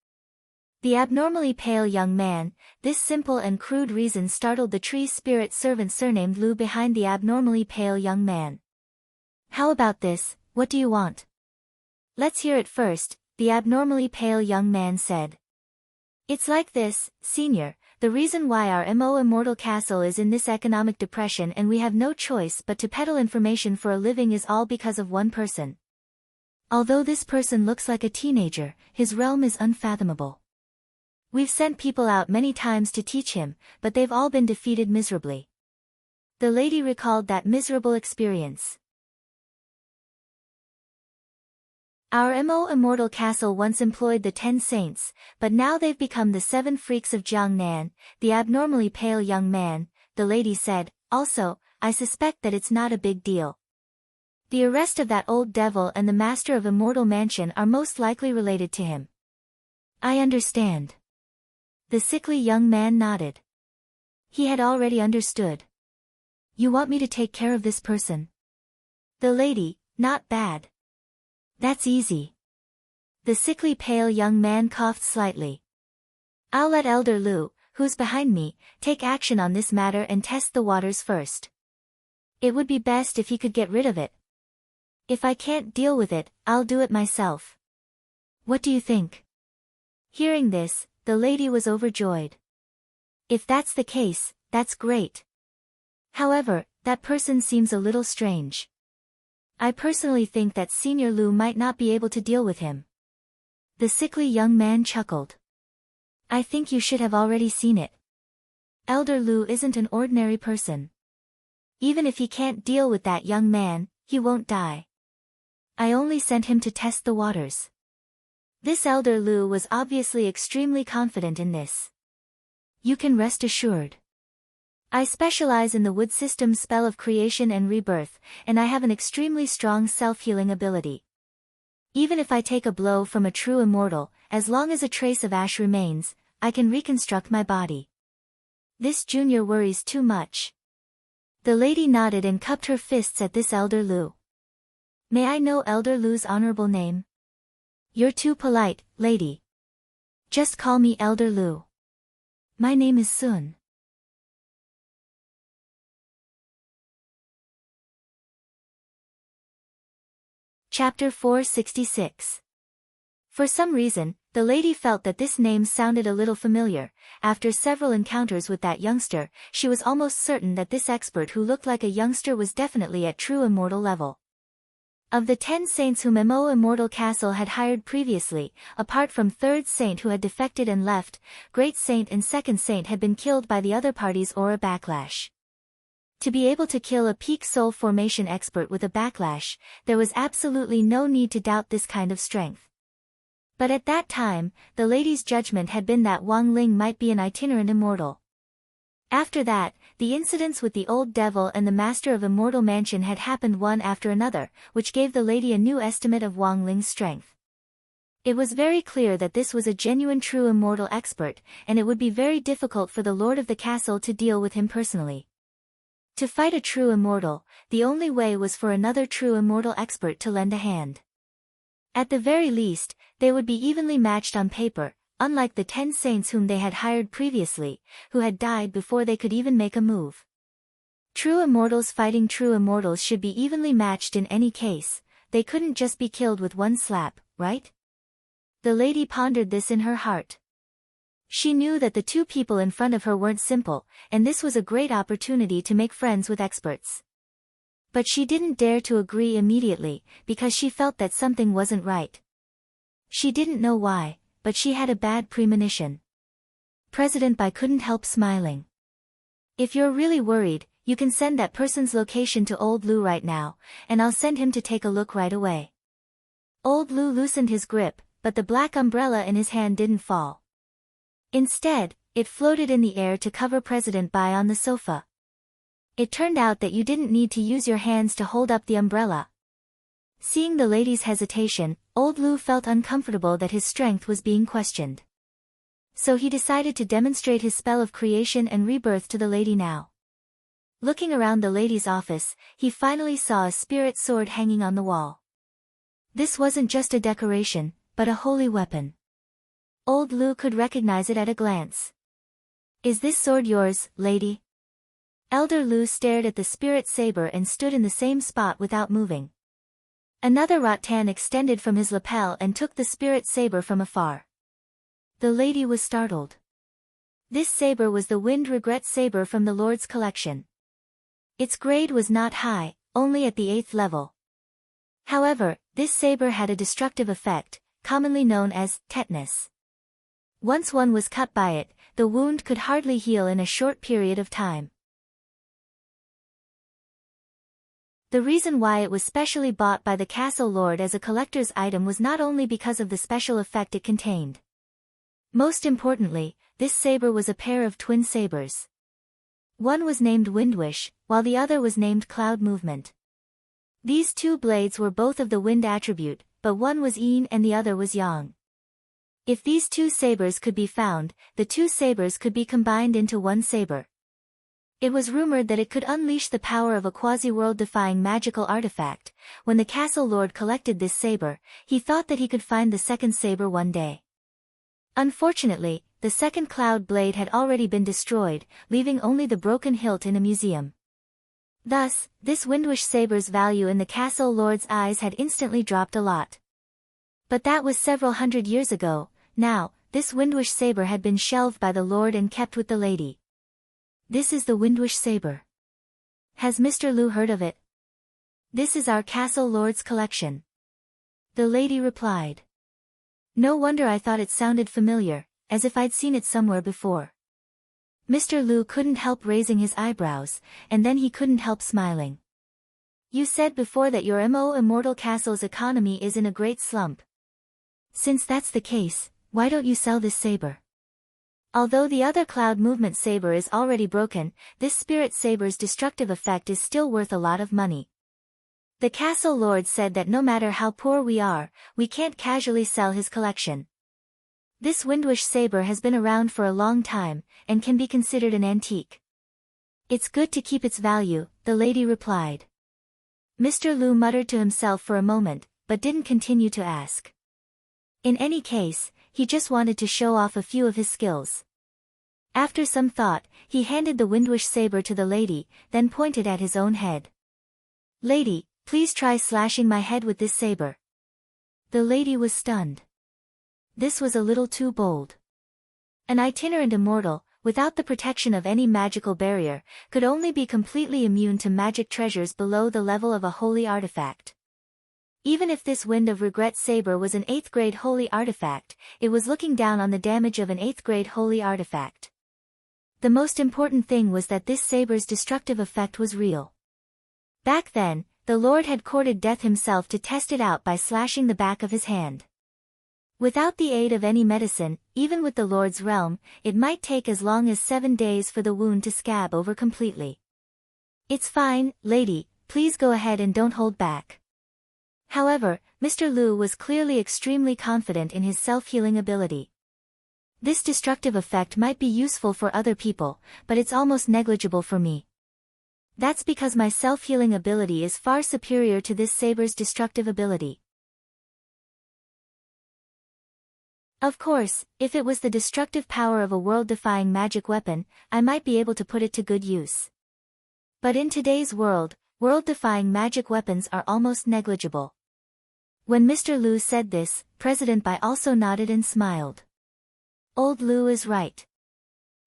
The abnormally pale young man, this simple and crude reason startled the tree spirit servant surnamed Lu behind the abnormally pale young man. How about this, what do you want? Let's hear it first, the abnormally pale young man said. It's like this, senior, the reason why our Mo Immortal Castle is in this economic depression and we have no choice but to peddle information for a living is all because of one person. Although this person looks like a teenager, his realm is unfathomable. We've sent people out many times to teach him, but they've all been defeated miserably. The lady recalled that miserable experience. Our Mo Immortal Castle once employed the 10 saints, but now they've become the 7 freaks of Jiangnan, the abnormally pale young man, the lady said. Also, I suspect that it's not a big deal. The arrest of that old devil and the master of Immortal Mansion are most likely related to him. I understand. The sickly young man nodded. He had already understood. You want me to take care of this person? The lady, not bad. That's easy. The sickly pale young man coughed slightly. I'll let Elder Lu, who's behind me, take action on this matter and test the waters first. It would be best if he could get rid of it. If I can't deal with it, I'll do it myself. What do you think? Hearing this, the lady was overjoyed. If that's the case, that's great. However, that person seems a little strange. I personally think that Senior Lu might not be able to deal with him. The sickly young man chuckled. I think you should have already seen it. Elder Lu isn't an ordinary person. Even if he can't deal with that young man, he won't die. I only sent him to test the waters. This Elder Lu was obviously extremely confident in this. You can rest assured. I specialize in the wood system spell of creation and rebirth, and I have an extremely strong self-healing ability. Even if I take a blow from a true immortal, as long as a trace of ash remains, I can reconstruct my body. This junior worries too much. The lady nodded and cupped her fists at this Elder Lu. May I know Elder Lu's honorable name? You're too polite, lady. Just call me Elder Lu. My name is Sun. Chapter 466. For some reason, the lady felt that this name sounded a little familiar. After several encounters with that youngster, she was almost certain that this expert who looked like a youngster was definitely at true immortal level. Of the 10 saints whom Mo Immortal Castle had hired previously, apart from 3rd Saint who had defected and left, Great Saint and 2nd Saint had been killed by the other party's aura backlash. To be able to kill a peak soul formation expert with a backlash, there was absolutely no need to doubt this kind of strength. But at that time, the lady's judgment had been that Wang Ling might be an itinerant immortal. After that, the incidents with the old devil and the master of Immortal Mansion had happened one after another, which gave the lady a new estimate of Wang Ling's strength. It was very clear that this was a genuine true immortal expert, and it would be very difficult for the lord of the castle to deal with him personally. To fight a true immortal, the only way was for another true immortal expert to lend a hand. At the very least, they would be evenly matched on paper, unlike the 10 saints whom they had hired previously, who had died before they could even make a move. True immortals fighting true immortals should be evenly matched in any case, they couldn't just be killed with one slap, right? The lady pondered this in her heart. She knew that the two people in front of her weren't simple, and this was a great opportunity to make friends with experts. But she didn't dare to agree immediately, because she felt that something wasn't right. She didn't know why, but she had a bad premonition. President Bai couldn't help smiling. If you're really worried, you can send that person's location to Old Lu right now, and I'll send him to take a look right away. Old Lu loosened his grip, but the black umbrella in his hand didn't fall. Instead, it floated in the air to cover President Bai on the sofa. It turned out that you didn't need to use your hands to hold up the umbrella. Seeing the lady's hesitation, Old Lu felt uncomfortable that his strength was being questioned. So he decided to demonstrate his spell of creation and rebirth to the lady now. Looking around the lady's office, he finally saw a spirit sword hanging on the wall. This wasn't just a decoration, but a holy weapon. Old Lu could recognize it at a glance. Is this sword yours, lady? Elder Lu stared at the spirit saber and stood in the same spot without moving. Another rattan extended from his lapel and took the spirit saber from afar. The lady was startled. This saber was the Wind Regret saber from the Lord's collection. Its grade was not high, only at the 8th level. However, this saber had a destructive effect, commonly known as tetanus. Once one was cut by it, the wound could hardly heal in a short period of time. The reason why it was specially bought by the castle lord as a collector's item was not only because of the special effect it contained. Most importantly, this saber was a pair of twin sabers. One was named Windwish, while the other was named Cloud Movement. These two blades were both of the wind attribute, but one was yin and the other was yang. If these two sabers could be found, the two sabers could be combined into one saber. It was rumored that it could unleash the power of a quasi-world-defying magical artifact. When the castle lord collected this saber, he thought that he could find the second saber one day. Unfortunately, the second cloud blade had already been destroyed, leaving only the broken hilt in a museum. Thus, this Windwish saber's value in the castle lord's eyes had instantly dropped a lot. But that was several hundred years ago. Now, this Windwish saber had been shelved by the lord and kept with the lady. This is the Windwish saber. Has Mr. Lu heard of it? This is our castle lord's collection. The lady replied. No wonder I thought it sounded familiar, as if I'd seen it somewhere before. Mr. Lu couldn't help raising his eyebrows, and then he couldn't help smiling. You said before that your Immortal Castle's economy is in a great slump. Since that's the case, why don't you sell this saber? Although the other Cloud Movement saber is already broken, this spirit saber's destructive effect is still worth a lot of money. The castle lord said that no matter how poor we are, we can't casually sell his collection. This Windwish saber has been around for a long time, and can be considered an antique. It's good to keep its value, the lady replied. Mr. Lu muttered to himself for a moment, but didn't continue to ask. In any case, he just wanted to show off a few of his skills. After some thought, he handed the Windwish saber to the lady, then pointed at his own head. Lady, please try slashing my head with this saber. The lady was stunned. This was a little too bold. An itinerant immortal, without the protection of any magical barrier, could only be completely immune to magic treasures below the level of a holy artifact. Even if this Wind of Regret saber was an 8th grade holy artifact, it was looking down on the damage of an 8th grade holy artifact. The most important thing was that this saber's destructive effect was real. Back then, the Lord had courted death himself to test it out by slashing the back of his hand. Without the aid of any medicine, even with the Lord's realm, it might take as long as 7 days for the wound to scab over completely. It's fine, lady, please go ahead and don't hold back. However, Mr. Liu was clearly extremely confident in his self-healing ability. This destructive effect might be useful for other people, but it's almost negligible for me. That's because my self-healing ability is far superior to this saber's destructive ability. Of course, if it was the destructive power of a world-defying magic weapon, I might be able to put it to good use. But in today's world, world-defying magic weapons are almost negligible. When Mr. Liu said this, President Bai also nodded and smiled. Old Liu is right.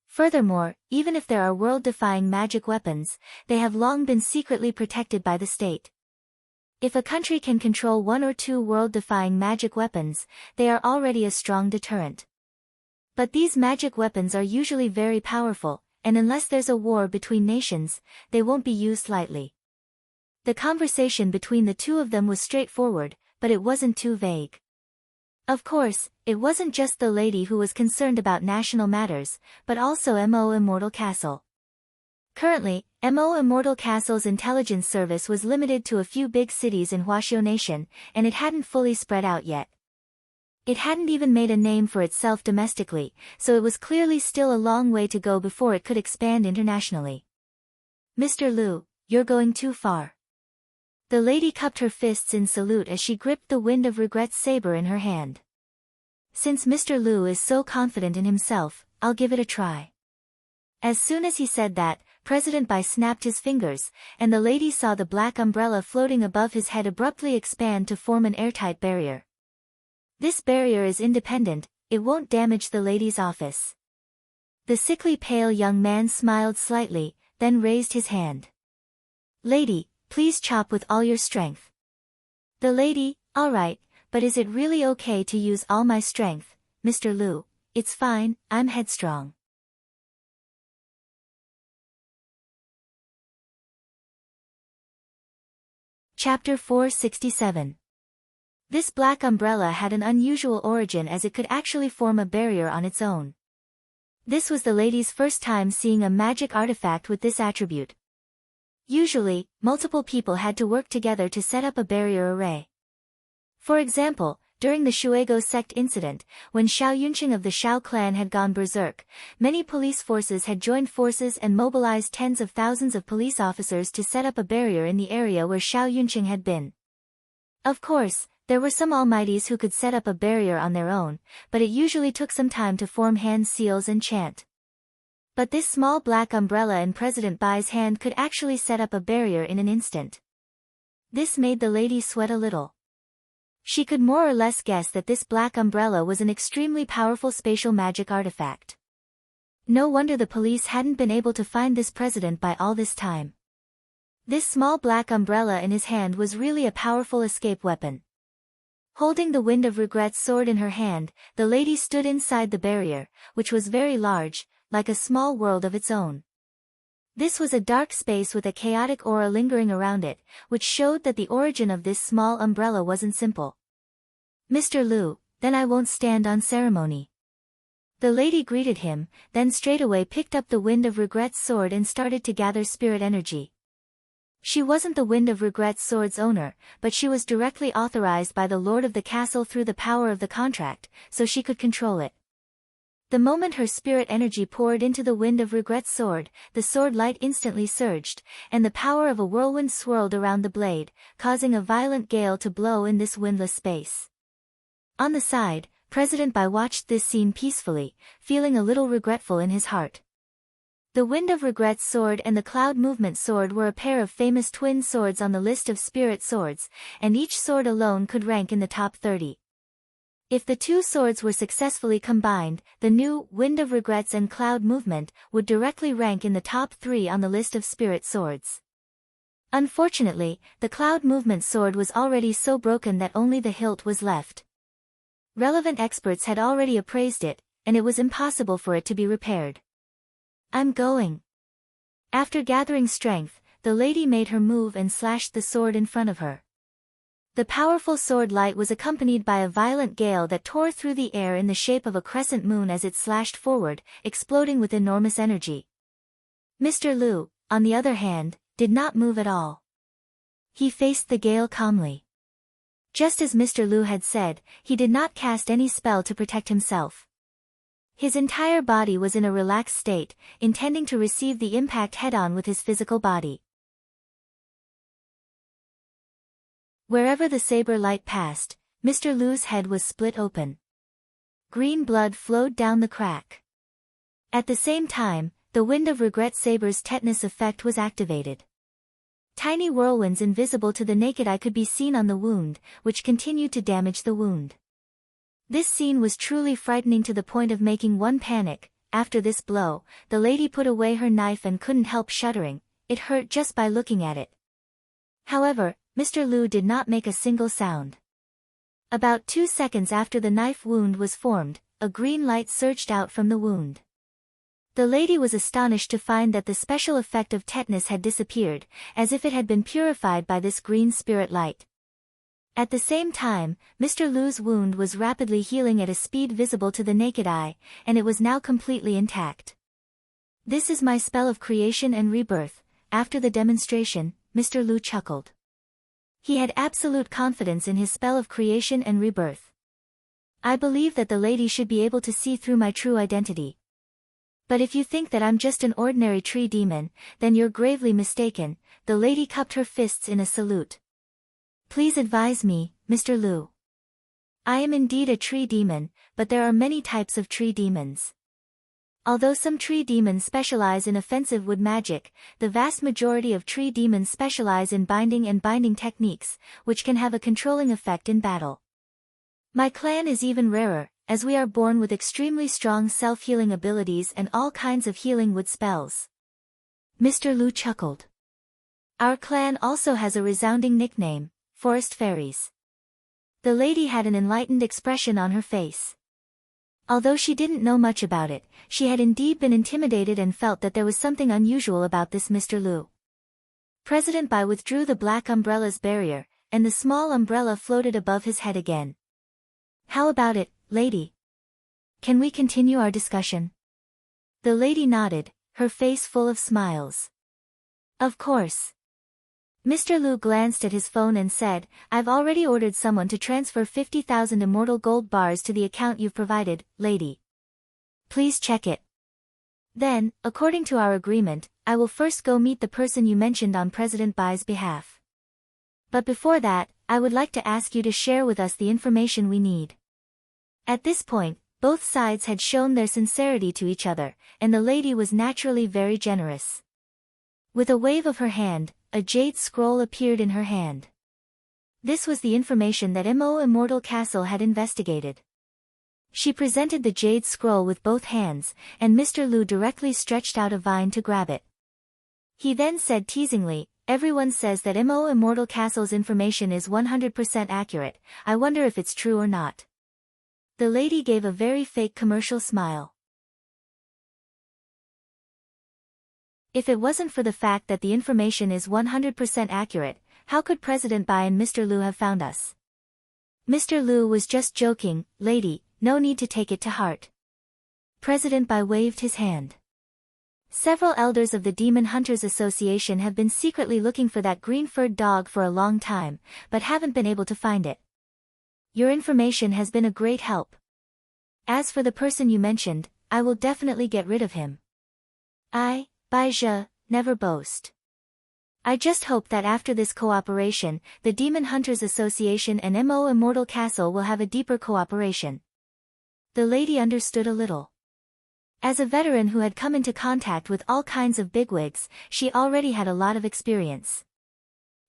Furthermore, even if there are world-defying magic weapons, they have long been secretly protected by the state. If a country can control 1 or 2 world-defying magic weapons, they are already a strong deterrent. But these magic weapons are usually very powerful, and unless there's a war between nations, they won't be used lightly. The conversation between the two of them was straightforward, but it wasn't too vague. Of course, it wasn't just the lady who was concerned about national matters, but also Mo Immortal Castle. Currently, Mo Immortal Castle's intelligence service was limited to a few big cities in Huaxiu Nation, and it hadn't fully spread out yet. It hadn't even made a name for itself domestically, so it was clearly still a long way to go before it could expand internationally. Mr. Liu, you're going too far. The lady cupped her fists in salute as she gripped the Wind of Regret's saber in her hand. Since Mr. Liu is so confident in himself, I'll give it a try. As soon as he said that, President Bai snapped his fingers, and the lady saw the black umbrella floating above his head abruptly expand to form an airtight barrier. This barrier is independent, it won't damage the lady's office. The sickly pale young man smiled slightly, then raised his hand. Lady, please chop with all your strength. The lady, all right, but is it really okay to use all my strength, Mr. Liu? It's fine, I'm headstrong. Chapter 467. This black umbrella had an unusual origin as it could actually form a barrier on its own. This was the lady's first time seeing a magic artifact with this attribute. Usually, multiple people had to work together to set up a barrier array. For example, during the Shuego sect incident, when Xiao Yunqing of the Xiao clan had gone berserk, many police forces had joined forces and mobilized tens of thousands of police officers to set up a barrier in the area where Xiao Yunqing had been. Of course, there were some almighties who could set up a barrier on their own, but it usually took some time to form hand seals and chant. But this small black umbrella in President Bai's hand could actually set up a barrier in an instant. This made the lady sweat a little. She could more or less guess that this black umbrella was an extremely powerful spatial magic artifact. No wonder the police hadn't been able to find this President Bai all this time. This small black umbrella in his hand was really a powerful escape weapon. Holding the Wind of Regret's sword in her hand, the lady stood inside the barrier, which was very large, like a small world of its own. This was a dark space with a chaotic aura lingering around it, which showed that the origin of this small umbrella wasn't simple. Mr. Liu, then I won't stand on ceremony. The lady greeted him, then straightaway picked up the Wind of Regret's sword and started to gather spirit energy. She wasn't the Wind of Regret's sword's owner, but she was directly authorized by the Lord of the Castle through the power of the contract, so she could control it. The moment her spirit energy poured into the Wind of Regret's sword, the sword light instantly surged, and the power of a whirlwind swirled around the blade, causing a violent gale to blow in this windless space. On the side, President Bai watched this scene peacefully, feeling a little regretful in his heart. The Wind of Regret's sword and the Cloud Movement sword were a pair of famous twin swords on the list of spirit swords, and each sword alone could rank in the top 30. If the two swords were successfully combined, the new Wind of Regrets and Cloud Movement would directly rank in the top 3 on the list of spirit swords. Unfortunately, the Cloud Movement sword was already so broken that only the hilt was left. Relevant experts had already appraised it, and it was impossible for it to be repaired. I'm going. After gathering strength, the lady made her move and slashed the sword in front of her. The powerful sword light was accompanied by a violent gale that tore through the air in the shape of a crescent moon as it slashed forward, exploding with enormous energy. Mr. Lu, on the other hand, did not move at all. He faced the gale calmly. Just as Mr. Lu had said, he did not cast any spell to protect himself. His entire body was in a relaxed state, intending to receive the impact head-on with his physical body. Wherever the saber light passed, Mr. Lu's head was split open. Green blood flowed down the crack. At the same time, the Wind of Regret saber's tetanus effect was activated. Tiny whirlwinds invisible to the naked eye could be seen on the wound, which continued to damage the wound. This scene was truly frightening to the point of making one panic. After this blow, the lady put away her knife and couldn't help shuddering. It hurt just by looking at it. However, Mr. Lu did not make a single sound. About 2 seconds after the knife wound was formed, a green light surged out from the wound. The lady was astonished to find that the special effect of tetanus had disappeared, as if it had been purified by this green spirit light. At the same time, Mr. Lu's wound was rapidly healing at a speed visible to the naked eye, and it was now completely intact. This is my spell of creation and rebirth. After the demonstration, Mr. Lu chuckled. He had absolute confidence in his spell of creation and rebirth. I believe that the lady should be able to see through my true identity. But if you think that I'm just an ordinary tree demon, then you're gravely mistaken. The lady cupped her fists in a salute. Please advise me, Mr. Lu. I am indeed a tree demon, but there are many types of tree demons. Although some tree demons specialize in offensive wood magic, the vast majority of tree demons specialize in binding and binding techniques, which can have a controlling effect in battle. My clan is even rarer, as we are born with extremely strong self-healing abilities and all kinds of healing wood spells. Mr. Lu chuckled. Our clan also has a resounding nickname, Forest Fairies. The lady had an enlightened expression on her face. Although she didn't know much about it, she had indeed been intimidated and felt that there was something unusual about this Mr. Lu. President Bai withdrew the black umbrella's barrier, and the small umbrella floated above his head again. How about it, lady? Can we continue our discussion? The lady nodded, her face full of smiles. Of course. Mr. Lu glanced at his phone and said, I've already ordered someone to transfer 50,000 immortal gold bars to the account you've provided, lady. Please check it. Then, according to our agreement, I will first go meet the person you mentioned on President Bai's behalf. But before that, I would like to ask you to share with us the information we need. At this point, both sides had shown their sincerity to each other, and the lady was naturally very generous. With a wave of her hand, a jade scroll appeared in her hand. This was the information that Mo Immortal Castle had investigated. She presented the jade scroll with both hands, and Mr. Lu directly stretched out a vine to grab it. He then said teasingly, everyone says that Mo Immortal Castle's information is 100% accurate, I wonder if it's true or not. The lady gave a very fake commercial smile. If it wasn't for the fact that the information is 100% accurate, how could President Bai and Mr. Lu have found us? Mr. Lu was just joking, lady, no need to take it to heart. President Bai waved his hand. Several elders of the Demon Hunters Association have been secretly looking for that green-furred dog for a long time, but haven't been able to find it. Your information has been a great help. As for the person you mentioned, I will definitely get rid of him. I, Bai Zhe, never boast. I just hope that after this cooperation, the Demon Hunters Association and Mo Immortal Castle will have a deeper cooperation. The lady understood a little. As a veteran who had come into contact with all kinds of bigwigs, she already had a lot of experience.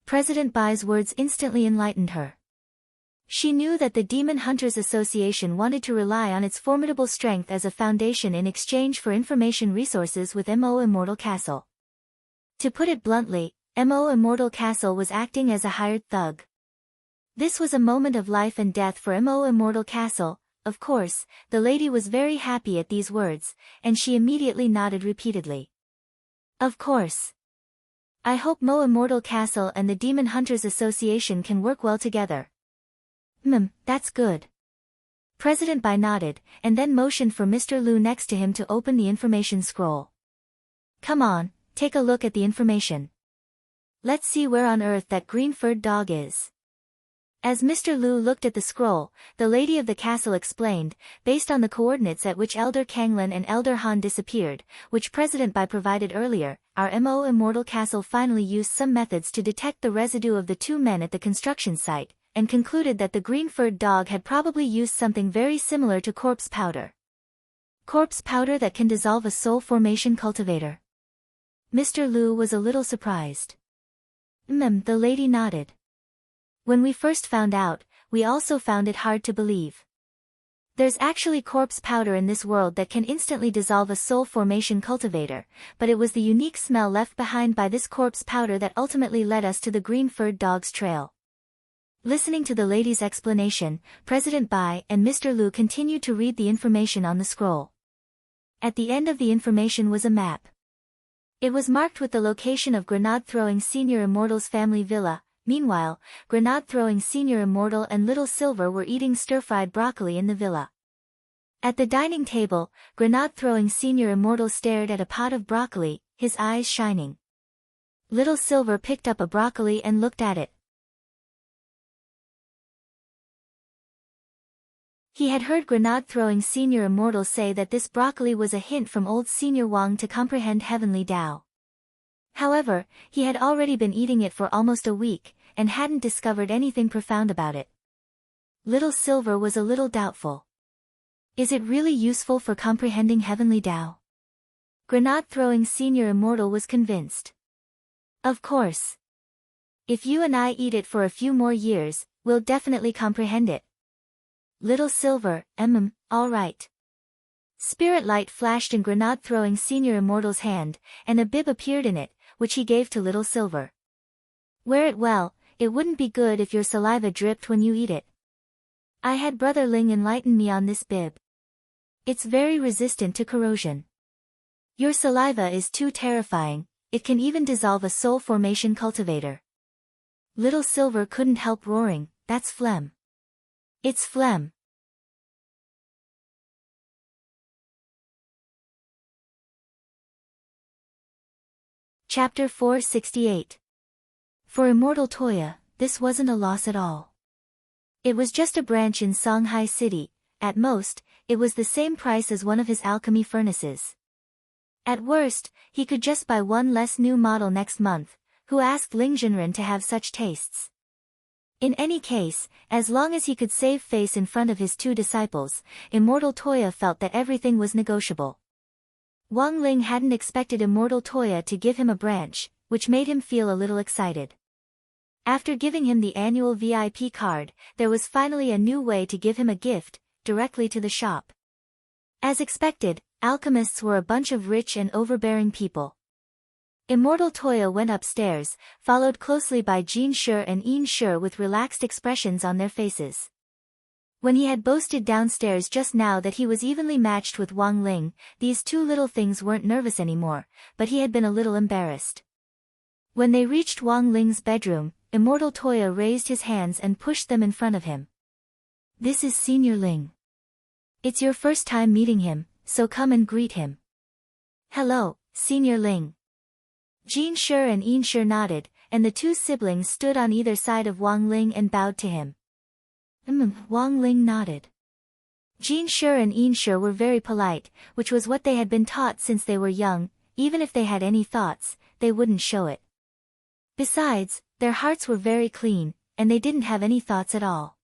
President Bai's words instantly enlightened her. She knew that the Demon Hunters Association wanted to rely on its formidable strength as a foundation in exchange for information resources with Mo Immortal Castle. To put it bluntly, Mo Immortal Castle was acting as a hired thug. This was a moment of life and death for Mo Immortal Castle. Of course, the lady was very happy at these words, and she immediately nodded repeatedly. Of course. I hope Mo Immortal Castle and the Demon Hunters Association can work well together. That's good. President Bai nodded, and then motioned for Mr. Lu next to him to open the information scroll. Come on, take a look at the information. Let's see where on earth that green-furred dog is. As Mr. Lu looked at the scroll, the lady of the castle explained, based on the coordinates at which Elder Kanglin and Elder Han disappeared, which President Bai provided earlier, our Mo Immortal Castle finally used some methods to detect the residue of the two men at the construction site, and concluded that the green-furred dog had probably used something very similar to corpse powder. Corpse powder that can dissolve a soul formation cultivator. Mr. Lu was a little surprised. The lady nodded. When we first found out, we also found it hard to believe. There's actually corpse powder in this world that can instantly dissolve a soul formation cultivator, but it was the unique smell left behind by this corpse powder that ultimately led us to the green-furred dog's trail. Listening to the lady's explanation, President Bai and Mr. Lu continued to read the information on the scroll. At the end of the information was a map. It was marked with the location of Grenade-throwing Senior Immortal's family villa. Meanwhile, Grenade-throwing Senior Immortal and Little Silver were eating stir-fried broccoli in the villa. At the dining table, Grenade-throwing Senior Immortal stared at a pot of broccoli, his eyes shining. Little Silver picked up a broccoli and looked at it. He had heard Grenade-throwing Senior Immortal say that this broccoli was a hint from old Senior Wang to comprehend Heavenly Tao. However, he had already been eating it for almost a week, and hadn't discovered anything profound about it. Little Silver was a little doubtful. Is it really useful for comprehending Heavenly Tao? Grenade-throwing Senior Immortal was convinced. Of course. If you and I eat it for a few more years, we'll definitely comprehend it. Little Silver, all right. Spirit light flashed in Grenade-throwing Senior Immortal's hand, and a bib appeared in it, which he gave to Little Silver. Wear it well, it wouldn't be good if your saliva dripped when you eat it. I had Brother Ling enlighten me on this bib. It's very resistant to corrosion. Your saliva is too terrifying, it can even dissolve a soul formation cultivator. Little Silver couldn't help roaring, that's phlegm. It's phlegm. Chapter 468. For Immortal Toya, this wasn't a loss at all. It was just a branch in Songhai City, at most, it was the same price as one of his alchemy furnaces. At worst, he could just buy one less new model next month, who asked Ling Junren to have such tastes. In any case, as long as he could save face in front of his two disciples, Immortal Toya felt that everything was negotiable. Wang Ling hadn't expected Immortal Toya to give him a branch, which made him feel a little excited. After giving him the annual VIP card, there was finally a new way to give him a gift, directly to the shop. As expected, alchemists were a bunch of rich and overbearing people. Immortal Toya went upstairs, followed closely by Jin Shi and Yin Shi with relaxed expressions on their faces. When he had boasted downstairs just now that he was evenly matched with Wang Ling, these two little things weren't nervous anymore, but he had been a little embarrassed. When they reached Wang Ling's bedroom, Immortal Toya raised his hands and pushed them in front of him. This is Senior Ling. It's your first time meeting him, so come and greet him. Hello, Senior Ling. Jin Shi and Yin Shi nodded, and the two siblings stood on either side of Wang Ling and bowed to him. Wang Ling nodded. Jin Shi and Yin Shi were very polite, which was what they had been taught since they were young. Even if they had any thoughts, they wouldn't show it. Besides, their hearts were very clean, and they didn't have any thoughts at all.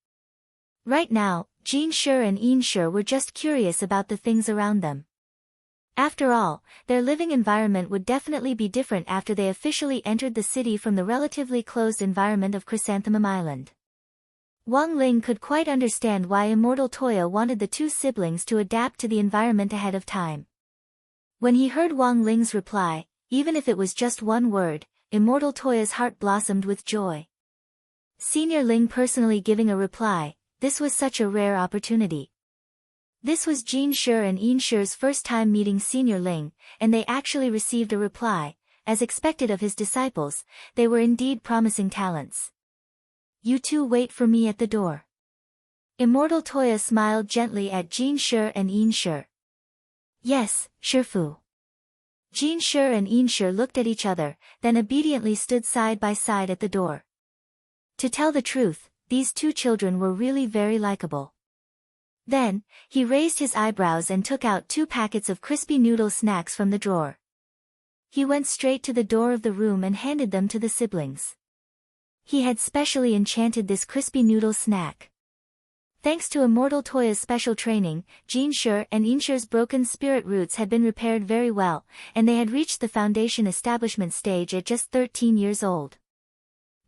Right now, Jin Shi and Yin Shi were just curious about the things around them. After all, their living environment would definitely be different after they officially entered the city from the relatively closed environment of Chrysanthemum Island. Wang Ling could quite understand why Immortal Toya wanted the two siblings to adapt to the environment ahead of time. When he heard Wang Ling's reply, even if it was just one word, Immortal Toya's heart blossomed with joy. Senior Ling personally giving a reply, this was such a rare opportunity. This was Jin Shi and Yin Shi's first time meeting Senior Ling, and they actually received a reply, as expected of his disciples, they were indeed promising talents. You two wait for me at the door. Immortal Toya smiled gently at Jin Shi and Yin Shi. Yes, Shifu. Jin Shi and Yin Shi looked at each other, then obediently stood side by side at the door. To tell the truth, these two children were really very likable. Then, he raised his eyebrows and took out 2 packets of crispy noodle snacks from the drawer. He went straight to the door of the room and handed them to the siblings. He had specially enchanted this crispy noodle snack. Thanks to Immortal Toya's special training, Jin Shi and Yin Shi's broken spirit roots had been repaired very well, and they had reached the foundation establishment stage at just 13 years old.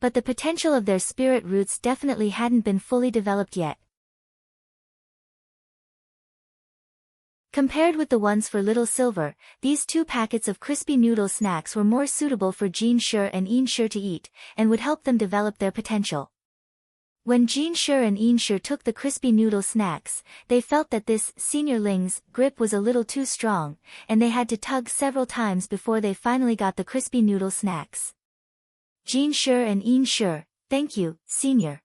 But the potential of their spirit roots definitely hadn't been fully developed yet. Compared with the ones for Little Silver, these 2 packets of crispy noodle snacks were more suitable for Jin Shi and Yin Shi to eat, and would help them develop their potential. When Jin Shi and Yin Shi took the crispy noodle snacks, they felt that this senior Ling's grip was a little too strong, and they had to tug several times before they finally got the crispy noodle snacks. Jin Shi and Yin Shi, thank you, senior.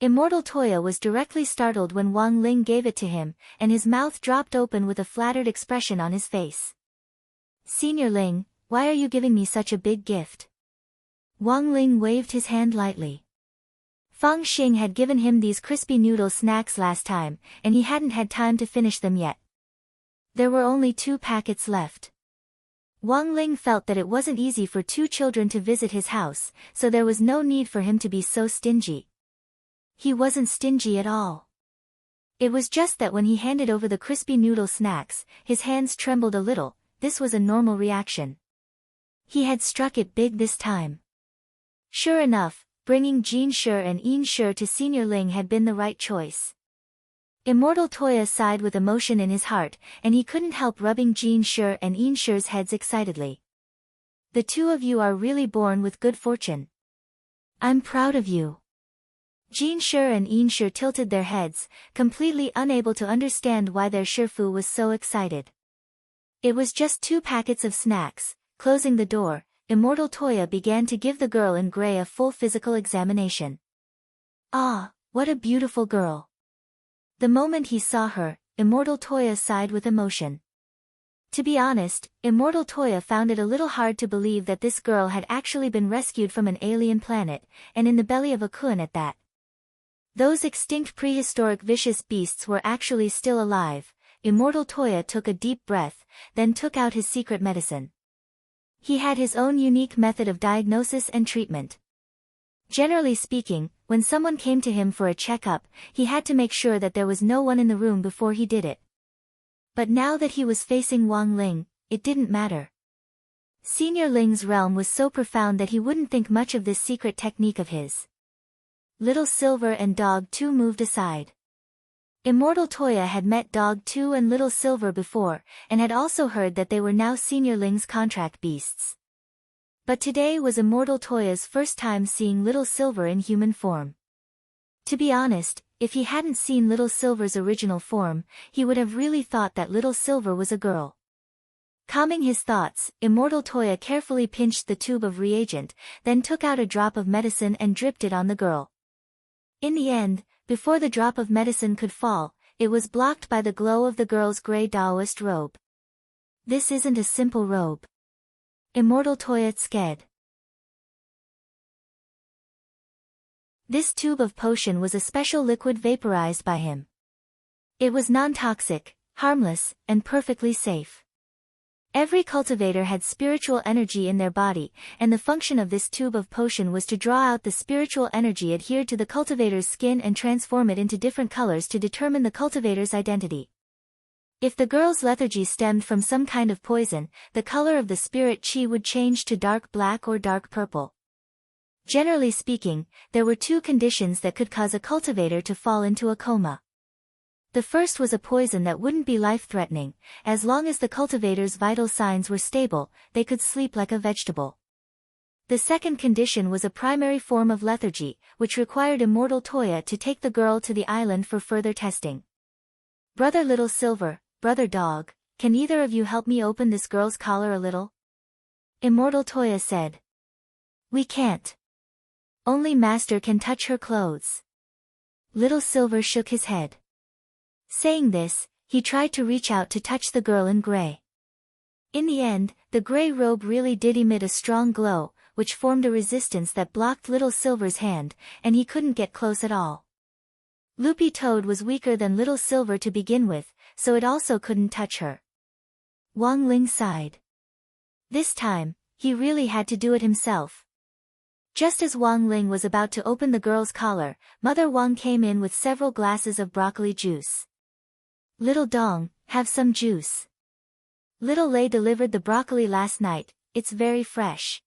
Immortal Toya was directly startled when Wang Ling gave it to him, and his mouth dropped open with a flattered expression on his face. Senior Ling, why are you giving me such a big gift? Wang Ling waved his hand lightly. Fang Xing had given him these crispy noodle snacks last time, and he hadn't had time to finish them yet. There were only 2 packets left. Wang Ling felt that it wasn't easy for 2 children to visit his house, so there was no need for him to be so stingy. He wasn't stingy at all. It was just that when he handed over the crispy noodle snacks, his hands trembled a little. This was a normal reaction. He had struck it big this time. Sure enough, bringing Jin Shi and Yin Shi to Senior Ling had been the right choice. Immortal Toya sighed with emotion in his heart, and he couldn't help rubbing Jin Shi and Yin Shi's heads excitedly. The 2 of you are really born with good fortune. I'm proud of you. Jin Shi and Yin Shi tilted their heads, completely unable to understand why their Shifu was so excited. It was just 2 packets of snacks. Closing the door, Immortal Toya began to give the girl in gray a full physical examination. Ah, what a beautiful girl. The moment he saw her, Immortal Toya sighed with emotion. To be honest, Immortal Toya found it a little hard to believe that this girl had actually been rescued from an alien planet, and in the belly of a kun at that. Those extinct prehistoric vicious beasts were actually still alive. Immortal Toya took a deep breath, then took out his secret medicine. He had his own unique method of diagnosis and treatment. Generally speaking, when someone came to him for a checkup, he had to make sure that there was no one in the room before he did it. But now that he was facing Wang Ling, it didn't matter. Senior Ling's realm was so profound that he wouldn't think much of this secret technique of his. Little Silver and Dog 2 moved aside. Immortal Toya had met Dog 2 and Little Silver before, and had also heard that they were now Senior Ling's contract beasts. But today was Immortal Toya's first time seeing Little Silver in human form. To be honest, if he hadn't seen Little Silver's original form, he would have really thought that Little Silver was a girl. Calming his thoughts, Immortal Toya carefully pinched the tube of reagent, then took out a drop of medicine and dripped it on the girl. In the end, before the drop of medicine could fall, it was blocked by the glow of the girl's gray Taoist robe. This isn't a simple robe. Immortal Toya sked. This tube of potion was a special liquid vaporized by him. It was non-toxic, harmless, and perfectly safe. Every cultivator had spiritual energy in their body, and the function of this tube of potion was to draw out the spiritual energy adhered to the cultivator's skin and transform it into different colors to determine the cultivator's identity. If the girl's lethargy stemmed from some kind of poison, the color of the spirit chi would change to dark black or dark purple. Generally speaking, there were 2 conditions that could cause a cultivator to fall into a coma. The first was a poison that wouldn't be life-threatening. As long as the cultivator's vital signs were stable, they could sleep like a vegetable. The second condition was a primary form of lethargy, which required Immortal Toya to take the girl to the island for further testing. Brother Little Silver, Brother Dog, can either of you help me open this girl's collar a little? Immortal Toya said. We can't. Only Master can touch her clothes. Little Silver shook his head. Saying this, he tried to reach out to touch the girl in gray. In the end, the gray robe really did emit a strong glow, which formed a resistance that blocked Little Silver's hand, and he couldn't get close at all. Loopy Toad was weaker than Little Silver to begin with, so it also couldn't touch her. Wang Ling sighed. This time, he really had to do it himself. Just as Wang Ling was about to open the girl's collar, Mother Wang came in with several glasses of broccoli juice. Little Dong, have some juice. Little Lei delivered the broccoli last night, it's very fresh.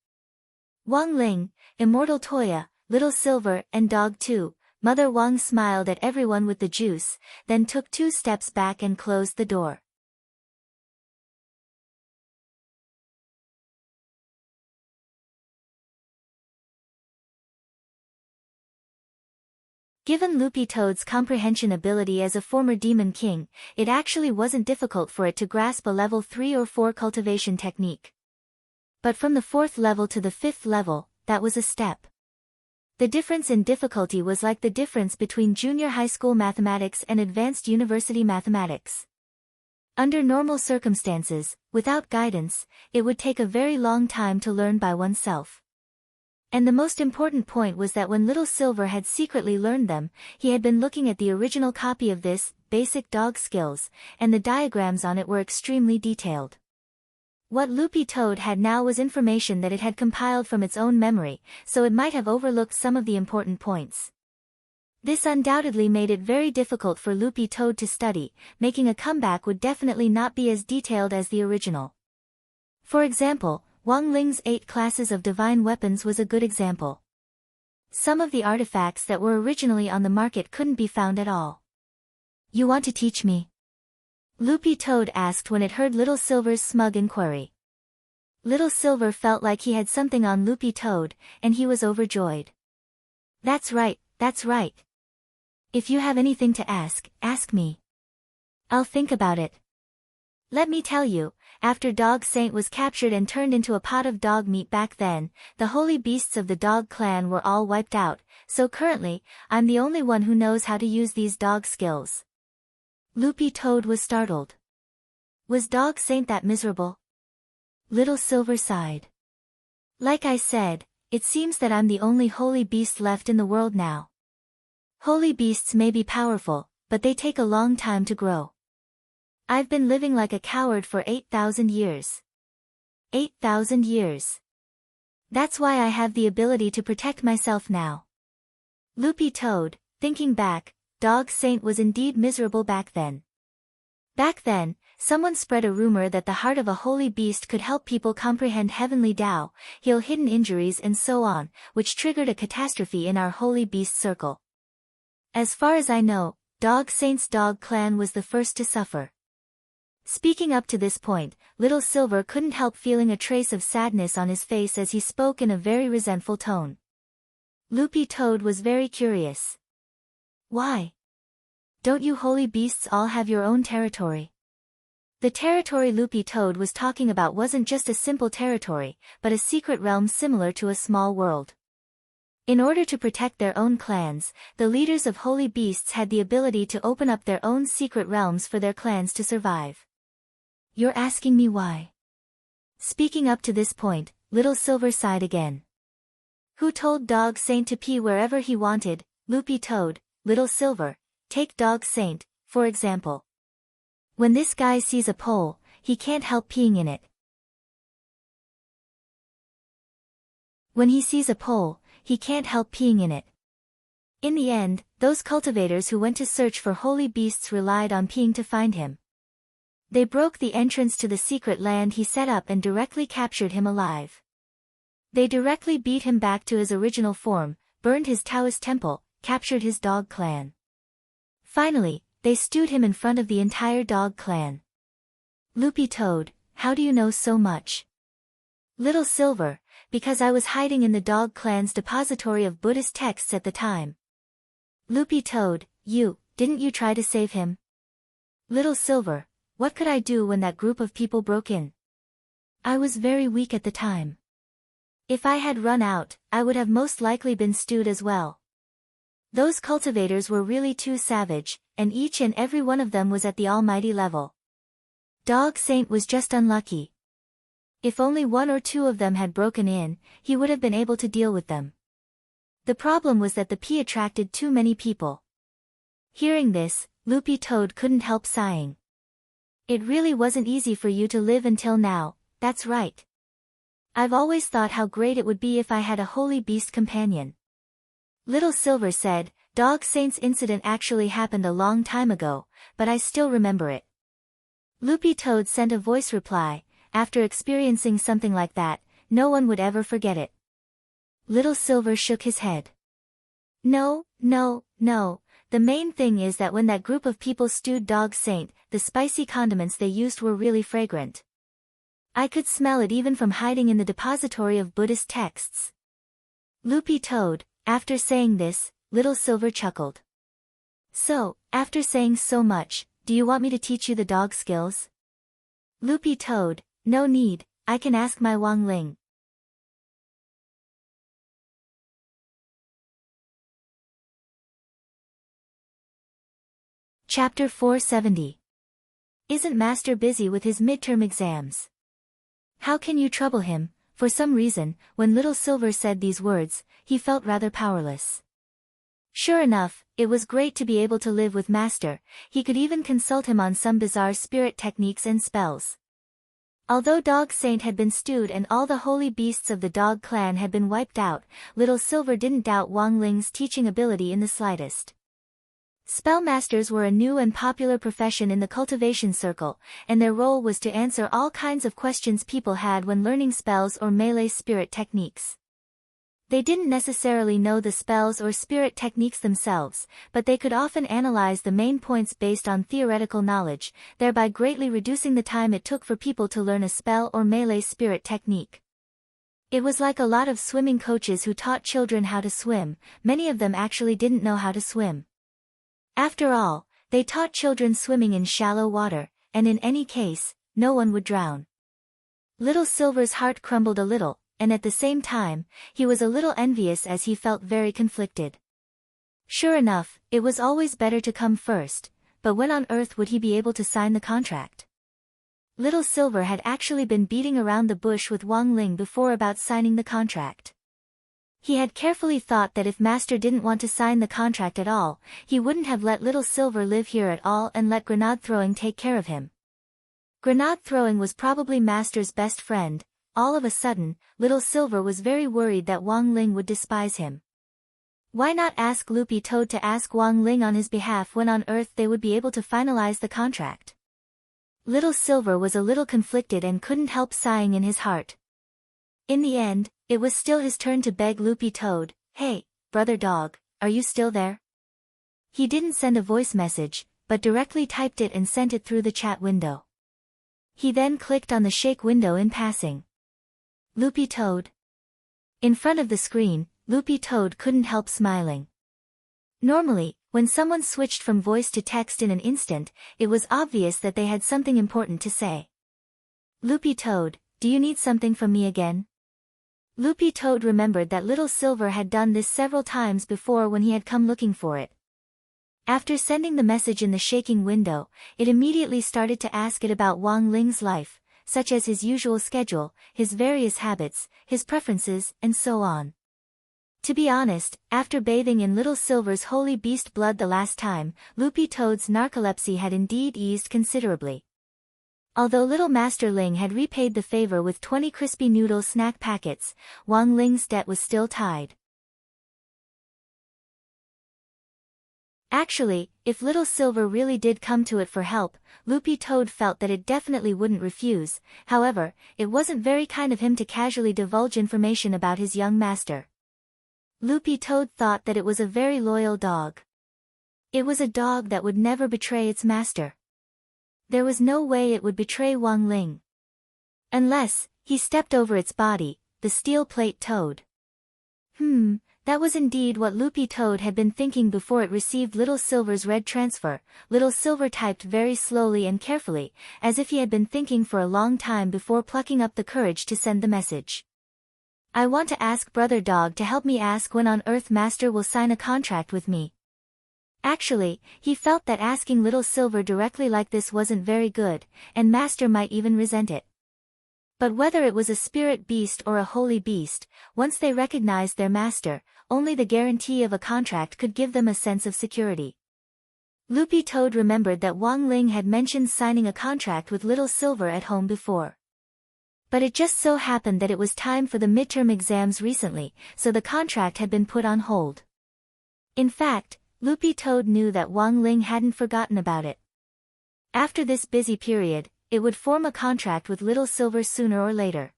Wang Ling, Immortal Toya, Little Silver, and Dog too. Mother Wang smiled at everyone with the juice, then took 2 steps back and closed the door. Given Loopy Toad's comprehension ability as a former Demon King, it actually wasn't difficult for it to grasp a level 3 or 4 cultivation technique. But from the 4th level to the 5th level, that was a step. The difference in difficulty was like the difference between junior high school mathematics and advanced university mathematics. Under normal circumstances, without guidance, it would take a very long time to learn by oneself. And the most important point was that when Little Silver had secretly learned them, he had been looking at the original copy of this, basic dog skills, and the diagrams on it were extremely detailed. What Loopy Toad had now was information that it had compiled from its own memory, so it might have overlooked some of the important points. This undoubtedly made it very difficult for Loopy Toad to study, making a comeback would definitely not be as detailed as the original. For example, Wang Ling's 8 classes of divine weapons was a good example. Some of the artifacts that were originally on the market couldn't be found at all. You want to teach me? Loopy Toad asked when it heard Little Silver's smug inquiry. Little Silver felt like he had something on Loopy Toad, and he was overjoyed. That's right, that's right. If you have anything to ask, ask me. I'll think about it. Let me tell you, after Dog Saint was captured and turned into a pot of dog meat back then, the holy beasts of the dog clan were all wiped out, so currently, I'm the only one who knows how to use these dog skills. Loopy Toad was startled. Was Dog Saint that miserable? Little Silver sighed. Like I said, it seems that I'm the only holy beast left in the world now. Holy beasts may be powerful, but they take a long time to grow. I've been living like a coward for 8,000 years. 8,000 years. That's why I have the ability to protect myself now. Loopy Toad, thinking back, Dog Saint was indeed miserable back then. Back then, someone spread a rumor that the heart of a holy beast could help people comprehend heavenly Tao, heal hidden injuries and so on, which triggered a catastrophe in our holy beast circle. As far as I know, Dog Saint's dog clan was the first to suffer. Speaking up to this point, Little Silver couldn't help feeling a trace of sadness on his face as he spoke in a very resentful tone. Loopy Toad was very curious. Why? Don't you holy beasts all have your own territory? The territory Loopy Toad was talking about wasn't just a simple territory, but a secret realm similar to a small world. In order to protect their own clans, the leaders of holy beasts had the ability to open up their own secret realms for their clans to survive. You're asking me why? Speaking up to this point, Little Silver sighed again. Who told Dog Saint to pee wherever he wanted? Loopy Toad, Little Silver. Take Dog Saint, for example. When this guy sees a pole, he can't help peeing in it. When he sees a pole, he can't help peeing in it. In the end, those cultivators who went to search for holy beasts relied on peeing to find him. They broke the entrance to the secret land he set up and directly captured him alive. They directly beat him back to his original form, burned his Taoist temple, captured his dog clan. Finally, they stewed him in front of the entire dog clan. Loopy Toad, how do you know so much? Little Silver, because I was hiding in the dog clan's depository of Buddhist texts at the time. Loopy Toad, didn't you try to save him? Little Silver, what could I do when that group of people broke in? I was very weak at the time. If I had run out, I would have most likely been stewed as well. Those cultivators were really too savage, and each and every one of them was at the almighty level. Dog Saint was just unlucky. If only one or two of them had broken in, he would have been able to deal with them. The problem was that the pea attracted too many people. Hearing this, Loopy Toad couldn't help sighing. It really wasn't easy for you to live until now, that's right. I've always thought how great it would be if I had a holy beast companion. Little Silver said, Dog Saint's incident actually happened a long time ago, but I still remember it. Loopy Toad sent a voice reply, after experiencing something like that, no one would ever forget it. Little Silver shook his head. No, the main thing is that when that group of people stewed Dog Saint, the spicy condiments they used were really fragrant. I could smell it even from hiding in the depository of Buddhist texts. Loopy Toad, after saying this, Little Silver chuckled. So, after saying so much, do you want me to teach you the dog skills? Loopy Toad, no need, I can ask my Wang Ling. Chapter 470. Isn't Master busy with his midterm exams? How can you trouble him? For some reason, when Little Silver said these words, he felt rather powerless. Sure enough, it was great to be able to live with Master, he could even consult him on some bizarre spirit techniques and spells. Although Dog Saint had been stewed and all the holy beasts of the dog clan had been wiped out, Little Silver didn't doubt Wang Ling's teaching ability in the slightest. Spellmasters were a new and popular profession in the cultivation circle, and their role was to answer all kinds of questions people had when learning spells or melee spirit techniques. They didn't necessarily know the spells or spirit techniques themselves, but they could often analyze the main points based on theoretical knowledge, thereby greatly reducing the time it took for people to learn a spell or melee spirit technique. It was like a lot of swimming coaches who taught children how to swim, many of them actually didn't know how to swim. After all, they taught children swimming in shallow water, and in any case, no one would drown. Little Silver's heart crumbled a little, and at the same time, he was a little envious as he felt very conflicted. Sure enough, it was always better to come first, but when on earth would he be able to sign the contract? Little Silver had actually been beating around the bush with Wang Ling before about signing the contract. He had carefully thought that if Master didn't want to sign the contract at all, he wouldn't have let Little Silver live here at all and let grenade throwing take care of him. Grenade throwing was probably Master's best friend. All of a sudden, Little Silver was very worried that Wang Ling would despise him. Why not ask Loopy Toad to ask Wang Ling on his behalf when on earth they would be able to finalize the contract? Little Silver was a little conflicted and couldn't help sighing in his heart. In the end, it was still his turn to beg Loopy Toad, "Hey, brother dog, are you still there?" He didn't send a voice message, but directly typed it and sent it through the chat window. He then clicked on the shake window in passing. Loopy Toad. In front of the screen, Loopy Toad couldn't help smiling. Normally, when someone switched from voice to text in an instant, it was obvious that they had something important to say. Loopy Toad, do you need something from me again? Loopy Toad remembered that Little Silver had done this several times before when he had come looking for it. After sending the message in the shaking window, it immediately started to ask it about Wang Ling's life, such as his usual schedule, his various habits, his preferences, and so on. To be honest, after bathing in Little Silver's holy beast blood the last time, Loopy Toad's narcolepsy had indeed eased considerably. Although Little Master Ling had repaid the favor with 20 crispy noodle snack packets, Wang Ling's debt was still tied. Actually, if Little Silver really did come to it for help, Loopy Toad felt that it definitely wouldn't refuse. However, it wasn't very kind of him to casually divulge information about his young master. Loopy Toad thought that it was a very loyal dog. It was a dog that would never betray its master. There was no way it would betray Wang Ling. Unless, he stepped over its body, the steel plate toad. That was indeed what Loopy Toad had been thinking before it received Little Silver's red transfer. Little Silver typed very slowly and carefully, as if he had been thinking for a long time before plucking up the courage to send the message. I want to ask Brother Dog to help me ask when on earth Master will sign a contract with me. Actually, he felt that asking Little Silver directly like this wasn't very good, and Master might even resent it. But whether it was a spirit beast or a holy beast, once they recognized their master, only the guarantee of a contract could give them a sense of security. Loopy Toad remembered that Wang Ling had mentioned signing a contract with Little Silver at home before. But it just so happened that it was time for the midterm exams recently, so the contract had been put on hold. In fact, Loopy Toad knew that Wang Ling hadn't forgotten about it. After this busy period, it would form a contract with Little Silver sooner or later.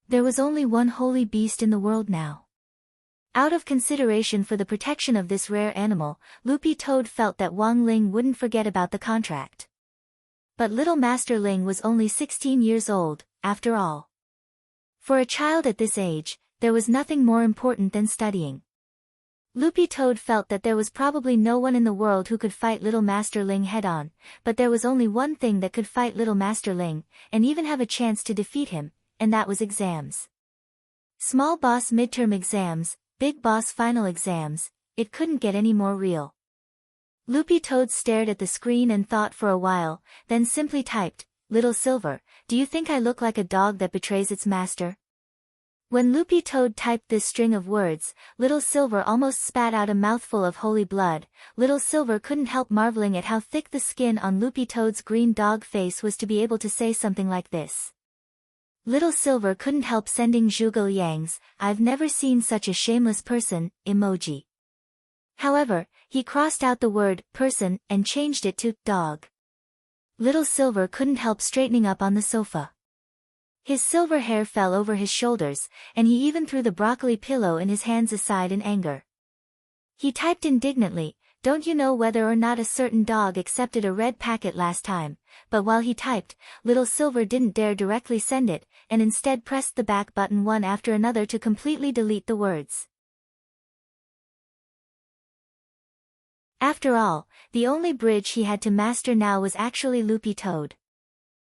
There was only one holy beast in the world now. Out of consideration for the protection of this rare animal, Loopy Toad felt that Wang Ling wouldn't forget about the contract. But little Master Ling was only 16 years old, after all. For a child at this age, there was nothing more important than studying. Loopy Toad felt that there was probably no one in the world who could fight little Master Ling head-on, but there was only one thing that could fight little Master Ling, and even have a chance to defeat him, and that was exams. Small boss midterm exams, big boss final exams, it couldn't get any more real. Loopy Toad stared at the screen and thought for a while, then simply typed, "Little Silver, do you think I look like a dog that betrays its master?" When Loopy Toad typed this string of words, Little Silver almost spat out a mouthful of holy blood. Little Silver couldn't help marveling at how thick the skin on Loopy Toad's green dog face was to be able to say something like this. Little Silver couldn't help sending Zhuge Liang's "I've never seen such a shameless person" emoji. However, he crossed out the word person and changed it to dog. Little Silver couldn't help straightening up on the sofa. His silver hair fell over his shoulders, and he even threw the broccoli pillow in his hands aside in anger. He typed indignantly, "Don't you know whether or not a certain dog accepted a red packet last time?" But while he typed, Little Silver didn't dare directly send it, and instead pressed the back button one after another to completely delete the words. After all, the only bridge he had to master now was actually Loopy Toad.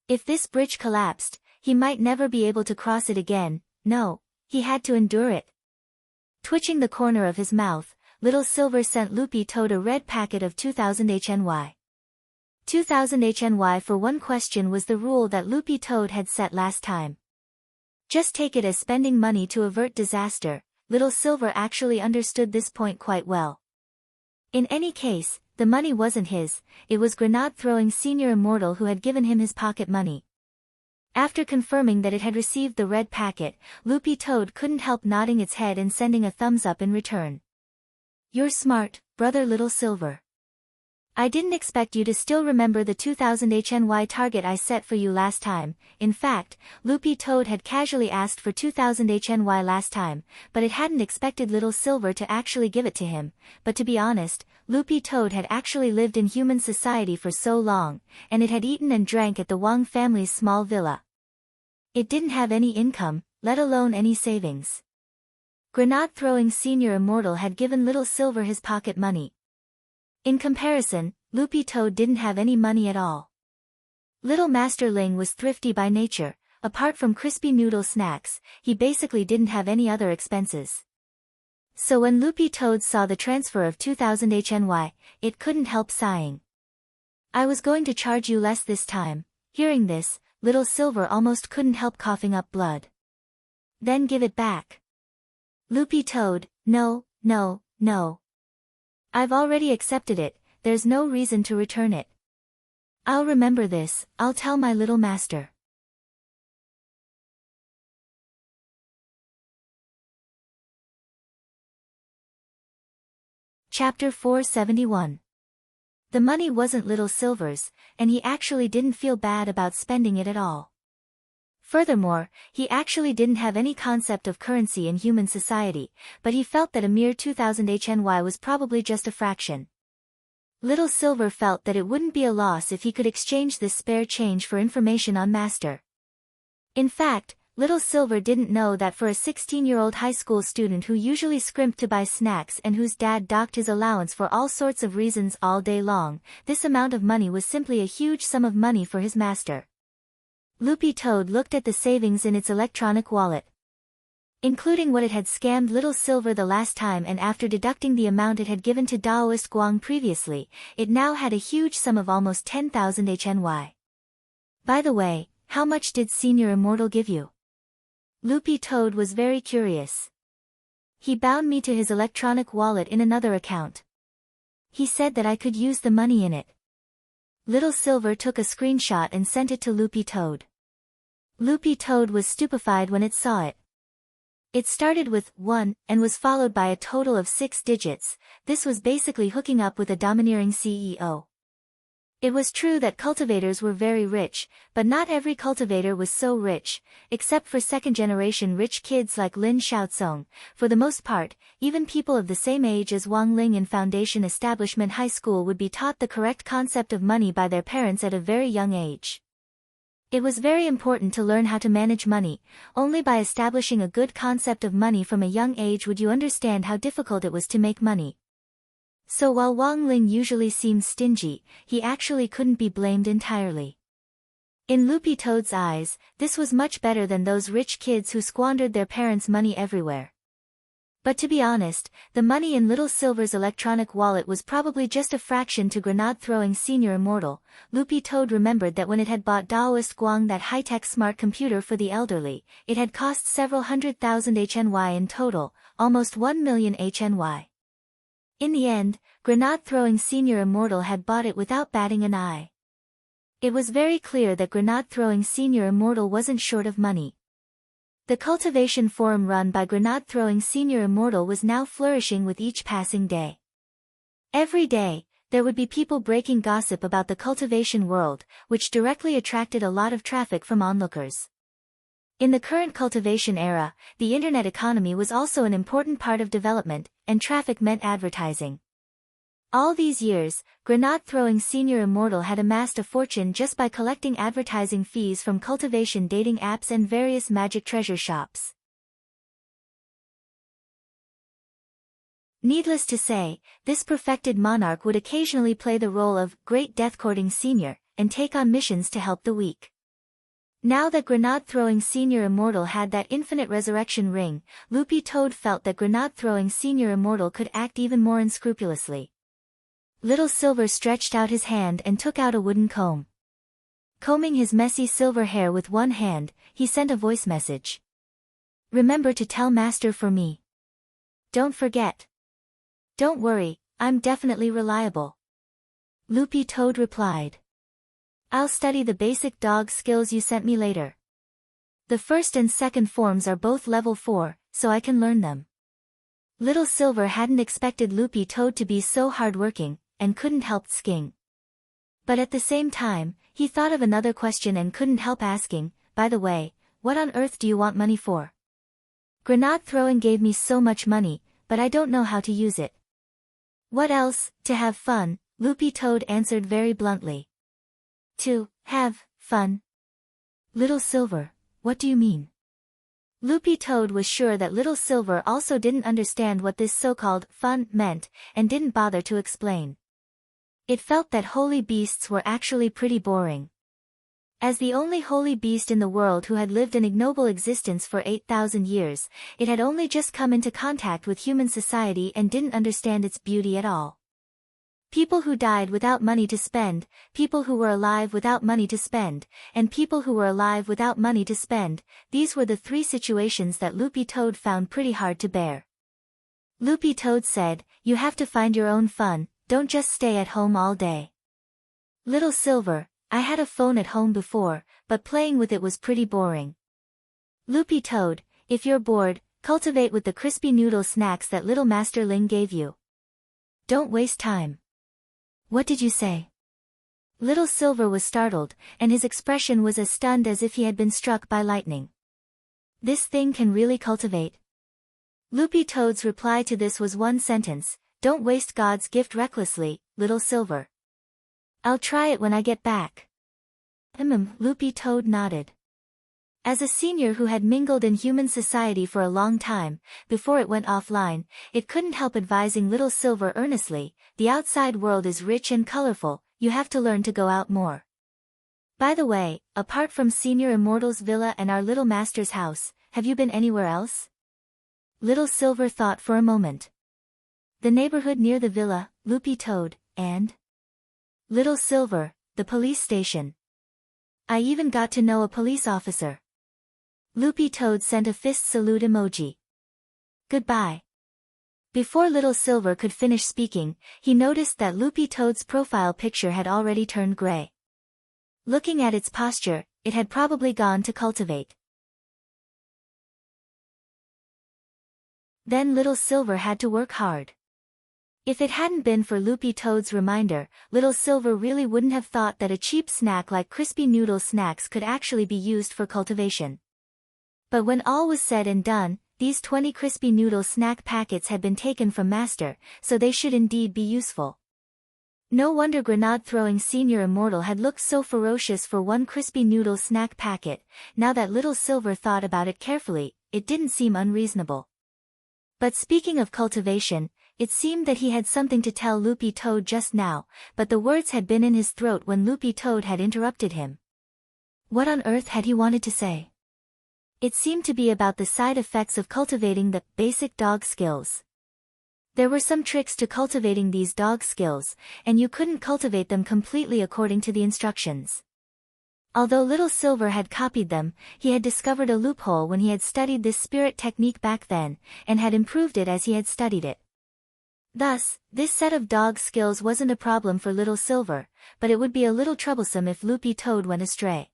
If this bridge collapsed, he might never be able to cross it again. No, he had to endure it. Twitching the corner of his mouth, Little Silver sent Loopy Toad a red packet of 2000 HNY. 2000 HNY for one question was the rule that Loopy Toad had set last time. Just take it as spending money to avert disaster. Little Silver actually understood this point quite well. In any case, the money wasn't his, it was Grenade-throwing Senior Immortal who had given him his pocket money. After confirming that it had received the red packet, Loopy Toad couldn't help nodding its head and sending a thumbs up in return. "You're smart, brother Little Silver. I didn't expect you to still remember the 2000 HNY target I set for you last time." In fact, Loopy Toad had casually asked for 2000 HNY last time, but it hadn't expected Little Silver to actually give it to him. But to be honest, Loopy Toad had actually lived in human society for so long, and it had eaten and drank at the Wang family's small villa. It didn't have any income, let alone any savings. Grenade-throwing Senior Immortal had given Little Silver his pocket money. In comparison, Loopy Toad didn't have any money at all. Little Master Ling was thrifty by nature. Apart from crispy noodle snacks, he basically didn't have any other expenses. So when Loopy Toad saw the transfer of 2000 HNY, it couldn't help sighing. "I was going to charge you less this time." Hearing this, Little Silver almost couldn't help coughing up blood. "Then give it back." Loopy Toad, "No, no, no. I've already accepted it, there's no reason to return it. I'll remember this, I'll tell my little master." Chapter 471. The money wasn't Little Silver's, and he actually didn't feel bad about spending it at all. Furthermore, he actually didn't have any concept of currency in human society, but he felt that a mere 2000 HNY was probably just a fraction. Little Silver felt that it wouldn't be a loss if he could exchange this spare change for information on Master. In fact, Little Silver didn't know that for a 16-year-old high school student who usually scrimped to buy snacks and whose dad docked his allowance for all sorts of reasons all day long, this amount of money was simply a huge sum of money for his master. Loopy Toad looked at the savings in its electronic wallet. Including what it had scammed Little Silver the last time and after deducting the amount it had given to Daoist Guang previously, it now had a huge sum of almost 10,000 HNY. By the way, how much did Senior Immortal give you? Loopy Toad was very curious. He bound me to his electronic wallet in another account. He said that I could use the money in it. Little Silver took a screenshot and sent it to Loopy Toad. Loopy Toad was stupefied when it saw it. It started with 1 and was followed by a total of 6 digits. This was basically hooking up with a domineering CEO. It was true that cultivators were very rich, but not every cultivator was so rich, except for second-generation rich kids like Lin Xiaozong. For the most part, even people of the same age as Wang Ling in Foundation Establishment High School would be taught the correct concept of money by their parents at a very young age. It was very important to learn how to manage money. Only by establishing a good concept of money from a young age would you understand how difficult it was to make money. So while Wang Ling usually seemed stingy, he actually couldn't be blamed entirely. In Loopy Toad's eyes, this was much better than those rich kids who squandered their parents' money everywhere. But to be honest, the money in Little Silver's electronic wallet was probably just a fraction to grenade-throwing Senior Immortal. Loopy Toad remembered that when it had bought Daoist Guang that high-tech smart computer for the elderly, it had cost several 100,000 HNY in total, almost 1 million HNY. In the end, grenade-throwing Senior Immortal had bought it without batting an eye. It was very clear that grenade-throwing Senior Immortal wasn't short of money. The cultivation forum run by grenade-throwing Senior Immortal was now flourishing with each passing day. Every day, there would be people breaking gossip about the cultivation world, which directly attracted a lot of traffic from onlookers. In the current cultivation era, the internet economy was also an important part of development, and traffic meant advertising. All these years, grenade-throwing Senior Immortal had amassed a fortune just by collecting advertising fees from cultivation dating apps and various magic treasure shops. Needless to say, this perfected monarch would occasionally play the role of Great Death-Courting Senior, and take on missions to help the weak. Now that grenade-throwing Senior Immortal had that infinite resurrection ring, Loopy Toad felt that grenade-throwing Senior Immortal could act even more unscrupulously. Little Silver stretched out his hand and took out a wooden comb. Combing his messy silver hair with one hand, he sent a voice message. "Remember to tell Master for me. Don't forget." "Don't worry, I'm definitely reliable." Loopy Toad replied. "I'll study the basic dog skills you sent me later. The first and second forms are both level 4, so I can learn them." Little Silver hadn't expected Loopy Toad to be so hardworking, and couldn't help sking. But at the same time, he thought of another question and couldn't help asking, "By the way, what on earth do you want money for?" "Grenade throwing gave me so much money, but I don't know how to use it." "What else? To have fun," Loopy Toad answered very bluntly. "To have fun?" "Little Silver, what do you mean?" Loopy Toad was sure that Little Silver also didn't understand what this so-called fun meant, and didn't bother to explain. It felt that holy beasts were actually pretty boring. As the only holy beast in the world who had lived an ignoble existence for 8,000 years, it had only just come into contact with human society and didn't understand its beauty at all. People who died without money to spend, people who were alive without money to spend, and people who were alive without money to spend, these were the three situations that Loopy Toad found pretty hard to bear. Loopy Toad said, "You have to find your own fun, don't just stay at home all day." "Little Silver, I had a phone at home before, but playing with it was pretty boring." "Loopy Toad, if you're bored, cultivate with the crispy noodle snacks that Little Master Ling gave you. Don't waste time." "What did you say?" Little Silver was startled, and his expression was as stunned as if he had been struck by lightning. "This thing can really cultivate?" Loopy Toad's reply to this was one sentence, "Don't waste God's gift recklessly, Little Silver." "I'll try it when I get back." Loopy Toad nodded. As a senior who had mingled in human society for a long time, before it went offline, it couldn't help advising little Silver earnestly, the outside world is rich and colorful, you have to learn to go out more. By the way, apart from Senior Immortal's villa and our little master's house, have you been anywhere else? Little Silver thought for a moment. The neighborhood near the villa, Loopy Toad, and Little Silver, the police station. I even got to know a police officer. Loopy Toad sent a fist salute emoji. Goodbye. Before Little Silver could finish speaking, he noticed that Loopy Toad's profile picture had already turned gray. Looking at its posture, it had probably gone to cultivate. Then Little Silver had to work hard. If it hadn't been for Loopy Toad's reminder, Little Silver really wouldn't have thought that a cheap snack like crispy noodle snacks could actually be used for cultivation. But when all was said and done, these 20 crispy noodle snack packets had been taken from Master, so they should indeed be useful. No wonder grenade-throwing Senior Immortal had looked so ferocious for one crispy noodle snack packet. Now that Little Silver thought about it carefully, it didn't seem unreasonable. But speaking of cultivation, it seemed that he had something to tell Loopy Toad just now, but the words had been in his throat when Loopy Toad had interrupted him. What on earth had he wanted to say? It seemed to be about the side effects of cultivating the basic dog skills. There were some tricks to cultivating these dog skills, and you couldn't cultivate them completely according to the instructions. Although Little Silver had copied them, he had discovered a loophole when he had studied this spirit technique back then, and had improved it as he had studied it. Thus, this set of dog skills wasn't a problem for Little Silver, but it would be a little troublesome if Loopy Toad went astray.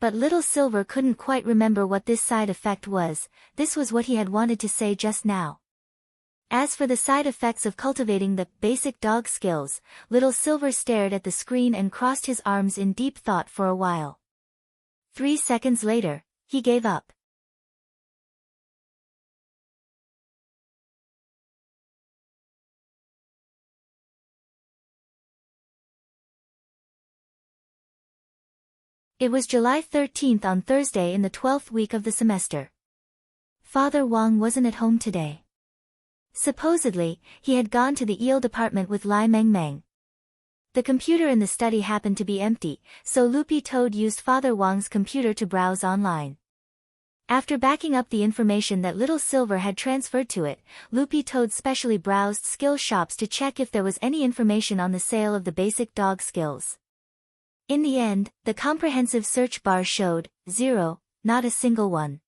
But Little Silver couldn't quite remember what this side effect was. This was what he had wanted to say just now. As for the side effects of cultivating the basic dog skills, Little Silver stared at the screen and crossed his arms in deep thought for a while. 3 seconds later, he gave up. It was July 13th on Thursday in the 12th week of the semester. Father Wang wasn't at home today. Supposedly, he had gone to the eel department with Lai Meng Meng. The computer in the study happened to be empty, so Loopy Toad used Father Wang's computer to browse online. After backing up the information that Little Silver had transferred to it, Loopy Toad specially browsed skill shops to check if there was any information on the sale of the basic dog skills. In the end, the comprehensive search bar showed 0, not a single one.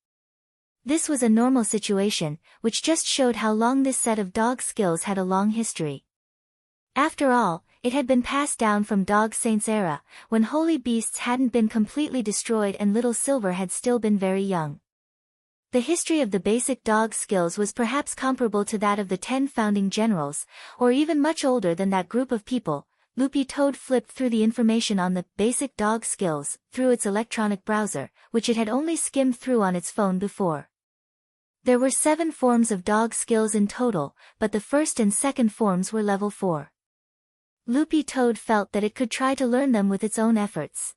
This was a normal situation, which just showed how long this set of dog skills had a long history. After all, it had been passed down from Dog Saints era, when holy beasts hadn't been completely destroyed and Little Silver had still been very young. The history of the basic dog skills was perhaps comparable to that of the 10 founding generals, or even much older than that group of people. Loopy Toad flipped through the information on the basic dog skills through its electronic browser, which it had only skimmed through on its phone before. There were 7 forms of dog skills in total, but the first and second forms were level 4. Loopy Toad felt that it could try to learn them with its own efforts.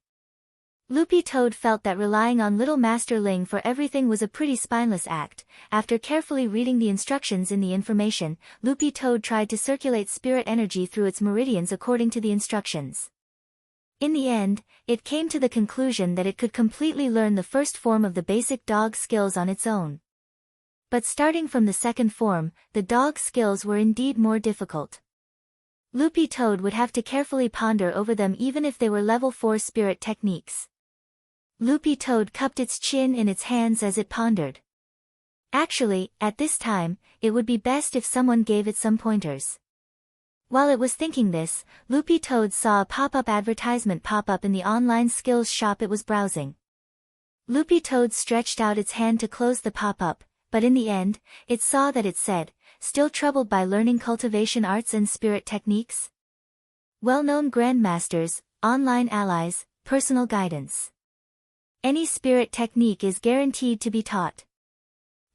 Loopy Toad felt that relying on Little Master Ling for everything was a pretty spineless act. After carefully reading the instructions in the information, Loopy Toad tried to circulate spirit energy through its meridians according to the instructions. In the end, it came to the conclusion that it could completely learn the first form of the basic dog skills on its own. But starting from the second form, the dog skills were indeed more difficult. Loopy Toad would have to carefully ponder over them even if they were level 4 spirit techniques. Loopy Toad cupped its chin in its hands as it pondered. Actually, at this time, it would be best if someone gave it some pointers. While it was thinking this, Loopy Toad saw a pop-up advertisement pop up in the online skills shop it was browsing. Loopy Toad stretched out its hand to close the pop-up, but in the end, it saw that it said, "Still troubled by learning cultivation arts and spirit techniques? Well-known grandmasters, online allies, personal guidance. Any spirit technique is guaranteed to be taught."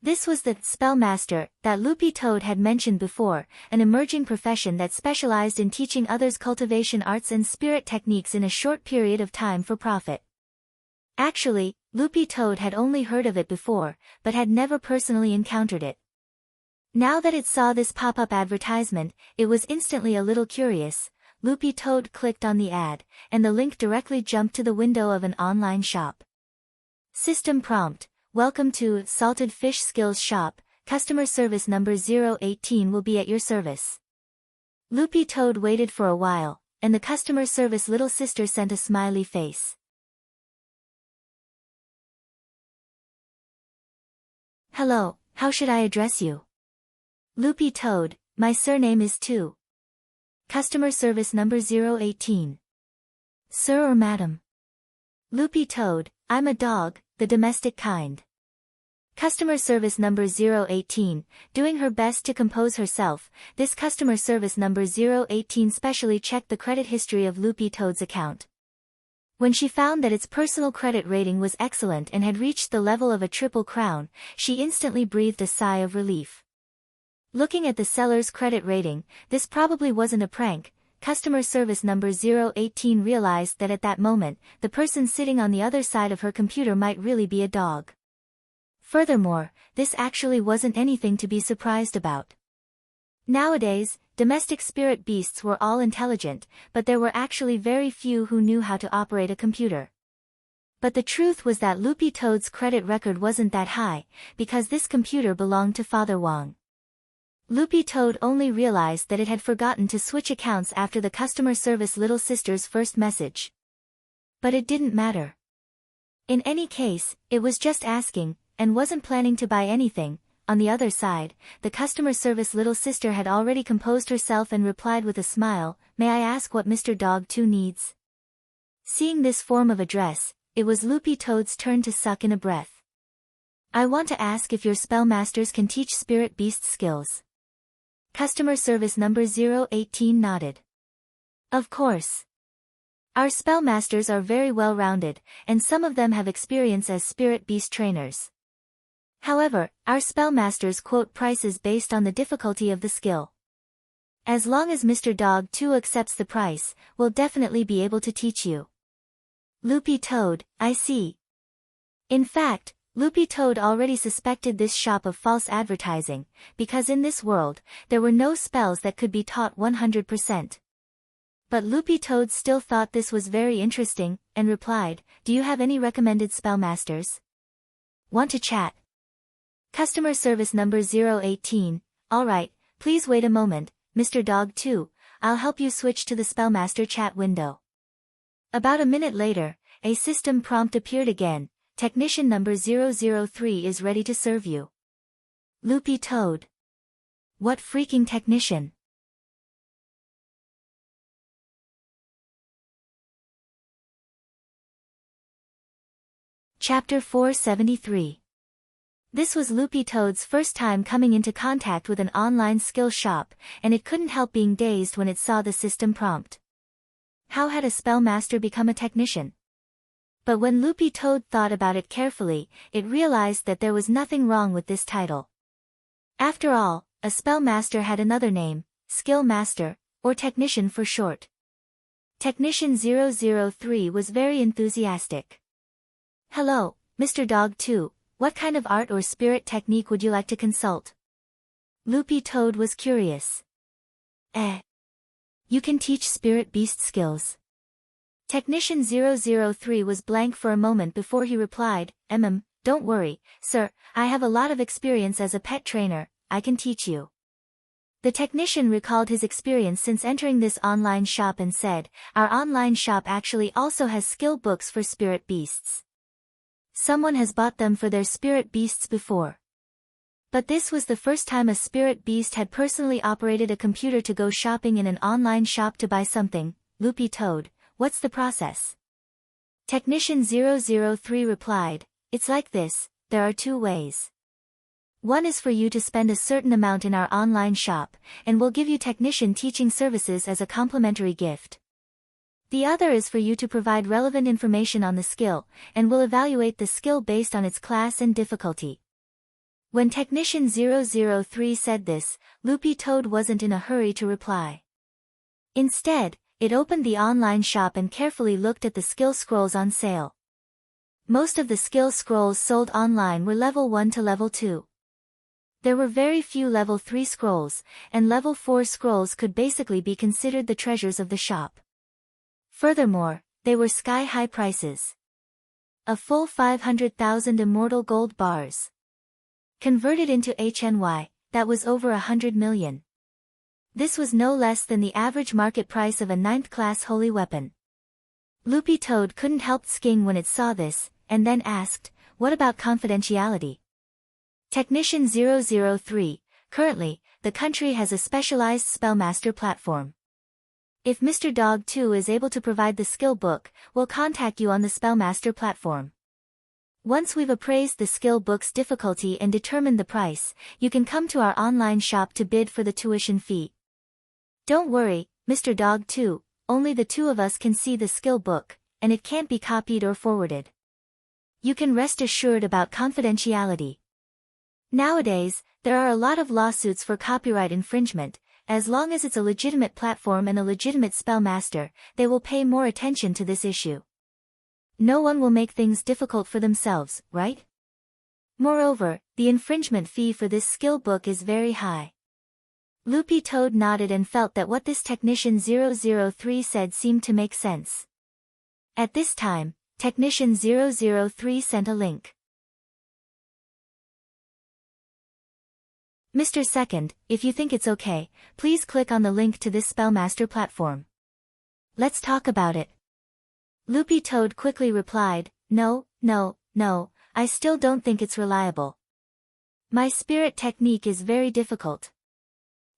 This was the spellmaster that Loopy Toad had mentioned before, an emerging profession that specialized in teaching others cultivation arts and spirit techniques in a short period of time for profit. Actually, Loopy Toad had only heard of it before, but had never personally encountered it. Now that it saw this pop-up advertisement, it was instantly a little curious. Loopy Toad clicked on the ad, and the link directly jumped to the window of an online shop. System prompt: Welcome to Salted Fish Skills Shop. Customer service number 018 will be at your service. Loopy Toad waited for a while, and the customer service little sister sent a smiley face. Hello, how should I address you? Loopy Toad, my surname is Tu. Customer service number 018. Sir or madam? Loopy Toad, I'm a dog, the domestic kind. Customer service number 018, doing her best to compose herself, this customer service number 018 specially checked the credit history of Loopy Toad's account. When she found that its personal credit rating was excellent and had reached the level of a triple crown, she instantly breathed a sigh of relief. Looking at the seller's credit rating, this probably wasn't a prank. Customer service number 018 realized that at that moment, the person sitting on the other side of her computer might really be a dog. Furthermore, this actually wasn't anything to be surprised about. Nowadays, domestic spirit beasts were all intelligent, but there were actually very few who knew how to operate a computer. But the truth was that Loopy Toad's credit record wasn't that high, because this computer belonged to Father Wong. Loopy Toad only realized that it had forgotten to switch accounts after the customer service little sister's first message. But it didn't matter. In any case, it was just asking, and wasn't planning to buy anything. On the other side, the customer service little sister had already composed herself and replied with a smile, "May I ask what Mr. Dog 2 needs?" Seeing this form of address, it was Loopy Toad's turn to suck in a breath. "I want to ask if your spellmasters can teach spirit beast skills." Customer service number 018 nodded. "Of course. Our spellmasters are very well-rounded, and some of them have experience as spirit beast trainers. However, our spellmasters quote prices based on the difficulty of the skill. As long as Mr. Dog 2 accepts the price, we'll definitely be able to teach you." Loopy Toad, I see. In fact, Loopy Toad already suspected this shop of false advertising, because in this world, there were no spells that could be taught 100%. But Loopy Toad still thought this was very interesting, and replied, "Do you have any recommended spellmasters? Want to chat?" Customer service number 018, "Alright, please wait a moment, Mr. Dog 2, I'll help you switch to the spellmaster chat window." About a minute later, a system prompt appeared again. "Technician number 003 is ready to serve you." Loopy Toad. What freaking technician? Chapter 473. This was Loopy Toad's first time coming into contact with an online skill shop, and it couldn't help being dazed when it saw the system prompt. How had a spellmaster become a technician? But when Loopy Toad thought about it carefully, it realized that there was nothing wrong with this title. After all, a spellmaster had another name, skill master, or technician for short. Technician 003 was very enthusiastic. "Hello, Mr. Dog 2, what kind of art or spirit technique would you like to consult?" Loopy Toad was curious. You can teach spirit beast skills." Technician 003 was blank for a moment before he replied, Don't worry, sir, I have a lot of experience as a pet trainer, I can teach you." The technician recalled his experience since entering this online shop and said, "Our online shop actually also has skill books for spirit beasts. Someone has bought them for their spirit beasts before." But this was the first time a spirit beast had personally operated a computer to go shopping in an online shop to buy something. Loopy Toad, what's the process? Technician 003 replied, "It's like this, there are two ways. One is for you to spend a certain amount in our online shop, and we'll give you technician teaching services as a complimentary gift. The other is for you to provide relevant information on the skill, and we'll evaluate the skill based on its class and difficulty." When Technician 003 said this, Loopy Toad wasn't in a hurry to reply. Instead, it opened the online shop and carefully looked at the skill scrolls on sale. Most of the skill scrolls sold online were level 1 to level 2. There were very few level 3 scrolls, and level 4 scrolls could basically be considered the treasures of the shop. Furthermore, they were sky-high prices. A full 500,000 immortal gold bars. Converted into HNY, that was over 100 million. This was no less than the average market price of a 9th-class holy weapon. Loopy Toad couldn't help sking when it saw this, and then asked, "What about confidentiality?" Technician 003, currently, the country has a specialized spellmaster platform. If Mr. Dog 2 is able to provide the skill book, we'll contact you on the spellmaster platform. Once we've appraised the skill book's difficulty and determined the price, you can come to our online shop to bid for the tuition fee. Don't worry, Mr. Dog 2, only the two of us can see the skill book, and it can't be copied or forwarded. You can rest assured about confidentiality. Nowadays, there are a lot of lawsuits for copyright infringement. As long as it's a legitimate platform and a legitimate spellmaster, they will pay more attention to this issue. No one will make things difficult for themselves, right? Moreover, the infringement fee for this skill book is very high. Loopy Toad nodded and felt that what this Technician 003 said seemed to make sense. At this time, Technician 003 sent a link. Mr. Second, if you think it's okay, please click on the link to this spellmaster platform. Let's talk about it. Loopy Toad quickly replied, No, I still don't think it's reliable. My spirit technique is very difficult.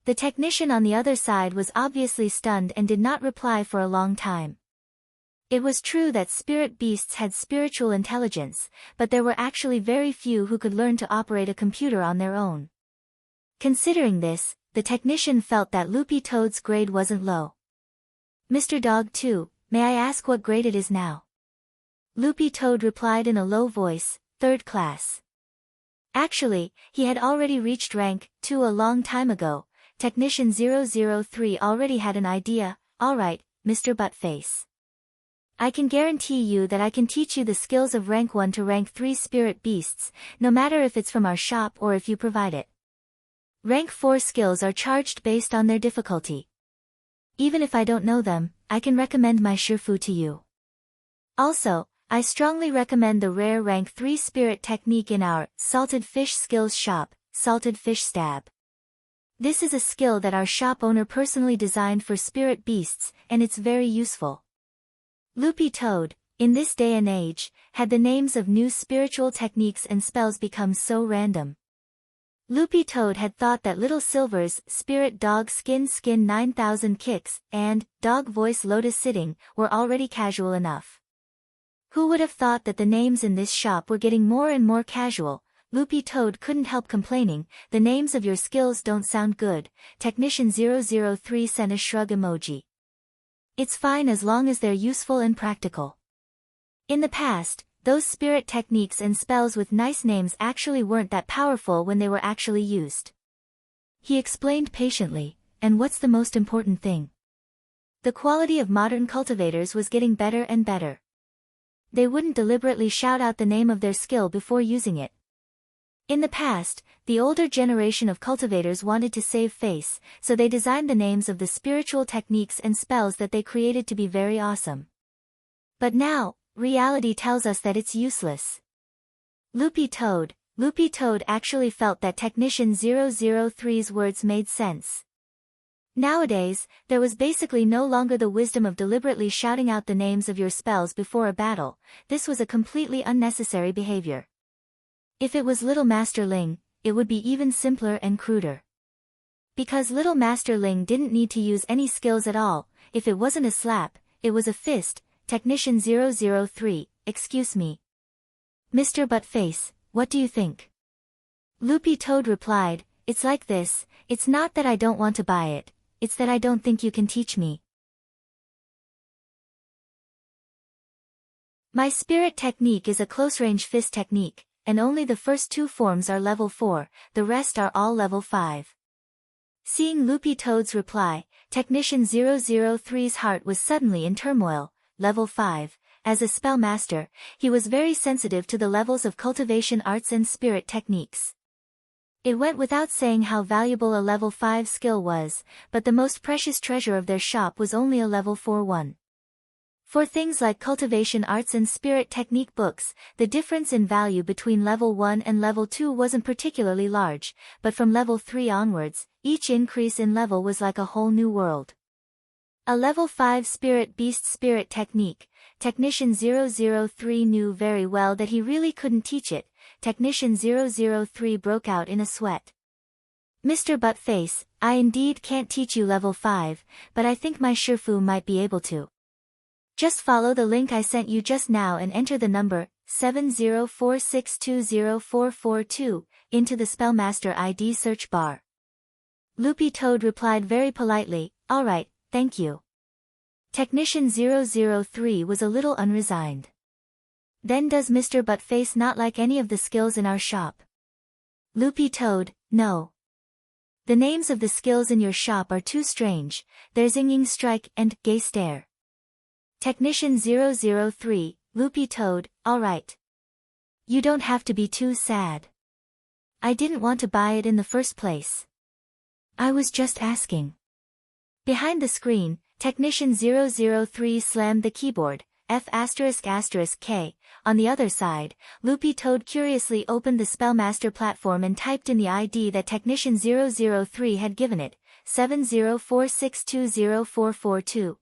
The technician on the other side was obviously stunned and did not reply for a long time. It was true that spirit beasts had spiritual intelligence, but there were actually very few who could learn to operate a computer on their own. Considering this, the technician felt that Loopy Toad's grade wasn't low. Mr. Dog 2, may I ask what grade it is now? Loopy Toad replied in a low voice, 3rd class. Actually, he had already reached rank 2 a long time ago. Technician 003 already had an idea. Alright, Mr. Buttface. I can guarantee you that I can teach you the skills of rank 1 to rank 3 spirit beasts, no matter if it's from our shop or if you provide it. Rank 4 skills are charged based on their difficulty. Even if I don't know them, I can recommend my Shifu to you. Also, I strongly recommend the rare rank 3 spirit technique in our Salted Fish Skills shop, Salted Fish Stab. This is a skill that our shop owner personally designed for spirit beasts, and it's very useful. Loopy Toad, in this day and age, had the names of new spiritual techniques and spells become so random. Loopy Toad had thought that Little Silver's Spirit Dog Skin 9000 Kicks and Dog Voice Lotus Sitting were already casual enough. Who would have thought that the names in this shop were getting more and more casual? Loopy Toad couldn't help complaining, the names of your skills don't sound good. Technician 003 sent a shrug emoji. It's fine as long as they're useful and practical. In the past, those spirit techniques and spells with nice names actually weren't that powerful when they were actually used. He explained patiently, and what's the most important thing? The quality of modern cultivators was getting better and better. They wouldn't deliberately shout out the name of their skill before using it. In the past, the older generation of cultivators wanted to save face, so they designed the names of the spiritual techniques and spells that they created to be very awesome. But now, reality tells us that it's useless. Loopy Toad actually felt that Technician 003's words made sense. Nowadays, there was basically no longer the wisdom of deliberately shouting out the names of your spells before a battle. This was a completely unnecessary behavior. If it was Little Master Ling, it would be even simpler and cruder. Because Little Master Ling didn't need to use any skills at all. If it wasn't a slap, it was a fist. Technician 003, excuse me. Mr. Buttface, what do you think? Loopy Toad replied, it's like this, it's not that I don't want to buy it, it's that I don't think you can teach me. My spirit technique is a close-range fist technique, and only the first 2 forms are level 4, the rest are all level 5. Seeing Loopy Toad's reply, Technician 003's heart was suddenly in turmoil. Level 5, as a spell master, he was very sensitive to the levels of cultivation arts and spirit techniques. It went without saying how valuable a level 5 skill was, but the most precious treasure of their shop was only a level 4 one. For things like cultivation arts and spirit technique books, the difference in value between level 1 and level 2 wasn't particularly large, but from level 3 onwards, each increase in level was like a whole new world. A level 5 spirit beast spirit technique, Technician 003 knew very well that he really couldn't teach it. Technician 003 broke out in a sweat. Mr. Buttface, I indeed can't teach you level 5, but I think my Shifu might be able to. Just follow the link I sent you just now and enter the number 704620442 into the Spellmaster ID search bar. Loopy Toad replied very politely, alright, thank you. Technician 003 was a little unresigned. Then does Mr. Buttface not like any of the skills in our shop? Loopy Toad, no. The names of the skills in your shop are too strange, there's Inging Strike and Gay Stare. Technician 003, Loopy Toad, alright. You don't have to be too sad. I didn't want to buy it in the first place. I was just asking. Behind the screen, Technician 003 slammed the keyboard, F***K. On the other side, Loopy Toad curiously opened the Spellmaster platform and typed in the ID that Technician 003 had given it, 704620442.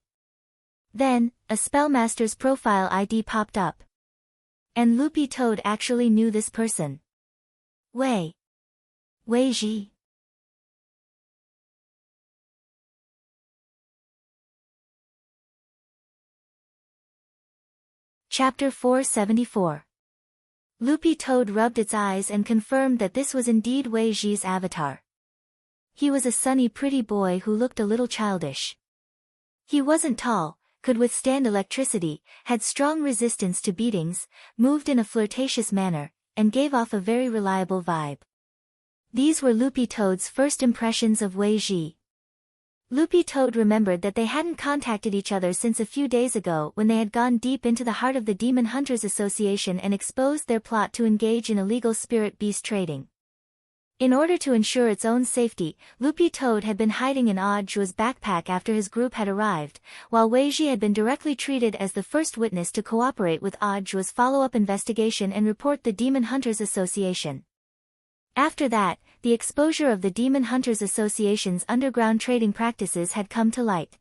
Then, a Spellmaster's profile ID popped up. And Loopy Toad actually knew this person. Wei Ji. Chapter 474. Loopy Toad rubbed its eyes and confirmed that this was indeed Wei Ji's avatar. He was a sunny pretty boy who looked a little childish. He wasn't tall, could withstand electricity, had strong resistance to beatings, moved in a flirtatious manner, and gave off a very reliable vibe. These were Loopy Toad's first impressions of Wei Ji. Loopy Toad remembered that they hadn't contacted each other since a few days ago when they had gone deep into the heart of the Demon Hunters Association and exposed their plot to engage in illegal spirit beast trading. In order to ensure its own safety, Loopy Toad had been hiding in Audiobook's backpack after his group had arrived, while Wei Ji had been directly treated as the first witness to cooperate with Audiobook's follow-up investigation and report the Demon Hunters Association. After that, the exposure of the Demon Hunters Association's underground trading practices had come to light.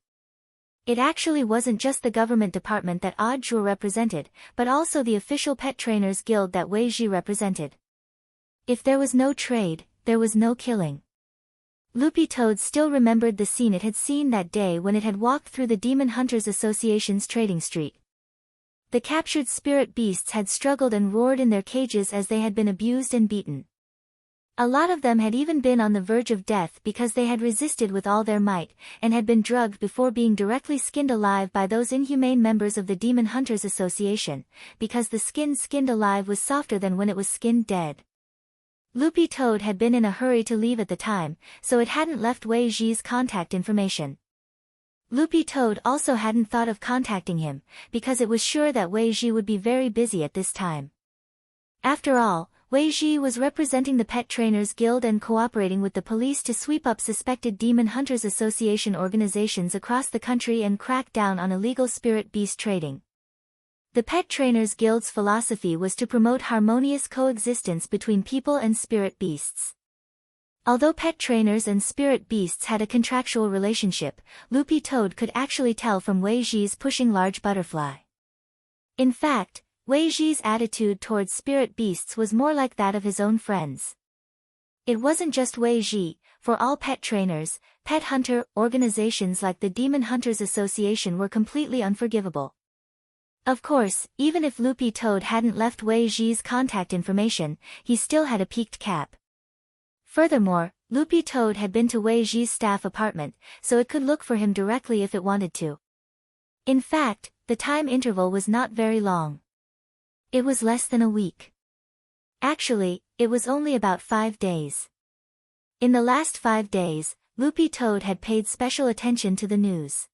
It actually wasn't just the government department that Audiobook represented, but also the official pet trainers guild that Wei Ji represented. If there was no trade, there was no killing. Loopy Toad still remembered the scene it had seen that day when it had walked through the Demon Hunters Association's trading street. The captured spirit beasts had struggled and roared in their cages as they had been abused and beaten. A lot of them had even been on the verge of death because they had resisted with all their might, and had been drugged before being directly skinned alive by those inhumane members of the Demon Hunters Association, because the skin skinned alive was softer than when it was skinned dead. Loopy Toad had been in a hurry to leave at the time, so it hadn't left Wei Ji's contact information. Loopy Toad also hadn't thought of contacting him, because it was sure that Wei Ji would be very busy at this time. After all, Wei Ji was representing the Pet Trainers Guild and cooperating with the police to sweep up suspected Demon Hunters Association organizations across the country and crack down on illegal spirit beast trading. The Pet Trainers Guild's philosophy was to promote harmonious coexistence between people and spirit beasts. Although pet trainers and spirit beasts had a contractual relationship, Loopy Toad could actually tell from Wei Ji's pushing large butterfly. In fact, Wei Ji's attitude towards spirit beasts was more like that of his own friends. It wasn't just Wei Ji, for all pet trainers, pet hunter organizations like the Demon Hunters Association were completely unforgivable. Of course, even if Loopy Toad hadn't left Wei Ji's contact information, he still had a peaked cap. Furthermore, Loopy Toad had been to Wei Ji's staff apartment, so it could look for him directly if it wanted to. In fact, the time interval was not very long. It was less than a week. Actually, it was only about 5 days. In the last 5 days, Loopy Toad had paid special attention to the news.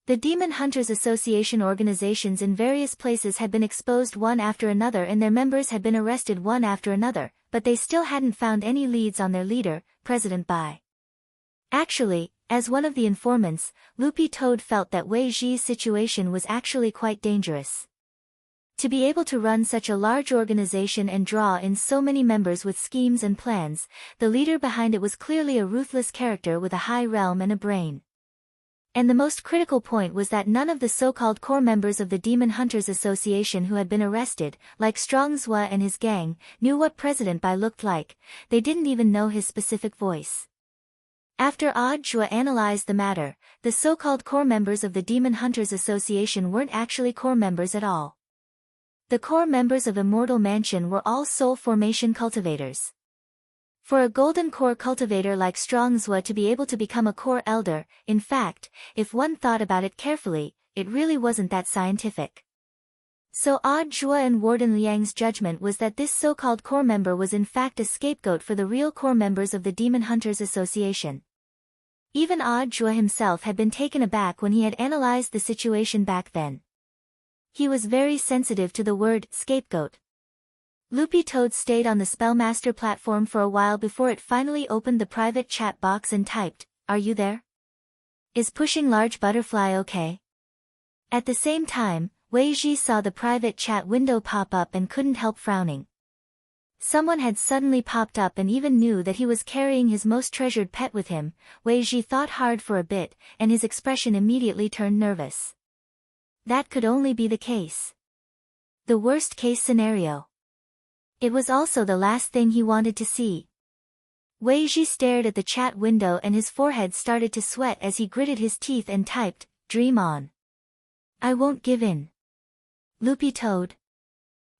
The Demon Hunters Association organizations in various places had been exposed one after another and their members had been arrested one after another, but they still hadn't found any leads on their leader, President Bai. Actually, as one of the informants, Loopy Toad felt that Wei Ji's situation was actually quite dangerous. To be able to run such a large organization and draw in so many members with schemes and plans, the leader behind it was clearly a ruthless character with a high realm and a brain. And the most critical point was that none of the so-called core members of the Demon Hunters Association who had been arrested, like Strong Zhua and his gang, knew what President Bai looked like. They didn't even know his specific voice. After Zhua analyzed the matter, the so-called core members of the Demon Hunters Association weren't actually core members at all. The core members of Immortal Mansion were all soul formation cultivators. For a golden core cultivator like Strong Zhua to be able to become a core elder, in fact, if one thought about it carefully, it really wasn't that scientific. So Zhua and Warden Liang's judgment was that this so-called core member was in fact a scapegoat for the real core members of the Demon Hunters Association. Even Zhua himself had been taken aback when he had analyzed the situation back then. He was very sensitive to the word scapegoat. Loopy Toad stayed on the Spellmaster platform for a while before it finally opened the private chat box and typed, "Are you there? Is pushing large butterfly okay?" At the same time, Wei Ji saw the private chat window pop up and couldn't help frowning. Someone had suddenly popped up and even knew that he was carrying his most treasured pet with him. Wei Ji thought hard for a bit, and his expression immediately turned nervous. That could only be the case. The worst-case scenario. It was also the last thing he wanted to see. Wei Ji stared at the chat window and his forehead started to sweat as he gritted his teeth and typed, "Dream on. I won't give in. Loopy Toad."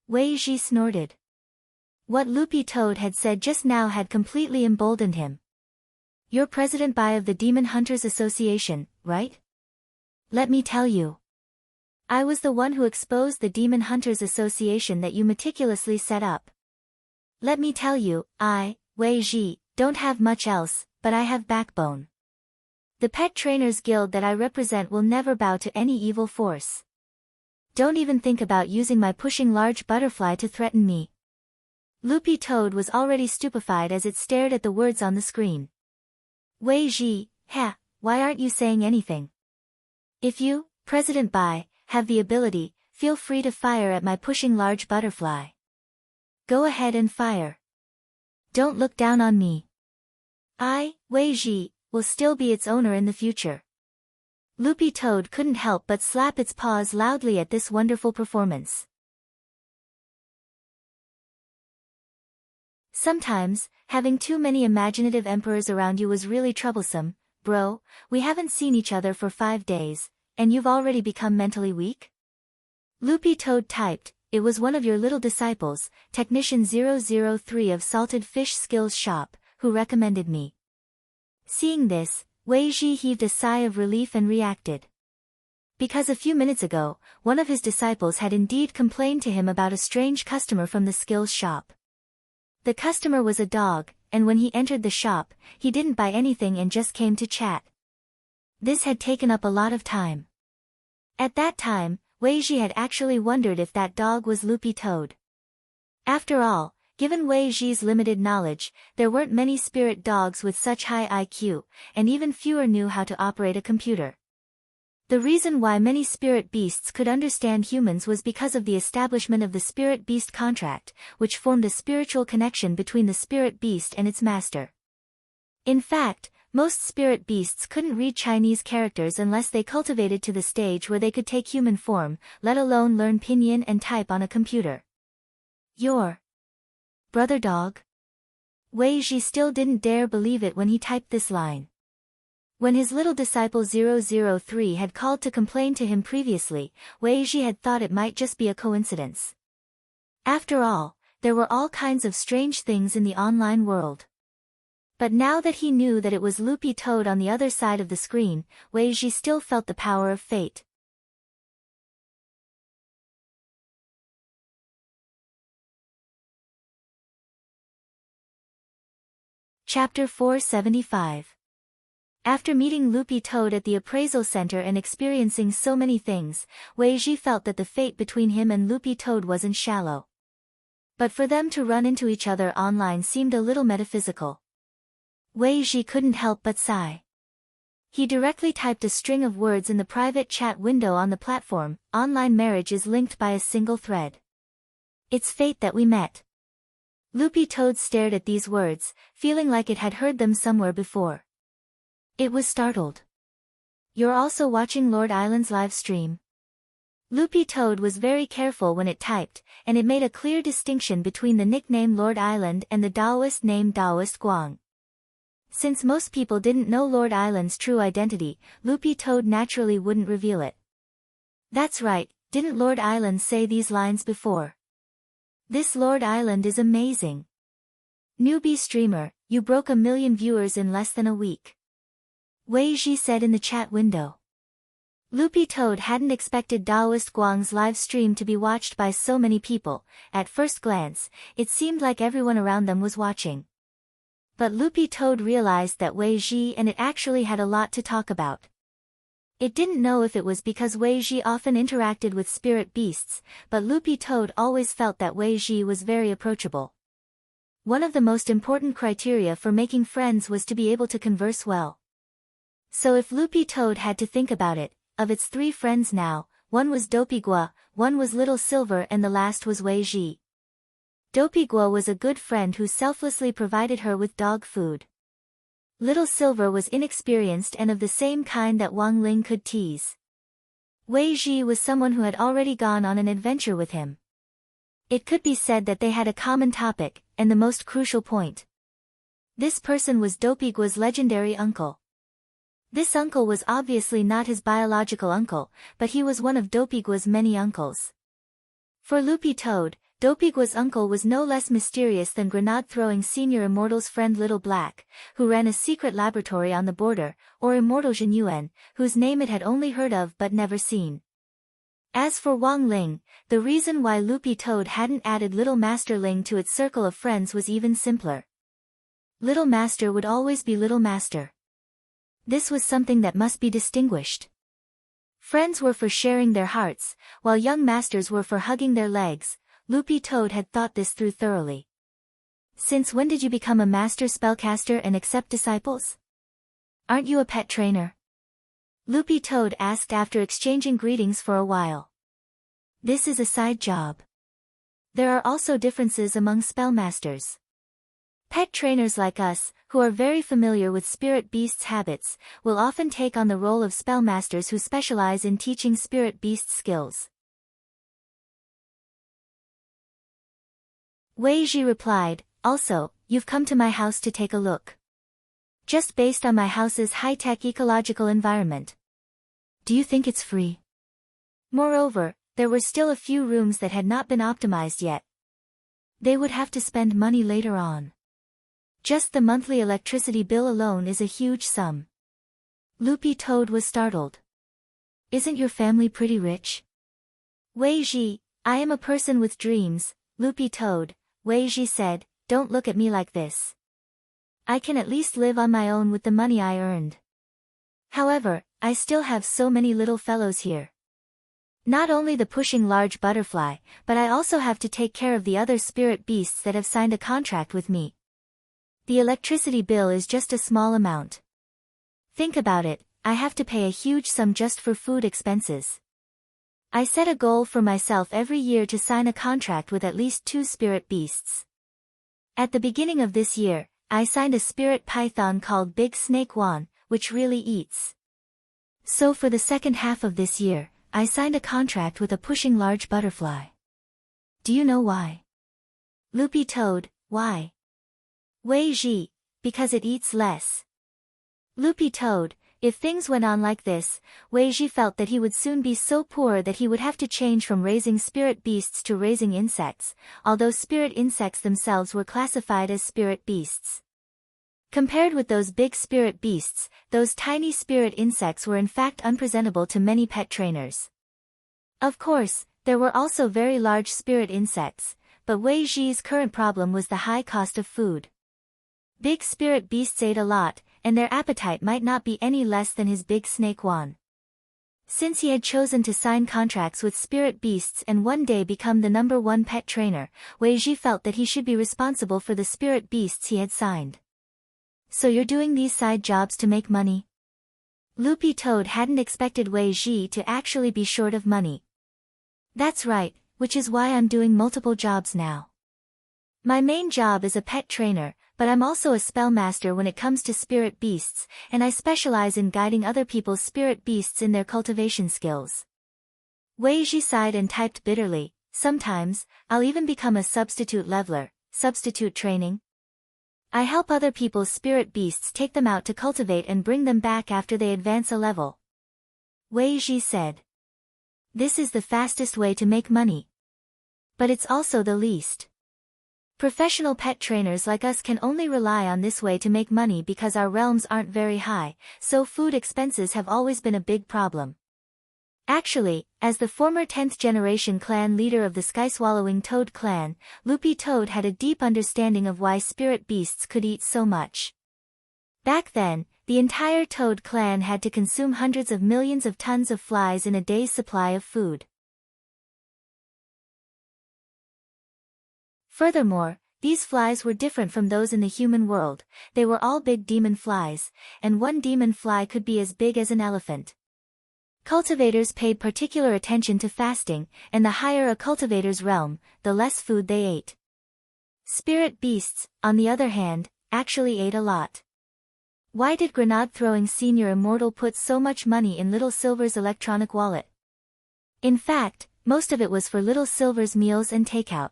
Wei Ji snorted. What Loopy Toad had said just now had completely emboldened him. "You're President Bai of the Demon Hunters Association, right? Let me tell you. I was the one who exposed the Demon Hunters Association that you meticulously set up. Let me tell you, I, Wei Ji, don't have much else, but I have backbone. The Pet Trainers Guild that I represent will never bow to any evil force. Don't even think about using my pushing large butterfly to threaten me." Loopy Toad was already stupefied as it stared at the words on the screen. "Wei Ji, why aren't you saying anything? If you, President Bai, have the ability, feel free to fire at my pushing large butterfly. Go ahead and fire. Don't look down on me. I, Wei Ji, will still be its owner in the future." Loopy Toad couldn't help but slap its paws loudly at this wonderful performance. Sometimes, having too many imaginative emperors around you was really troublesome. "Bro, we haven't seen each other for 5 days. And you've already become mentally weak?" Loopy Toad typed, "It was one of your little disciples, Technician 003 of Salted Fish Skills Shop, who recommended me." Seeing this, Wei Ji heaved a sigh of relief and reacted. Because a few minutes ago, one of his disciples had indeed complained to him about a strange customer from the skills shop. The customer was a dog, and when he entered the shop, he didn't buy anything and just came to chat. This had taken up a lot of time. At that time, Wei Ji had actually wondered if that dog was Loopy Toad. After all, given Wei Ji's limited knowledge, there weren't many spirit dogs with such high IQ, and even fewer knew how to operate a computer. The reason why many spirit beasts could understand humans was because of the establishment of the spirit beast contract, which formed a spiritual connection between the spirit beast and its master. In fact, most spirit beasts couldn't read Chinese characters unless they cultivated to the stage where they could take human form, let alone learn pinyin and type on a computer. "Your brother dog?" Wei Ji still didn't dare believe it when he typed this line. When his little disciple 003 had called to complain to him previously, Wei Ji had thought it might just be a coincidence. After all, there were all kinds of strange things in the online world. But now that he knew that it was Loopy Toad on the other side of the screen, Wei Ji still felt the power of fate. Chapter 475. After meeting Loopy Toad at the appraisal center and experiencing so many things, Wei Ji felt that the fate between him and Loopy Toad wasn't shallow. But for them to run into each other online seemed a little metaphysical. Wei Ji couldn't help but sigh. He directly typed a string of words in the private chat window on the platform. Online marriage is linked by a single thread. It's fate that we met. Loopy Toad stared at these words, feeling like it had heard them somewhere before. It was startled. You're also watching Lord Island's live stream? Loopy Toad was very careful when it typed, and it made a clear distinction between the nickname Lord Island and the Taoist name Taoist Guang. Since most people didn't know Lord Island's true identity, Loopy Toad naturally wouldn't reveal it. That's right, didn't Lord Island say these lines before? This Lord Island is amazing. Newbie streamer, you broke 1 million viewers in less than a week. Wei Ji said in the chat window. Loopy Toad hadn't expected Taoist Guang's live stream to be watched by so many people. At first glance, it seemed like everyone around them was watching. But Loopy Toad realized that Wei Ji and it actually had a lot to talk about. It didn't know if it was because Wei Ji often interacted with spirit beasts, but Loopy Toad always felt that Wei Ji was very approachable. One of the most important criteria for making friends was to be able to converse well. So if Loopy Toad had to think about it, of its 3 friends now, one was Dopigua, one was Little Silver and the last was Wei Ji. Dopigua was a good friend who selflessly provided her with dog food. Little Silver was inexperienced and of the same kind that Wang Ling could tease. Wei Ji was someone who had already gone on an adventure with him. It could be said that they had a common topic, and the most crucial point. This person was Dopigua's legendary uncle. This uncle was obviously not his biological uncle, but he was one of Dopigua's many uncles. For Loopy Toad, Dopigua's uncle was no less mysterious than grenade-throwing senior Immortal's friend Little Black, who ran a secret laboratory on the border, or Immortal Zhen Yuan, whose name it had only heard of but never seen. As for Wang Ling, the reason why Loopy Toad hadn't added Little Master Ling to its circle of friends was even simpler. Little Master would always be Little Master. This was something that must be distinguished. Friends were for sharing their hearts, while young masters were for hugging their legs. Loopy Toad had thought this through thoroughly. Since when did you become a master spellcaster and accept disciples? Aren't you a pet trainer? Loopy Toad asked after exchanging greetings for a while. This is a side job. There are also differences among spellmasters. Pet trainers like us, who are very familiar with spirit beasts' habits, will often take on the role of spellmasters who specialize in teaching spirit beast skills. Wei Ji replied, also, you've come to my house to take a look. Just based on my house's high-tech ecological environment. Do you think it's free? Moreover, there were still a few rooms that had not been optimized yet. They would have to spend money later on. Just the monthly electricity bill alone is a huge sum. Loopy Toad was startled. Isn't your family pretty rich? Wei Ji, I am a person with dreams, Loopy Toad, Wei Ji said, don't look at me like this. I can at least live on my own with the money I earned. However, I still have so many little fellows here. Not only the pushing large butterfly, but I also have to take care of the other spirit beasts that have signed a contract with me. The electricity bill is just a small amount. Think about it, I have to pay a huge sum just for food expenses. I set a goal for myself every year to sign a contract with at least 2 spirit beasts. At the beginning of this year, I signed a spirit python called Big Snake Wan, which really eats. So for the second half of this year, I signed a contract with a pushing large butterfly. Do you know why? Loopy Toad, why? Wei Ji, because it eats less. Loopy Toad, if things went on like this, Wei Ji felt that he would soon be so poor that he would have to change from raising spirit beasts to raising insects, although spirit insects themselves were classified as spirit beasts. Compared with those big spirit beasts, those tiny spirit insects were in fact unpresentable to many pet trainers. Of course, there were also very large spirit insects, but Wei Ji's current problem was the high cost of food. Big spirit beasts ate a lot, and their appetite might not be any less than his big snake Wan. Since he had chosen to sign contracts with spirit beasts and one day become the #1 pet trainer, Wei Ji felt that he should be responsible for the spirit beasts he had signed. So you're doing these side jobs to make money? Loopy Toad hadn't expected Wei Ji to actually be short of money. That's right, which is why I'm doing multiple jobs now. My main job is a pet trainer, but I'm also a spellmaster when it comes to spirit beasts, and I specialize in guiding other people's spirit beasts in their cultivation skills. Wei Ji sighed and typed bitterly, sometimes, I'll even become a substitute leveler, substitute training. I help other people's spirit beasts take them out to cultivate and bring them back after they advance a level. Wei Ji said. This is the fastest way to make money. But it's also the least. Professional pet trainers like us can only rely on this way to make money because our realms aren't very high, so food expenses have always been a big problem. Actually, as the former 10th generation clan leader of the Sky-swallowing Toad clan, Loopy Toad had a deep understanding of why spirit beasts could eat so much. Back then, the entire Toad clan had to consume hundreds of millions of tons of flies in a day's supply of food. Furthermore, these flies were different from those in the human world. They were all big demon flies, and one demon fly could be as big as an elephant. Cultivators paid particular attention to fasting, and the higher a cultivator's realm, the less food they ate. Spirit beasts, on the other hand, actually ate a lot. Why did Grenade-throwing Senior Immortal put so much money in Little Silver's electronic wallet? In fact, most of it was for Little Silver's meals and takeout.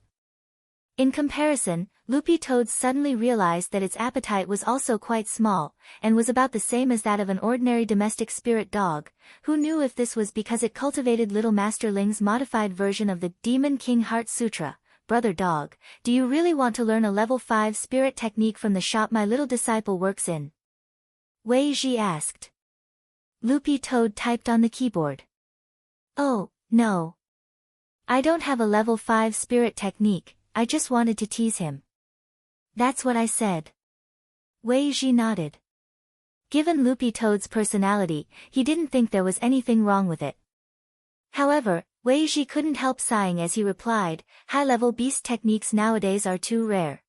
In comparison, Loopy Toad suddenly realized that its appetite was also quite small, and was about the same as that of an ordinary domestic spirit dog. Who knew if this was because it cultivated Little Master Ling's modified version of the Demon King Heart Sutra? Brother Dog, do you really want to learn a level 5 spirit technique from the shop my little disciple works in? Wei Ji asked. Loopy Toad typed on the keyboard. Oh, no. I don't have a level 5 spirit technique. I just wanted to tease him. That's what I said. Wei Ji nodded. Given Loopy Toad's personality, he didn't think there was anything wrong with it. However, Wei Ji couldn't help sighing as he replied, high-level beast techniques nowadays are too rare.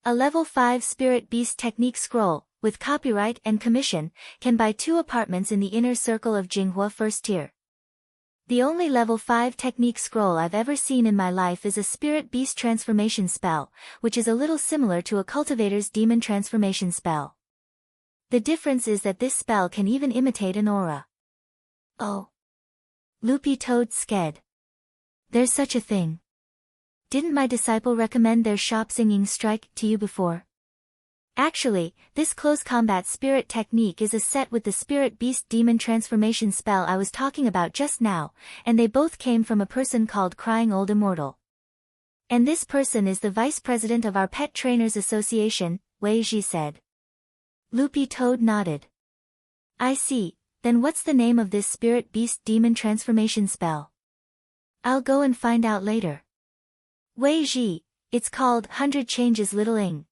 A level 5 spirit beast technique scroll, with copyright and commission, can buy 2 apartments in the inner circle of Jinghua first tier. The only level 5 technique scroll I've ever seen in my life is a spirit beast transformation spell, which is a little similar to a cultivator's demon transformation spell. The difference is that this spell can even imitate an aura. Oh. Loopy Toad sked. There's such a thing. Didn't my disciple recommend their shop singing strike to you before? Actually, this close combat spirit technique is a set with the spirit beast demon transformation spell I was talking about just now, and they both came from a person called Crying Old Immortal. And this person is the vice president of our Pet Trainers Association, Wei Ji said. Loopy Toad nodded. I see, then what's the name of this spirit beast demon transformation spell? I'll go and find out later. Wei Ji, it's called 100 Changes Little Ing.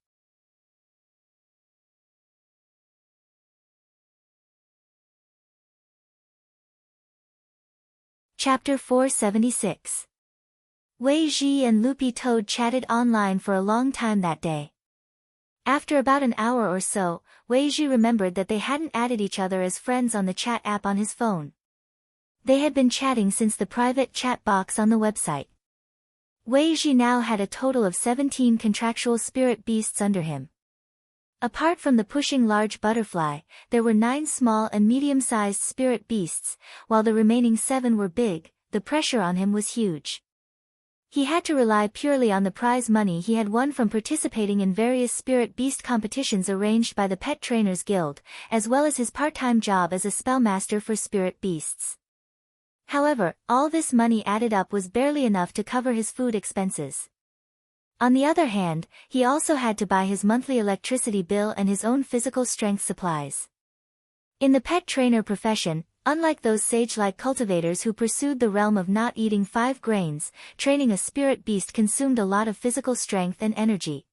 Chapter 476. Wei Ji and Loopy Toad chatted online for a long time that day. After about an hour or so, Wei Ji remembered that they hadn't added each other as friends on the chat app on his phone. They had been chatting since the private chat box on the website. Wei Ji now had a total of 17 contractual spirit beasts under him. Apart from the pushing large butterfly, there were 9 small and medium-sized spirit beasts, while the remaining 7 were big. The pressure on him was huge. He had to rely purely on the prize money he had won from participating in various spirit beast competitions arranged by the Pet Trainers Guild, as well as his part-time job as a spellmaster for spirit beasts. However, all this money added up was barely enough to cover his food expenses. On the other hand, he also had to buy his monthly electricity bill and his own physical strength supplies. In the pet trainer profession, unlike those sage-like cultivators who pursued the realm of not eating 5 grains, training a spirit beast consumed a lot of physical strength and energy.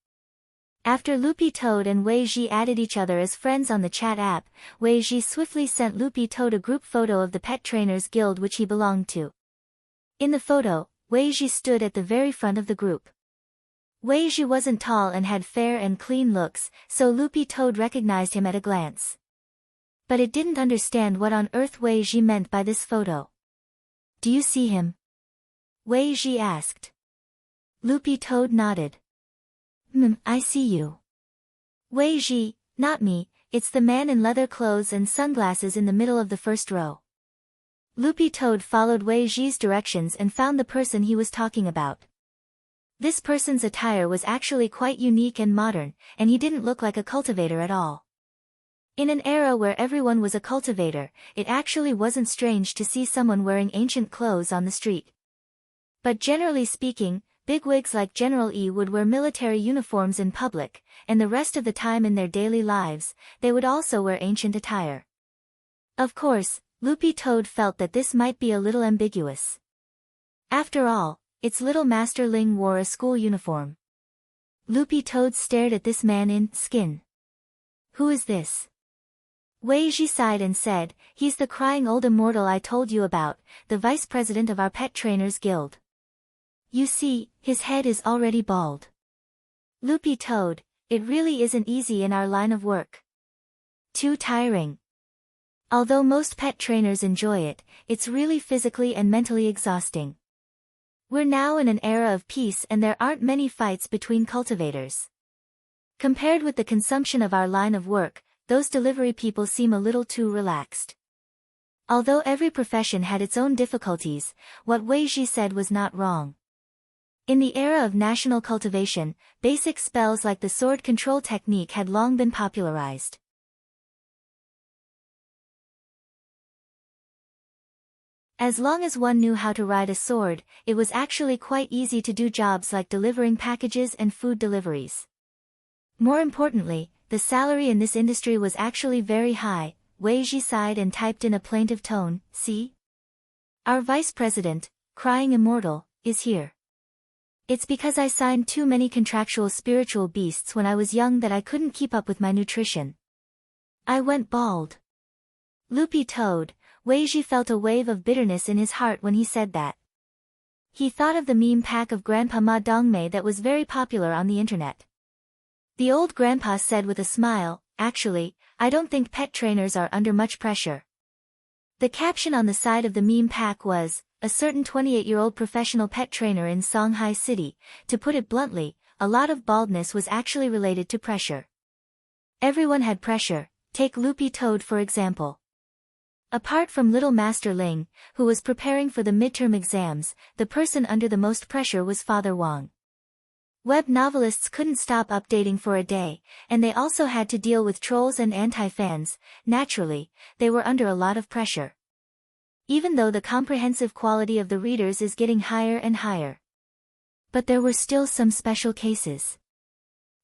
After Loopy Toad and Wei Ji added each other as friends on the chat app, Wei Ji swiftly sent Loopy Toad a group photo of the Pet Trainers Guild which he belonged to. In the photo, Wei Ji stood at the very front of the group. Wei Ji wasn't tall and had fair and clean looks, so Loopy Toad recognized him at a glance. But it didn't understand what on earth Wei Ji meant by this photo. "Do you see him?" Wei Ji asked. Loopy Toad nodded. I see you." "Wei Ji, not me, it's the man in leather clothes and sunglasses in the middle of the first row." Loopy Toad followed Wei Ji's directions and found the person he was talking about. This person's attire was actually quite unique and modern, and he didn't look like a cultivator at all. In an era where everyone was a cultivator, it actually wasn't strange to see someone wearing ancient clothes on the street. But generally speaking, bigwigs like General E would wear military uniforms in public, and the rest of the time in their daily lives, they would also wear ancient attire. Of course, Loopy Toad felt that this might be a little ambiguous. After all, its little Master Ling wore a school uniform. Loopy Toad stared at this man in skin. "Who is this?" Wei Ji sighed and said, "He's the crying old immortal I told you about, the vice president of our Pet Trainers Guild. You see, his head is already bald." "Loopy Toad, it really isn't easy in our line of work. Too tiring. Although most pet trainers enjoy it, it's really physically and mentally exhausting. We're now in an era of peace and there aren't many fights between cultivators. Compared with the consumption of our line of work, those delivery people seem a little too relaxed." Although every profession had its own difficulties, what Wei Ji said was not wrong. In the era of national cultivation, basic spells like the sword control technique had long been popularized. As long as one knew how to ride a sword, it was actually quite easy to do jobs like delivering packages and food deliveries. More importantly, the salary in this industry was actually very high. Wei Ji sighed and typed in a plaintive tone, "See? Our vice president, crying immortal, is here. It's because I signed too many contractual spiritual beasts when I was young that I couldn't keep up with my nutrition. I went bald." Loopy Toad, Wei Ji felt a wave of bitterness in his heart when he said that. He thought of the meme pack of Grandpa Ma Dongmei that was very popular on the internet. The old grandpa said with a smile, "Actually, I don't think pet trainers are under much pressure." The caption on the side of the meme pack was, "A certain 28-year-old professional pet trainer in Songhai City." To put it bluntly, a lot of baldness was actually related to pressure. Everyone had pressure, take Loopy Toad for example. Apart from little Master Ling, who was preparing for the midterm exams, the person under the most pressure was Father Wang. Web novelists couldn't stop updating for a day, and they also had to deal with trolls and anti-fans. Naturally, they were under a lot of pressure. Even though the comprehensive quality of the readers is getting higher and higher. But there were still some special cases.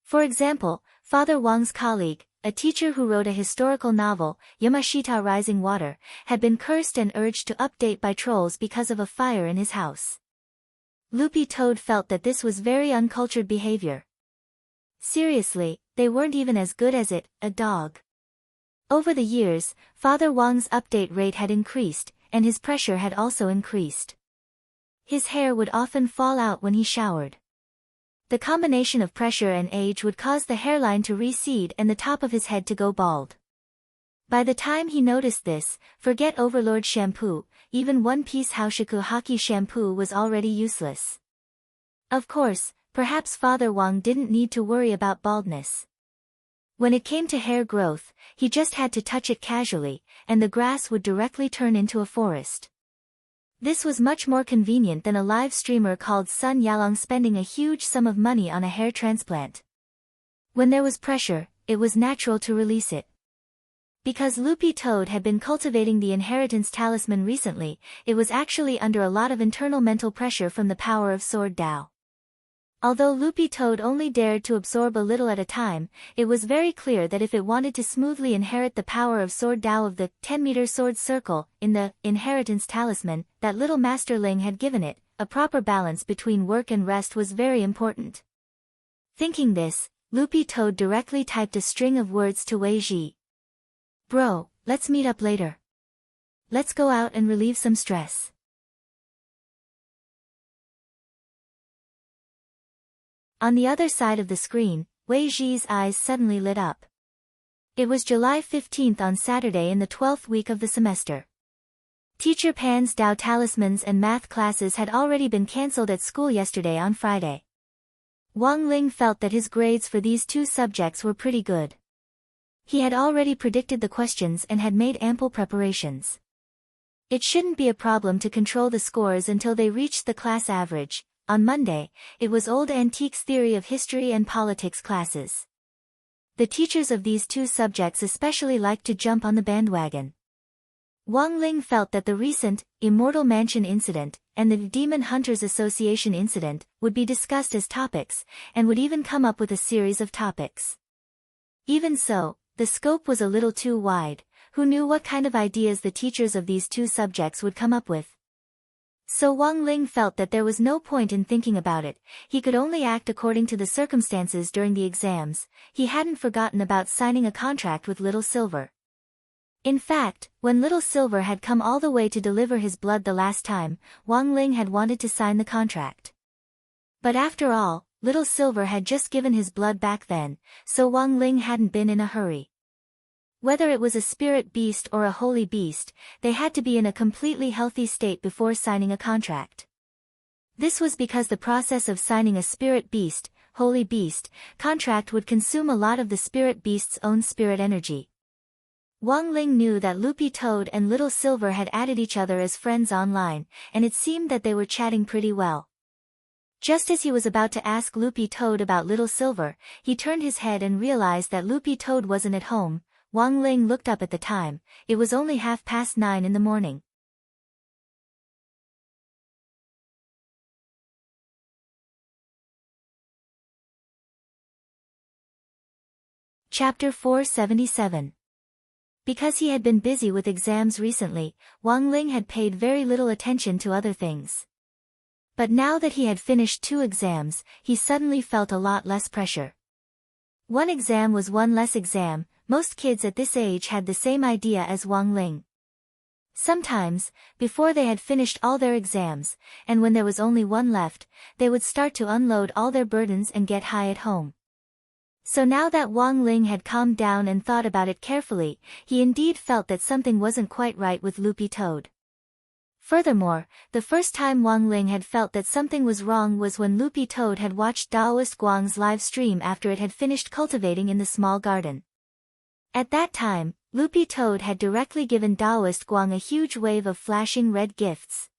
For example, Father Wang's colleague, a teacher who wrote a historical novel, Yamashita Rising Water, had been cursed and urged to update by trolls because of a fire in his house. Loopy Toad felt that this was very uncultured behavior. Seriously, they weren't even as good as it, a dog. Over the years, Father Wang's update rate had increased, and his pressure had also increased. His hair would often fall out when he showered. The combination of pressure and age would cause the hairline to recede and the top of his head to go bald. By the time he noticed this, forget Overlord shampoo, even one-piece Haoshiku Haki shampoo was already useless. Of course, perhaps Father Wang didn't need to worry about baldness. When it came to hair growth, he just had to touch it casually, and the grass would directly turn into a forest. This was much more convenient than a live streamer called Sun Yalong spending a huge sum of money on a hair transplant. When there was pressure, it was natural to release it. Because Loopy Toad had been cultivating the inheritance talisman recently, it was actually under a lot of internal mental pressure from the power of Sword Dao. Although Loopy Toad only dared to absorb a little at a time, it was very clear that if it wanted to smoothly inherit the power of Sword Dao of the 10-meter sword circle in the inheritance talisman that little Master Ling had given it, a proper balance between work and rest was very important. Thinking this, Loopy Toad directly typed a string of words to Wei Ji. Bro, let's meet up later. Let's go out and relieve some stress. On the other side of the screen, Wei Ji's eyes suddenly lit up. It was July 15th on Saturday in the 12th week of the semester. Teacher Pan's Tao talismans and math classes had already been cancelled at school yesterday on Friday. Wang Ling felt that his grades for these two subjects were pretty good. He had already predicted the questions and had made ample preparations. It shouldn't be a problem to control the scores until they reached the class average. On Monday, it was Old Antiques Theory of History and Politics classes. The teachers of these two subjects especially liked to jump on the bandwagon. Wang Ling felt that the recent Immortal Mansion incident and the Demon Hunters Association incident would be discussed as topics, and would even come up with a series of topics. Even so, the scope was a little too wide. Who knew what kind of ideas the teachers of these two subjects would come up with? So Wang Ling felt that there was no point in thinking about it. He could only act according to the circumstances during the exams. He hadn't forgotten about signing a contract with Little Silver. In fact, when Little Silver had come all the way to deliver his blood the last time, Wang Ling had wanted to sign the contract. But after all, Little Silver had just given his blood back then, so Wang Ling hadn't been in a hurry. Whether it was a spirit beast or a holy beast, they had to be in a completely healthy state before signing a contract. This was because the process of signing a spirit beast, holy beast, contract would consume a lot of the spirit beast's own spirit energy. Wang Ling knew that Loopy Toad and Little Silver had added each other as friends online, and it seemed that they were chatting pretty well. Just as he was about to ask Loopy Toad about Little Silver, he turned his head and realized that Loopy Toad wasn't at home. Wang Ling looked up at the time. It was only 9:30 in the morning. Chapter 477. Because he had been busy with exams recently, Wang Ling had paid very little attention to other things. But now that he had finished 2 exams, he suddenly felt a lot less pressure. One exam was one less exam. Most kids at this age had the same idea as Wang Ling. Sometimes, before they had finished all their exams, and when there was only one left, they would start to unload all their burdens and get high at home. So now that Wang Ling had calmed down and thought about it carefully, he indeed felt that something wasn't quite right with Loopy Toad. Furthermore, the first time Wang Ling had felt that something was wrong was when Loopy Toad had watched Daoist Guang's live stream after it had finished cultivating in the small garden. At that time, Loopy Toad had directly given Daoist Guang a huge wave of flashing red gifts.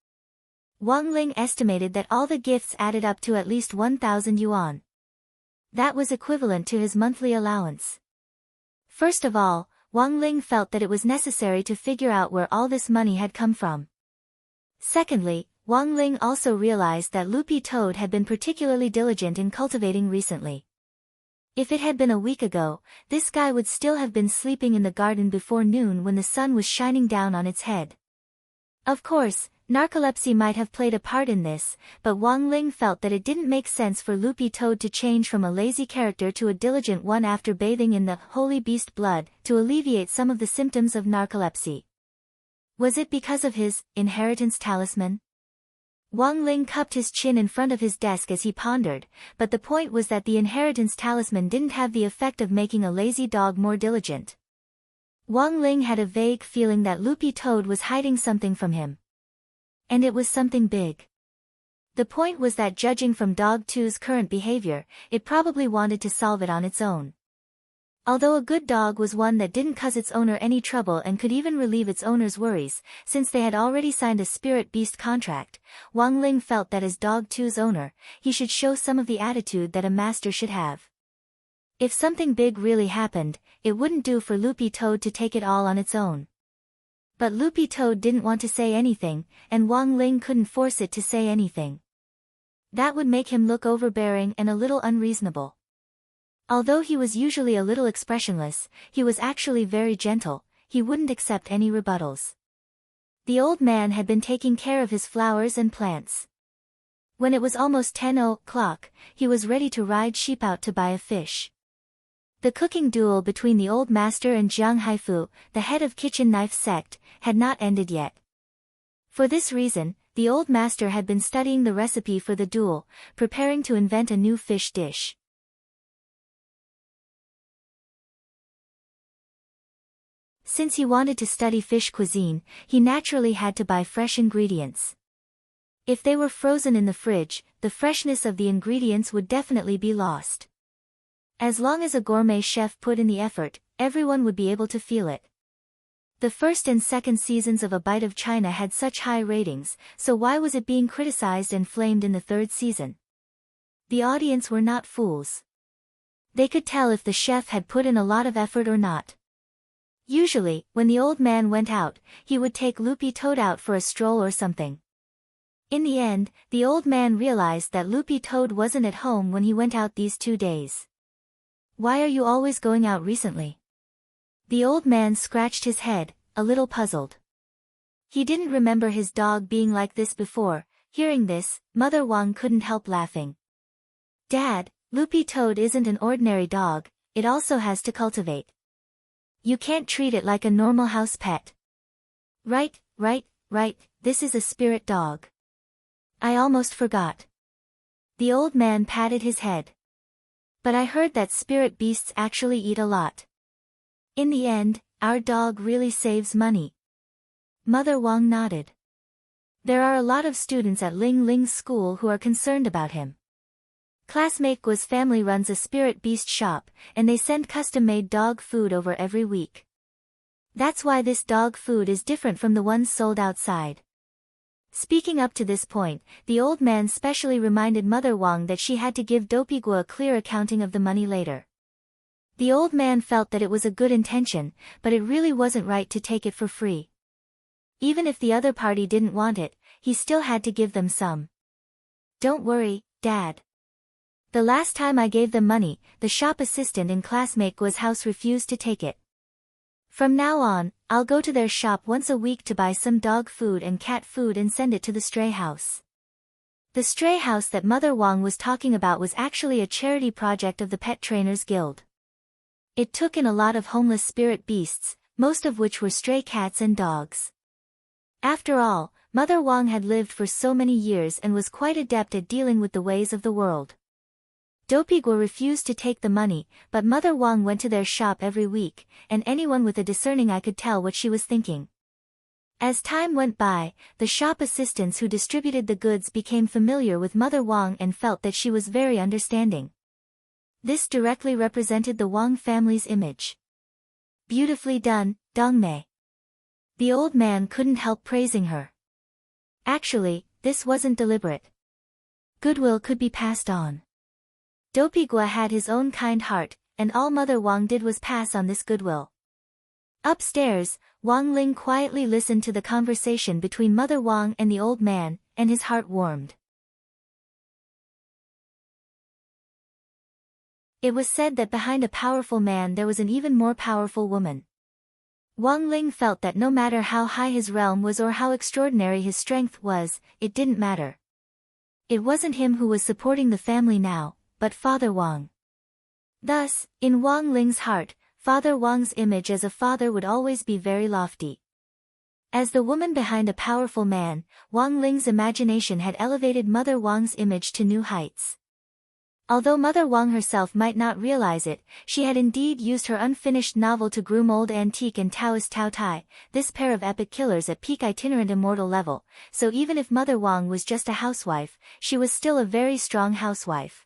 Wang Ling estimated that all the gifts added up to at least 1,000 yuan. That was equivalent to his monthly allowance. First of all, Wang Ling felt that it was necessary to figure out where all this money had come from. Secondly, Wang Ling also realized that Loopy Toad had been particularly diligent in cultivating recently. If it had been a week ago, this guy would still have been sleeping in the garden before noon when the sun was shining down on its head. Of course, narcolepsy might have played a part in this, but Wang Ling felt that it didn't make sense for Loopy Toad to change from a lazy character to a diligent one after bathing in the holy beast blood to alleviate some of the symptoms of narcolepsy. Was it because of his inheritance talisman? Wang Ling cupped his chin in front of his desk as he pondered, but the point was that the inheritance talisman didn't have the effect of making a lazy dog more diligent. Wang Ling had a vague feeling that Loopy Toad was hiding something from him. And it was something big. The point was that judging from Dog 2's current behavior, it probably wanted to solve it on its own. Although a good dog was one that didn't cause its owner any trouble and could even relieve its owner's worries, since they had already signed a spirit beast contract, Wang Ling felt that as Dog 2's owner, he should show some of the attitude that a master should have. If something big really happened, it wouldn't do for Loopy Toad to take it all on its own. But Loopy Toad didn't want to say anything, and Wang Ling couldn't force it to say anything. That would make him look overbearing and a little unreasonable. Although he was usually a little expressionless, he was actually very gentle. He wouldn't accept any rebuttals. The old man had been taking care of his flowers and plants. When it was almost 10 o'clock, he was ready to ride sheep out to buy a fish. The cooking duel between the old master and Jiang Haifu, the head of kitchen knife sect, had not ended yet. For this reason, the old master had been studying the recipe for the duel, preparing to invent a new fish dish. Since he wanted to study fish cuisine, he naturally had to buy fresh ingredients. If they were frozen in the fridge, the freshness of the ingredients would definitely be lost. As long as a gourmet chef put in the effort, everyone would be able to feel it. The first and second seasons of A Bite of China had such high ratings, so why was it being criticized and flamed in the third season? The audience were not fools. They could tell if the chef had put in a lot of effort or not. Usually, when the old man went out, he would take Loopy Toad out for a stroll or something. In the end, the old man realized that Loopy Toad wasn't at home when he went out these 2 days. "Why are you always going out recently?" The old man scratched his head, a little puzzled. He didn't remember his dog being like this before. Hearing this, Mother Wang couldn't help laughing. "Dad, Loopy Toad isn't an ordinary dog, it also has to cultivate. You can't treat it like a normal house pet." Right, this is a spirit dog. I almost forgot." The old man patted his head. "But I heard that spirit beasts actually eat a lot. In the end, our dog really saves money." Mother Wang nodded. "There are a lot of students at Ling Ling's school who are concerned about him. Classmate Gua's family runs a spirit beast shop, and they send custom-made dog food over every week. That's why this dog food is different from the ones sold outside." Speaking up to this point, the old man specially reminded Mother Wang that she had to give Dopey Gua a clear accounting of the money later. The old man felt that it was a good intention, but it really wasn't right to take it for free. Even if the other party didn't want it, he still had to give them some. "Don't worry, Dad. The last time I gave them money, the shop assistant in classmate Gua's house refused to take it. From now on, I'll go to their shop once a week to buy some dog food and cat food and send it to the stray house." The stray house that Mother Wang was talking about was actually a charity project of the Pet Trainers Guild. It took in a lot of homeless spirit beasts, most of which were stray cats and dogs. After all, Mother Wang had lived for so many years and was quite adept at dealing with the ways of the world. Dopey Gua refused to take the money, but Mother Wang went to their shop every week, and anyone with a discerning eye could tell what she was thinking. As time went by, the shop assistants who distributed the goods became familiar with Mother Wang and felt that she was very understanding. This directly represented the Wang family's image. "Beautifully done, Dongmei." The old man couldn't help praising her. Actually, this wasn't deliberate. Goodwill could be passed on. Dopey Gua had his own kind heart, and all Mother Wang did was pass on this goodwill. Upstairs, Wang Ling quietly listened to the conversation between Mother Wang and the old man, and his heart warmed. It was said that behind a powerful man there was an even more powerful woman. Wang Ling felt that no matter how high his realm was or how extraordinary his strength was, it didn't matter. It wasn't him who was supporting the family now, but Father Wang. Thus, in Wang Ling's heart, Father Wang's image as a father would always be very lofty. As the woman behind a powerful man, Wang Ling's imagination had elevated Mother Wang's image to new heights. Although Mother Wang herself might not realize it, she had indeed used her unfinished novel to groom old antique and Taoist Tao Tai, this pair of epic killers at peak itinerant immortal level, so even if Mother Wang was just a housewife, she was still a very strong housewife.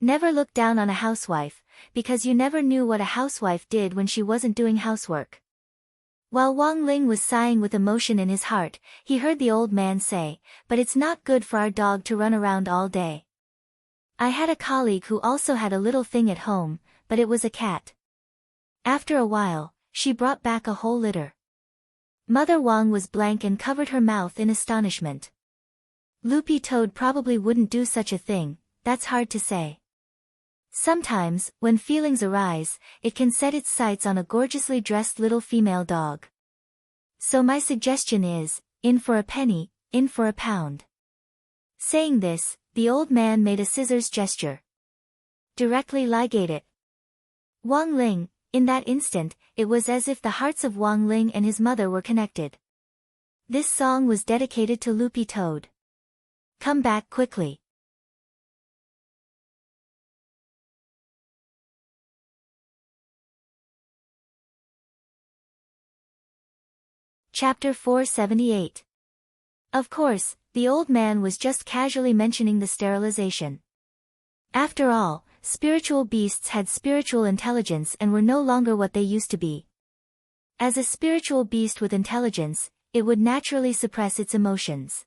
Never look down on a housewife, because you never knew what a housewife did when she wasn't doing housework. While Wang Ling was sighing with emotion in his heart, he heard the old man say, "But it's not good for our dog to run around all day. I had a colleague who also had a little thing at home, but it was a cat. After a while, she brought back a whole litter." Mother Wang was blank and covered her mouth in astonishment. Loopy Toad probably wouldn't do such a thing, that's hard to say. Sometimes, when feelings arise, it can set its sights on a gorgeously dressed little female dog. So my suggestion is, in for a penny, in for a pound. Saying this, the old man made a scissors gesture. "Directly ligate it." Wang Ling, in that instant, it was as if the hearts of Wang Ling and his mother were connected. This song was dedicated to Loopy Toad. Come back quickly. Chapter 478. Of course, the old man was just casually mentioning the sterilization. After all, spiritual beasts had spiritual intelligence and were no longer what they used to be. As a spiritual beast with intelligence, it would naturally suppress its emotions.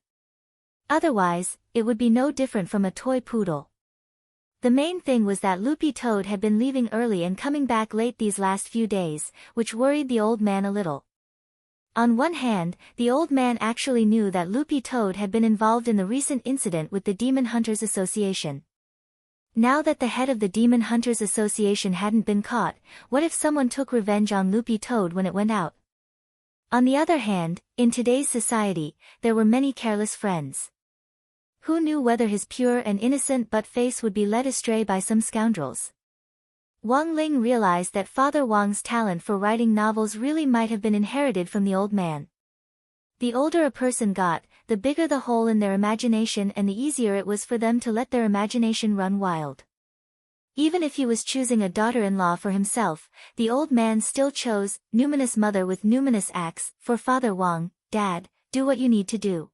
Otherwise, it would be no different from a toy poodle. The main thing was that Loopy Toad had been leaving early and coming back late these last few days, which worried the old man a little. On one hand, the old man actually knew that Loopy Toad had been involved in the recent incident with the Demon Hunters Association. Now that the head of the Demon Hunters Association hadn't been caught, what if someone took revenge on Loopy Toad when it went out? On the other hand, in today's society, there were many careless friends. Who knew whether his pure and innocent butt face would be led astray by some scoundrels? Wang Ling realized that Father Wang's talent for writing novels really might have been inherited from the old man. The older a person got, the bigger the hole in their imagination and the easier it was for them to let their imagination run wild. Even if he was choosing a daughter-in-law for himself, the old man still chose, numinous mother with numinous axe, for Father Wang. Dad, do what you need to do.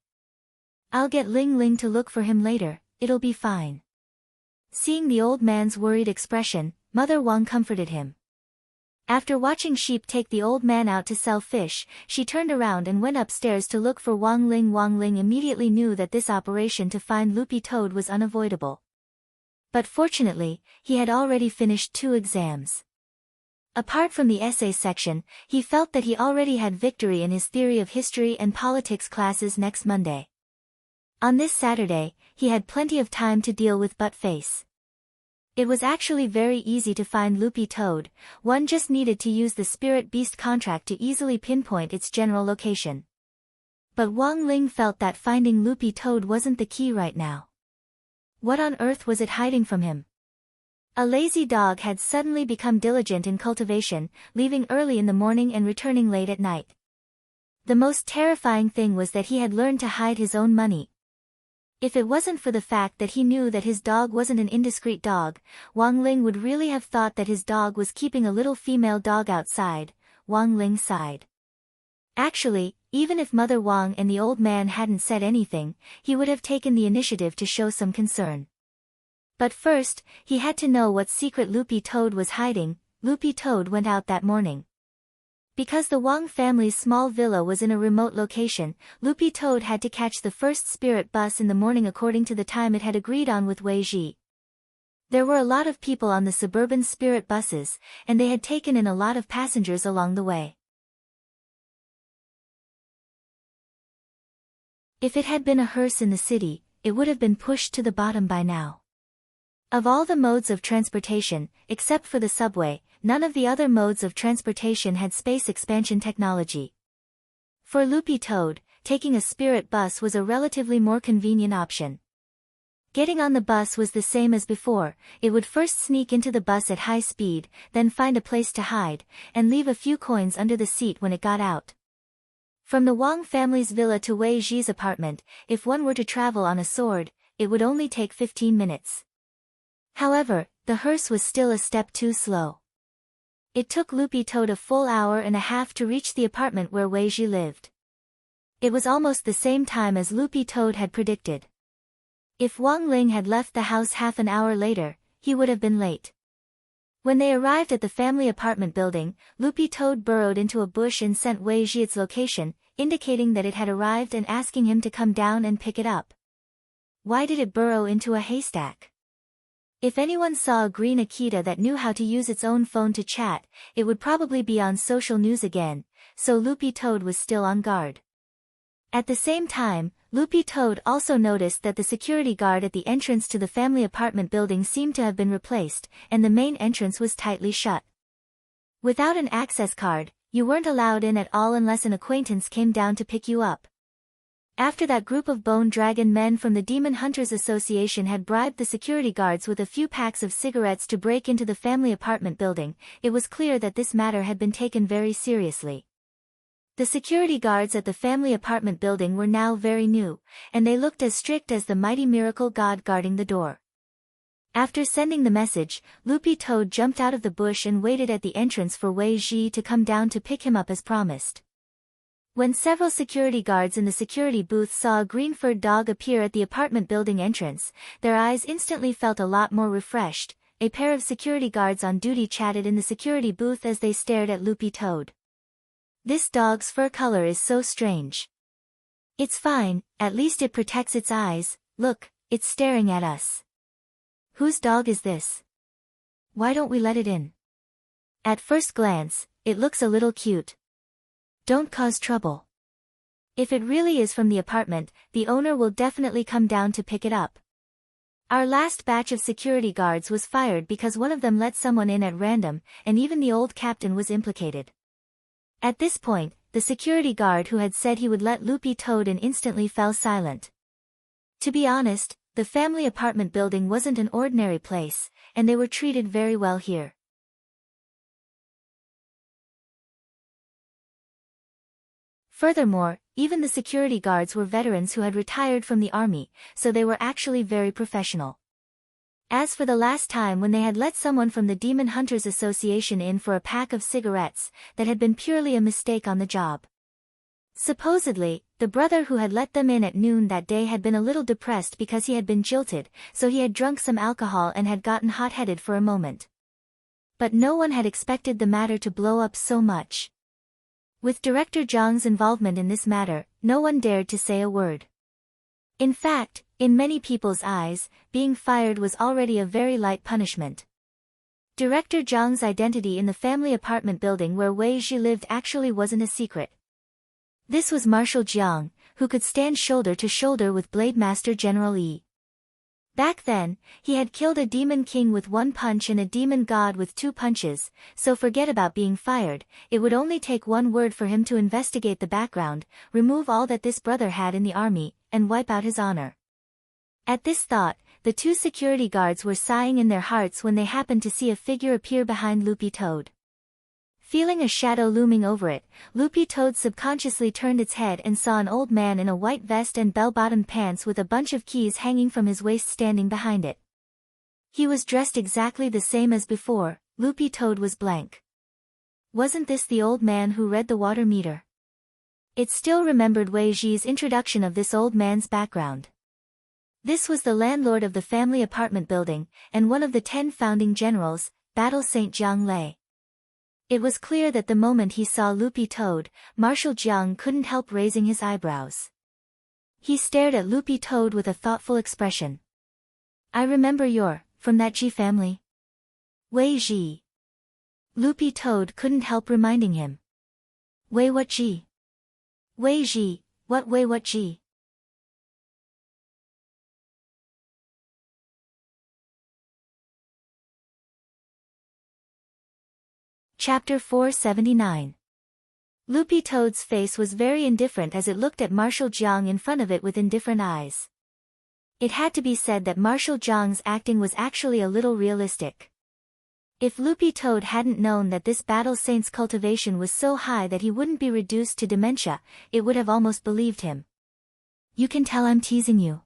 I'll get Ling Ling to look for him later, it'll be fine. Seeing the old man's worried expression, Mother Wang comforted him. After watching Sheep take the old man out to sell fish, she turned around and went upstairs to look for Wang Ling. Wang Ling immediately knew that this operation to find Loopy Toad was unavoidable. But fortunately, he had already finished 2 exams. Apart from the essay section, he felt that he already had victory in his theory of history and politics classes next Monday. On this Saturday, he had plenty of time to deal with Buttface. It was actually very easy to find Loopy Toad, one just needed to use the Spirit Beast contract to easily pinpoint its general location. But Wang Ling felt that finding Loopy Toad wasn't the key right now. What on earth was it hiding from him? A lazy dog had suddenly become diligent in cultivation, leaving early in the morning and returning late at night. The most terrifying thing was that he had learned to hide his own money. If it wasn't for the fact that he knew that his dog wasn't an indiscreet dog, Wang Ling would really have thought that his dog was keeping a little female dog outside. Wang Ling sighed. Actually, even if Mother Wang and the old man hadn't said anything, he would have taken the initiative to show some concern. But first, he had to know what secret Loopy Toad was hiding. Loopy Toad went out that morning. Because the Wang family's small villa was in a remote location, Loopy Toad had to catch the first spirit bus in the morning according to the time it had agreed on with Wei Ji. There were a lot of people on the suburban spirit buses, and they had taken in a lot of passengers along the way. If it had been a hearse in the city, it would have been pushed to the bottom by now. Of all the modes of transportation, except for the subway, none of the other modes of transportation had space expansion technology. For Loopy Toad, taking a spirit bus was a relatively more convenient option. Getting on the bus was the same as before. It would first sneak into the bus at high speed, then find a place to hide, and leave a few coins under the seat when it got out. From the Wang family's villa to Wei Ji's apartment, if one were to travel on a sword, it would only take 15 minutes. However, the hearse was still a step too slow. It took Loopy Toad a full hour and a half to reach the apartment where Wei Ji lived. It was almost the same time as Loopy Toad had predicted. If Wang Ling had left the house half an hour later, he would have been late. When they arrived at the family apartment building, Loopy Toad burrowed into a bush and sent Wei Ji its location, indicating that it had arrived and asking him to come down and pick it up. Why did it burrow into a haystack? If anyone saw a green Akita that knew how to use its own phone to chat, it would probably be on social news again, so Loopy Toad was still on guard. At the same time, Loopy Toad also noticed that the security guard at the entrance to the family apartment building seemed to have been replaced, and the main entrance was tightly shut. Without an access card, you weren't allowed in at all unless an acquaintance came down to pick you up. After that group of Bone Dragon men from the Demon Hunters Association had bribed the security guards with a few packs of cigarettes to break into the family apartment building, it was clear that this matter had been taken very seriously. The security guards at the family apartment building were now very new, and they looked as strict as the mighty miracle god guarding the door. After sending the message, Loopy Toad jumped out of the bush and waited at the entrance for Wei Ji to come down to pick him up as promised. When several security guards in the security booth saw a green-furred dog appear at the apartment building entrance, their eyes instantly felt a lot more refreshed. A pair of security guards on duty chatted in the security booth as they stared at Loopy Toad. "This dog's fur color is so strange." "It's fine, at least it protects its eyes. Look, it's staring at us." "Whose dog is this? Why don't we let it in?" "At first glance, it looks a little cute." "Don't cause trouble. If it really is from the apartment, the owner will definitely come down to pick it up. Our last batch of security guards was fired because one of them let someone in at random, and even the old captain was implicated." At this point, the security guard who had said he would let Loopy Toad in instantly fell silent. To be honest, the family apartment building wasn't an ordinary place, and they were treated very well here. Furthermore, even the security guards were veterans who had retired from the army, so they were actually very professional. As for the last time when they had let someone from the Demon Hunters Association in for a pack of cigarettes, that had been purely a mistake on the job. Supposedly, the brother who had let them in at noon that day had been a little depressed because he had been jilted, so he had drunk some alcohol and had gotten hot-headed for a moment. But no one had expected the matter to blow up so much. With Director Zhang's involvement in this matter, no one dared to say a word. In fact, in many people's eyes, being fired was already a very light punishment. Director Zhang's identity in the family apartment building where Wei Ji lived actually wasn't a secret. This was Marshal Jiang, who could stand shoulder to shoulder with Blade Master General Yi. Back then, he had killed a demon king with one punch and a demon god with 2 punches, so forget about being fired. It would only take one word for him to investigate the background, remove all that this brother had in the army, and wipe out his honor. At this thought, the 2 security guards were sighing in their hearts when they happened to see a figure appear behind Loopy Toad. Feeling a shadow looming over it, Loopy Toad subconsciously turned its head and saw an old man in a white vest and bell-bottomed pants with a bunch of keys hanging from his waist standing behind it. He was dressed exactly the same as before. Loopy Toad was blank. Wasn't this the old man who read the water meter? It still remembered Wei Ji's introduction of this old man's background. This was the landlord of the family apartment building, and one of the 10 founding generals, Battle Saint Jiang Lei. It was clear that the moment he saw Loopy Toad, Marshal Jiang couldn't help raising his eyebrows. He stared at Loopy Toad with a thoughtful expression. "I remember you're from that Ji family." "Wei Ji." Loopy Toad couldn't help reminding him. "Wei what Ji?" "Wei Ji, what Wei what Ji?" Chapter 479. Loopy Toad's face was very indifferent as it looked at Marshal Jiang in front of it with indifferent eyes. It had to be said that Marshal Jiang's acting was actually a little realistic. If Loopy Toad hadn't known that this Battle Saint's cultivation was so high that he wouldn't be reduced to dementia, it would have almost believed him. "You can tell I'm teasing you."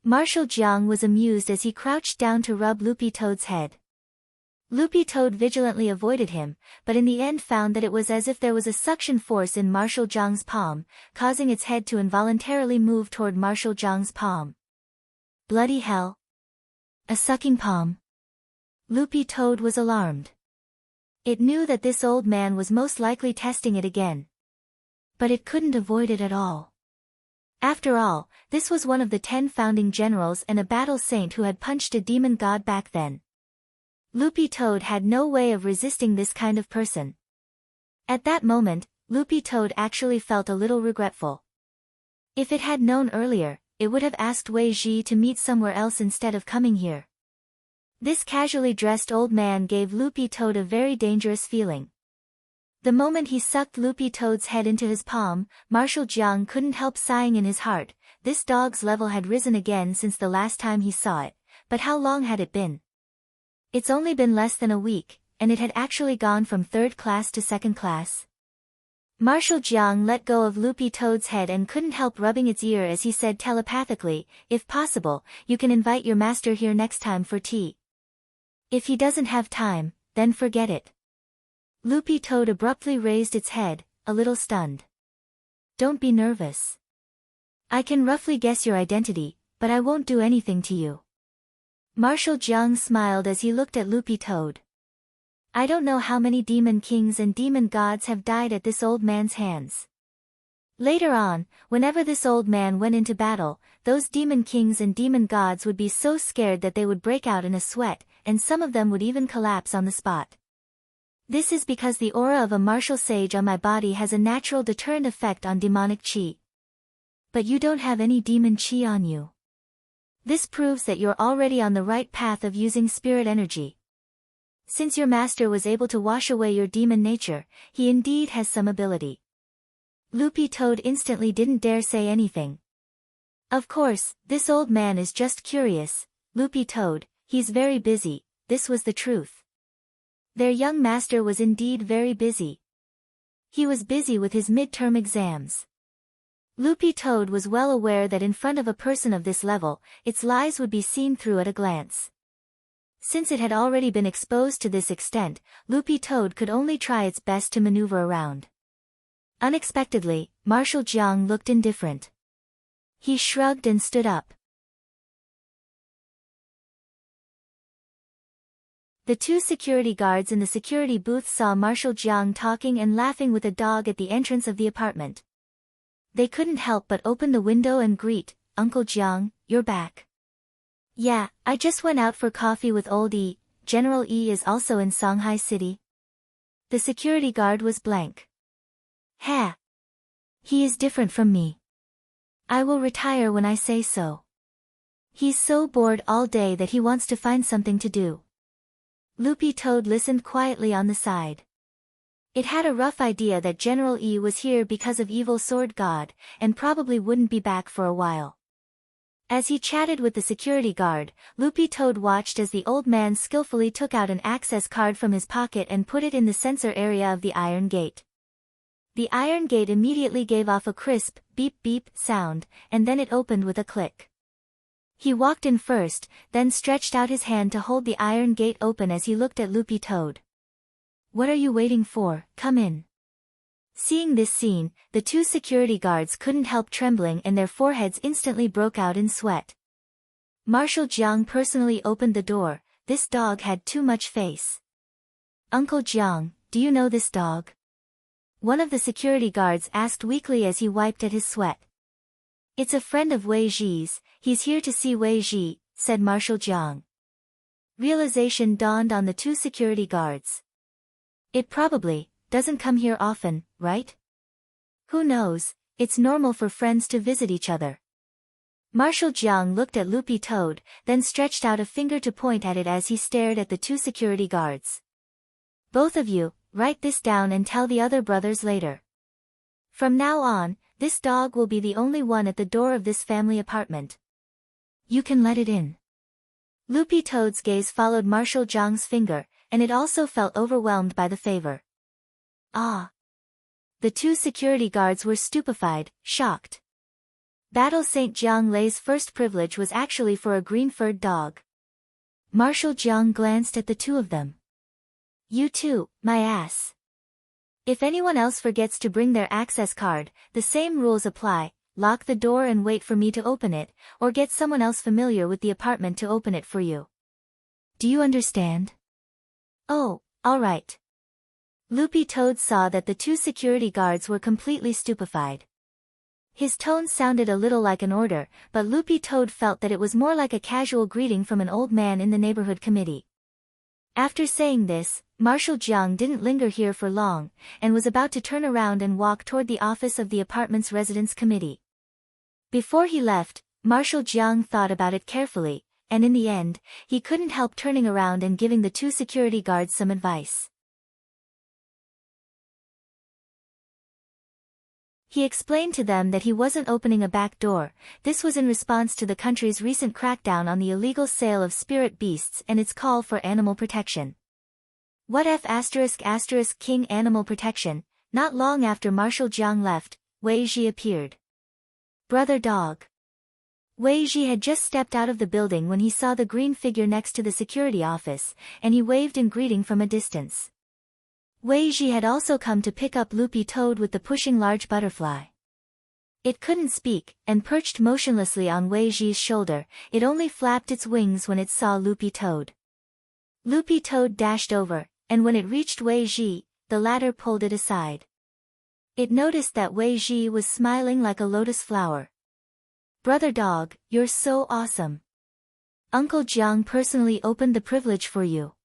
Marshal Jiang was amused as he crouched down to rub Loopy Toad's head. Loopy Toad vigilantly avoided him, but in the end found that it was as if there was a suction force in Marshal Jiang's palm, causing its head to involuntarily move toward Marshal Jiang's palm. Bloody hell! A sucking palm! Loopy Toad was alarmed. It knew that this old man was most likely testing it again. But it couldn't avoid it at all. After all, this was one of the 10 founding generals and a battle saint who had punched a demon god back then. Loopy Toad had no way of resisting this kind of person. At that moment, Loopy Toad actually felt a little regretful. If it had known earlier, it would have asked Wei Ji to meet somewhere else instead of coming here. This casually dressed old man gave Loopy Toad a very dangerous feeling. The moment he sucked Loopy Toad's head into his palm, Marshal Jiang couldn't help sighing in his heart. This dog's level had risen again since the last time he saw it, but how long had it been? It's only been less than a week, and it had actually gone from 3rd class to 2nd class. Marshal Jiang let go of Loopy Toad's head and couldn't help rubbing its ear as he said telepathically, "If possible, you can invite your master here next time for tea. If he doesn't have time, then forget it." Loopy Toad abruptly raised its head, a little stunned. "Don't be nervous. I can roughly guess your identity, but I won't do anything to you." Marshal Jiang smiled as he looked at Loopy Toad. "I don't know how many demon kings and demon gods have died at this old man's hands. Later on, whenever this old man went into battle, those demon kings and demon gods would be so scared that they would break out in a sweat, and some of them would even collapse on the spot. This is because the aura of a martial sage on my body has a natural deterrent effect on demonic chi. But you don't have any demon chi on you. This proves that you're already on the right path of using spirit energy. Since your master was able to wash away your demon nature, he indeed has some ability." Loopy Toad instantly didn't dare say anything. "Of course, this old man is just curious, Loopy Toad, he's very busy," this was the truth. Their young master was indeed very busy. He was busy with his midterm exams. Loopy Toad was well aware that in front of a person of this level, its lies would be seen through at a glance. Since it had already been exposed to this extent, Loopy Toad could only try its best to maneuver around. Unexpectedly, Marshal Jiang looked indifferent. He shrugged and stood up. The 2 security guards in the security booth saw Marshal Jiang talking and laughing with a dog at the entrance of the apartment. They couldn't help but open the window and greet, "Uncle Jiang, you're back." "Yeah, I just went out for coffee with Old E. General E is also in Shanghai City." The security guard was blank. "Ha! He is different from me. I will retire when I say so. He's so bored all day that he wants to find something to do." Loopy Toad listened quietly on the side. It had a rough idea that General E was here because of Evil Sword God, and probably wouldn't be back for a while. As he chatted with the security guard, Loopy Toad watched as the old man skillfully took out an access card from his pocket and put it in the sensor area of the iron gate. The iron gate immediately gave off a crisp, beep-beep sound, and then it opened with a click. He walked in first, then stretched out his hand to hold the iron gate open as he looked at Loopy Toad. "What are you waiting for? Come in." Seeing this scene, the 2 security guards couldn't help trembling and their foreheads instantly broke out in sweat. Marshal Jiang personally opened the door. This dog had too much face. "Uncle Jiang, do you know this dog?" One of the security guards asked weakly as he wiped at his sweat. "It's a friend of Wei Ji's, he's here to see Wei Ji," said Marshal Jiang. Realization dawned on the 2 security guards. "It probably doesn't come here often, right?" "Who knows, it's normal for friends to visit each other." Marshal Jiang looked at Loopy Toad, then stretched out a finger to point at it as he stared at the 2 security guards. "Both of you, write this down and tell the other brothers later. From now on, this dog will be the only one at the door of this family apartment. You can let it in." Loopy Toad's gaze followed Marshal Jiang's finger, and it also felt overwhelmed by the favor. "Ah!" The 2 security guards were stupefied, shocked. Battle St. Jiang Lei's first privilege was actually for a green-furred dog. Marshal Jiang glanced at the 2 of them. "You too, my ass. If anyone else forgets to bring their access card, the same rules apply. Lock the door and wait for me to open it, or get someone else familiar with the apartment to open it for you. Do you understand?" "Oh, all right." Loopy Toad saw that the 2 security guards were completely stupefied. His tone sounded a little like an order, but Loopy Toad felt that it was more like a casual greeting from an old man in the neighborhood committee. After saying this, Marshal Jiang didn't linger here for long, and was about to turn around and walk toward the office of the apartment's residence committee. Before he left, Marshal Jiang thought about it carefully, and in the end, he couldn't help turning around and giving the 2 security guards some advice. He explained to them that he wasn't opening a back door. This was in response to the country's recent crackdown on the illegal sale of spirit beasts and its call for animal protection. What if *** King Animal Protection? Not long after Marshal Jiang left, Wei Ji appeared. Brother Dog. Wei Ji had just stepped out of the building when he saw the green figure next to the security office, and he waved in greeting from a distance. Wei Ji had also come to pick up Loopy Toad with the pushing large butterfly. It couldn't speak, and perched motionlessly on Wei Ji's shoulder, it only flapped its wings when it saw Loopy Toad. Loopy Toad dashed over, and when it reached Wei Ji, the latter pulled it aside. It noticed that Wei Ji was smiling like a lotus flower. Brother Dog, you're so awesome. Uncle Jiang personally opened the privilege for you.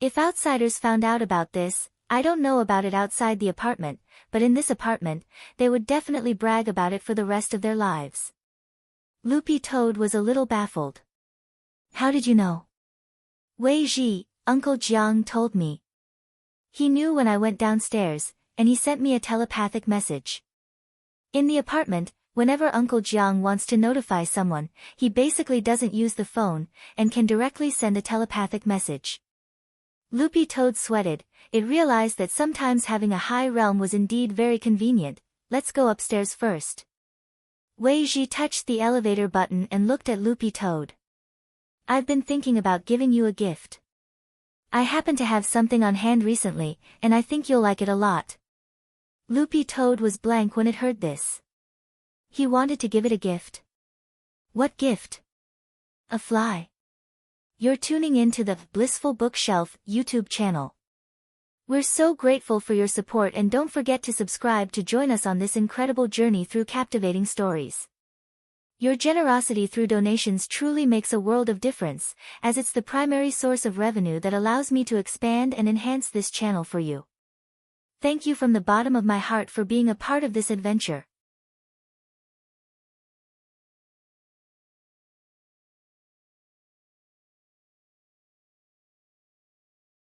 If outsiders found out about this, I don't know about it outside the apartment, but in this apartment, they would definitely brag about it for the rest of their lives. Loopy Toad was a little baffled. How did you know? Wei Ji, Uncle Jiang told me. He knew when I went downstairs, and he sent me a telepathic message. In the apartment, whenever Uncle Jiang wants to notify someone, he basically doesn't use the phone, and can directly send a telepathic message. Loopy Toad sweated. It realized that sometimes having a high realm was indeed very convenient. Let's go upstairs first. Wei Ji touched the elevator button and looked at Loopy Toad. I've been thinking about giving you a gift. I happen to have something on hand recently, and I think you'll like it a lot. Loopy Toad was blank when it heard this. He wanted to give it a gift. What gift? A fly. You're tuning in to the Blissful Bookshelf YouTube channel. We're so grateful for your support, and don't forget to subscribe to join us on this incredible journey through captivating stories. Your generosity through donations truly makes a world of difference, as it's the primary source of revenue that allows me to expand and enhance this channel for you. Thank you from the bottom of my heart for being a part of this adventure.